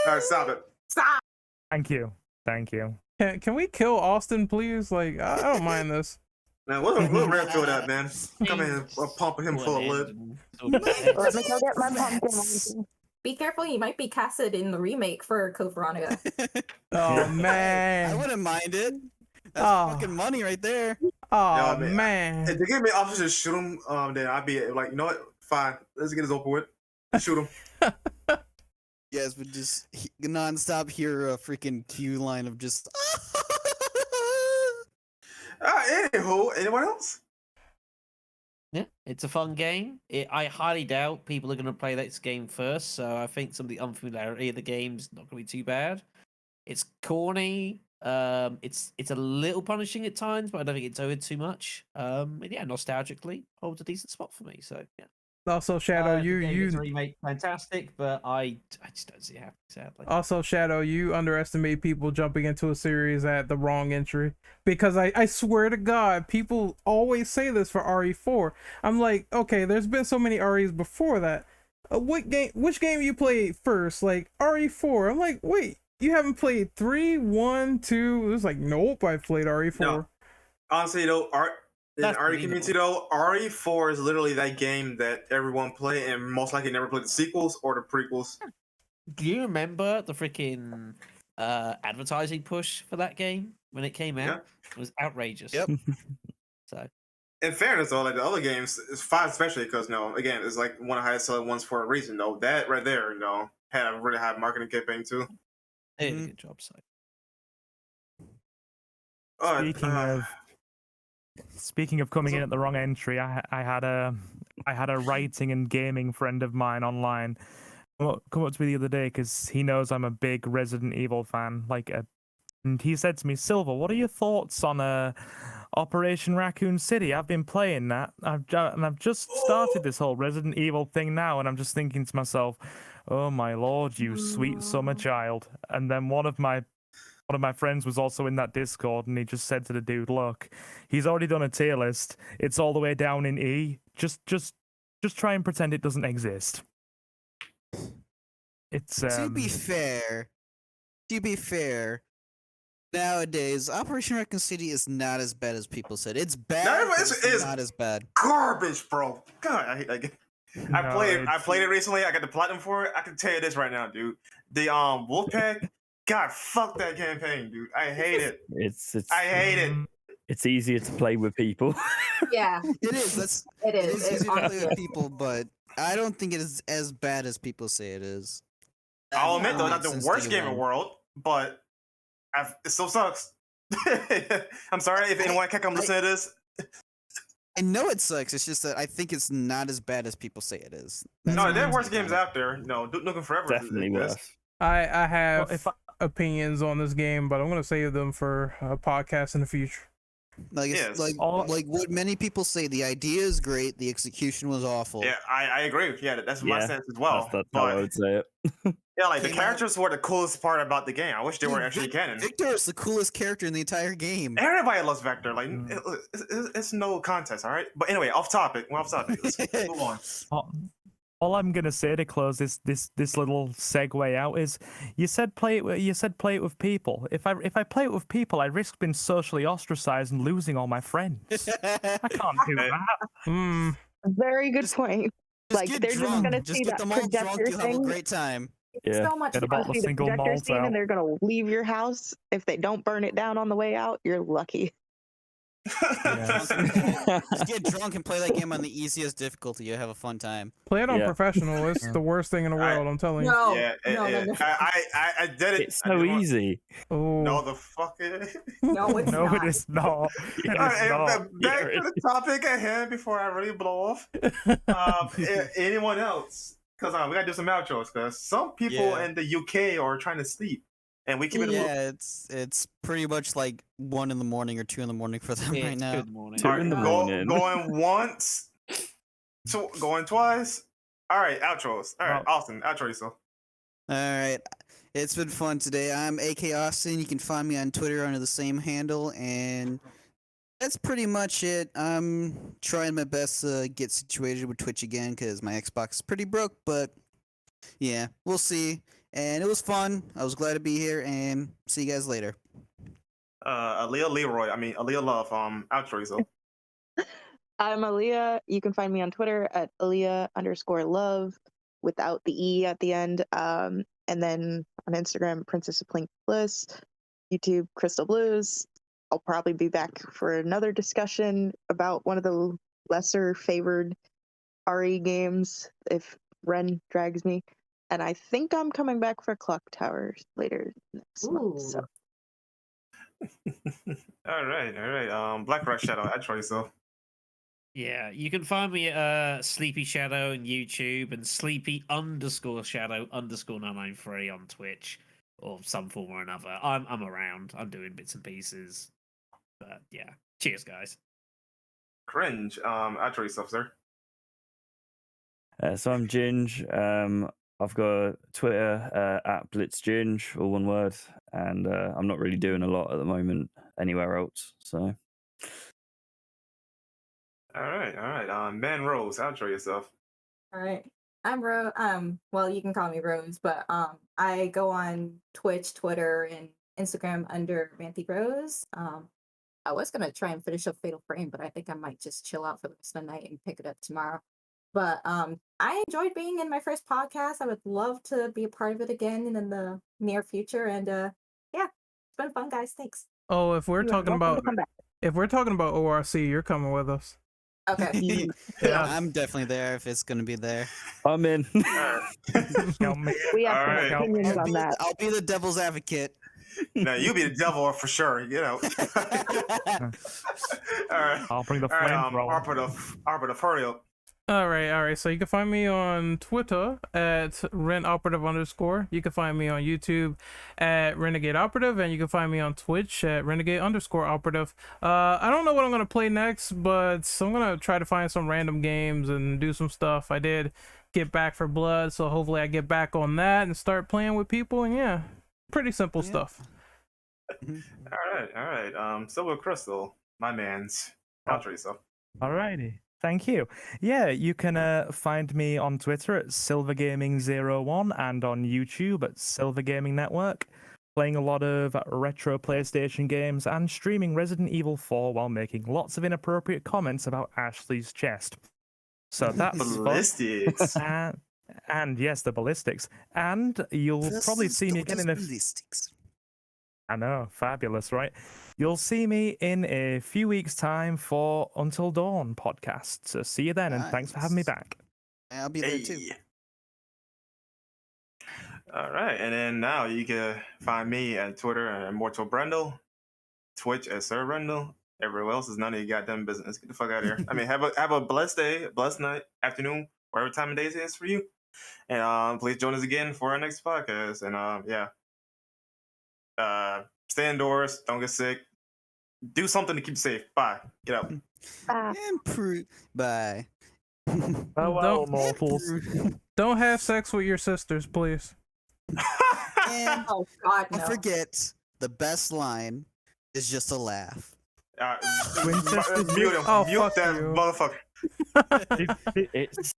Alright, stop it. Stop! Thank you. Thank you. Can we kill Austin, please? Like, I don't mind this. Man, we'll rap through that, man. Come in, pumping him full of lid. Let me go get my pumpkin. Be careful, you might be casted in the remake for Code Veronica. Oh man. I wouldn't mind it. That's Oh. fucking money right there. Oh Yeah, man. man. If they give me options to shoot him, then I'd be like, you know what? Fine. Let's get this over with. Shoot him. Yes, but just non-stop hear a freaking cue line of just. Anywho, anyone else? Yeah, it's a fun game. I highly doubt people are going to play this game first, so I think some of the unfamiliarity of the game's not going to be too bad. It's corny. It's a little punishing at times, but I don't think it's over too much. And yeah, nostalgically holds a decent spot for me. So yeah. Also, Shadow, The game is you remake fantastic, but I just don't see it happening, sadly. also, Shadow, you underestimate people jumping into a series at the wrong entry, because I swear to God, people always say this for RE4. I'm like, okay, there's been so many REs before that. Which game you played first? Like RE4. I'm like, wait, you haven't played 3, 1, 2? It was like, nope, I played RE4. No. Honestly, though, in the RE community, though, RE4 is literally that game that everyone play and most likely never played the sequels or the prequels. Do you remember the freaking advertising push for that game when it came out? Yeah. It was outrageous. Yep. So In fairness, though, like the other games, it's fine, especially because, again, it's like one of the highest selling ones for a reason, though. That right there, had a really high marketing campaign, too. they did a good job. So Speaking of coming in at the wrong entry, I had a writing and gaming friend of mine online come up to me the other day because he knows I'm a big Resident Evil fan. And he said to me, "Silver, what are your thoughts on Operation Raccoon City? I've been playing that. I've just started this whole Resident Evil thing now, and I'm just thinking to myself, oh my lord, you sweet summer child." And then one of my friends was also in that Discord, and he just said to the dude, "Look, he's already done a tier list. It's all the way down in E. Just try and pretend it doesn't exist." It's To be fair, nowadays Operation Raccoon City is not as bad as people said. It's bad. No, but it's it's not as bad. Garbage, bro. God, I hate that game. I No, played it's- it recently. I got the platinum for it. I can tell you this right now, dude. The Wolfpack God, fuck that campaign, dude. I hate it. It's I hate it. it's easier to play with people. Yeah, It is. That's it it is. is easier to play honestly with people, but I don't think it is as bad as people say it is. I'll That admit though, makes not the sense worst to game in the them. world, but it still sucks. I'm sorry if anyone can come listen to this. I know it sucks. It's just that I think it's not as bad as people say it is. No, my there are take worse on games it. out there. No, Duke Nukem Forever Definitely exists. worse. I have if I- opinions on this game, but I'm gonna save them for a podcast in the future. Like it's Yes. like what many people say. The idea is great. The execution was awful. Yeah, I agree. Yeah, that's my Yeah, stance as well. That's how I But would say it. yeah, like the Came out- characters were the coolest part about the game. I wish they were Dude, actually canon. Victor is the coolest character in the entire game. Everybody loves Vector. Like Mm. it's no contest, all right. But anyway, off topic. We're off topic. Let's move on. All I'm gonna say to close this little segue out is, you said play it with people. If I play it with people, I risk being socially ostracized and losing all my friends. I can't do Okay. that. Hmm. Very good Just- point. Just Like, get they're just drunk. gonna Just see get that them all drunk. projector You'll have a thing. great time. Yeah. so much Get a fun. bottle of See the single projector malt scene, out. and they're gonna leave your house. If they don't burn it down on the way out, you're lucky. Just get drunk and play that game on the easiest difficulty. You'll have a fun time. Play it on Yeah. professional. It's the worst thing in the world. I'm telling you. No, Yeah, no. I did it. It's I so did one- easy. Oh. No, the fuck it. No, it's No, not. it is not. It is Alright, not. back Yeah, to the topic at hand before I really blow off. Anyone else? Because we gotta do some outros. Because some people Yeah. in the UK are trying to sleep, and we keep it. Yeah, it's pretty much like 1 in the morning or 2 in the morning for them Yeah, right it's now. good morning. Two in the morning. Going once, going twice. All right, outros. All right, Well- Austin, outro yourself. All right. It's been fun today. I'm AK Austin. You can find me on Twitter under the same handle, and that's pretty much it. I'm trying my best to get situated with Twitch again because my Xbox is pretty broke, but yeah, we'll see. And it was fun. I was glad to be here, and see you guys later. Aaliyah Love, outro yourself. I'm Aaliyah. You can find me on Twitter at Aaliyah_love without the E at the end. And then on Instagram, Princess of Plink Bliss, YouTube, Crystal Blues. I'll probably be back for another discussion about one of the lesser favored RE games if Ren drags me. And I think I'm coming back for Clock Towers later next month. So. All right. Black Rock Shadow, outro yourself. Yeah, you can find me at Sleepy Shadow on YouTube and Sleepy_Shadow_993 on Twitch or some form or another. I'm around. I'm doing bits and pieces. But yeah, cheers, guys. Cringe, outro yourself, sir. So I'm Ginge. I've got Twitter at BlitzGinge, all one word, and I'm not really doing a lot at the moment anywhere else. So. All right. Man Rose, outro yourself. All right. I'm Rose. Well, you can call me Rose, but I go on Twitch, Twitter, and Instagram under Manthy Rose. I was gonna try and finish up Fatal Frame, but I think I might just chill out for the rest of the night and pick it up tomorrow. But I enjoyed being in my first podcast. I would love to be a part of it again in the near future. And yeah, it's been fun, guys. Thanks. Oh, if we're You're talking welcome to about come back. ORC, you're coming with us. Okay. Yeah. I'm definitely there if it's gonna be there. I'm in. All right. Help me. We have All some right. opinions on that. I'll be the devil's advocate. No, you be the devil for sure. You know. All right. I'll bring the All right. flamethrower. Operative, hurry up. All right. So you can find me on Twitter at RenOperative_. You can find me on YouTube at Renegade Operative, and you can find me on Twitch at Renegade_Operative. I don't know what I'm gonna play next, but I'm gonna try to find some random games and do some stuff. I did get back for Blood, so hopefully I get back on that and start playing with people. And yeah, pretty simple stuff. All right. Silver Crystal, my man's. Outro yourself. Alrighty. Thank you. Yeah, you can find me on Twitter at SilverGaming01 and on YouTube at Silver Gaming Network, playing a lot of retro PlayStation games and streaming Resident Evil 4 while making lots of inappropriate comments about Ashley's chest. So that's fun. Ballistics. And yes, the ballistics. And you'll probably see me again in a Ballistics. I know, fabulous, right? You'll see me in a few weeks' time for Until Dawn podcast. So see you then, and thanks for having me Nice. back. I'll be there too. Hey. All right, and then now you can find me at Twitter at Immortal Brendel, Twitch at Sir Brendel. Everywhere else is none of your goddamn business. Get the fuck out of here. I mean, have a blessed day, blessed night, afternoon, whatever time of day it is for you. And please join us again for our next podcast. And stay indoors, don't get sick, do something to keep safe. Bye. Get out. Improve. Bye. Farewell, mortals. Don't have sex with your sisters, please. And Oh God, no. don't forget, the best line is just a laugh. Mute him. Oh, Mute fuck that you. motherfucker. It's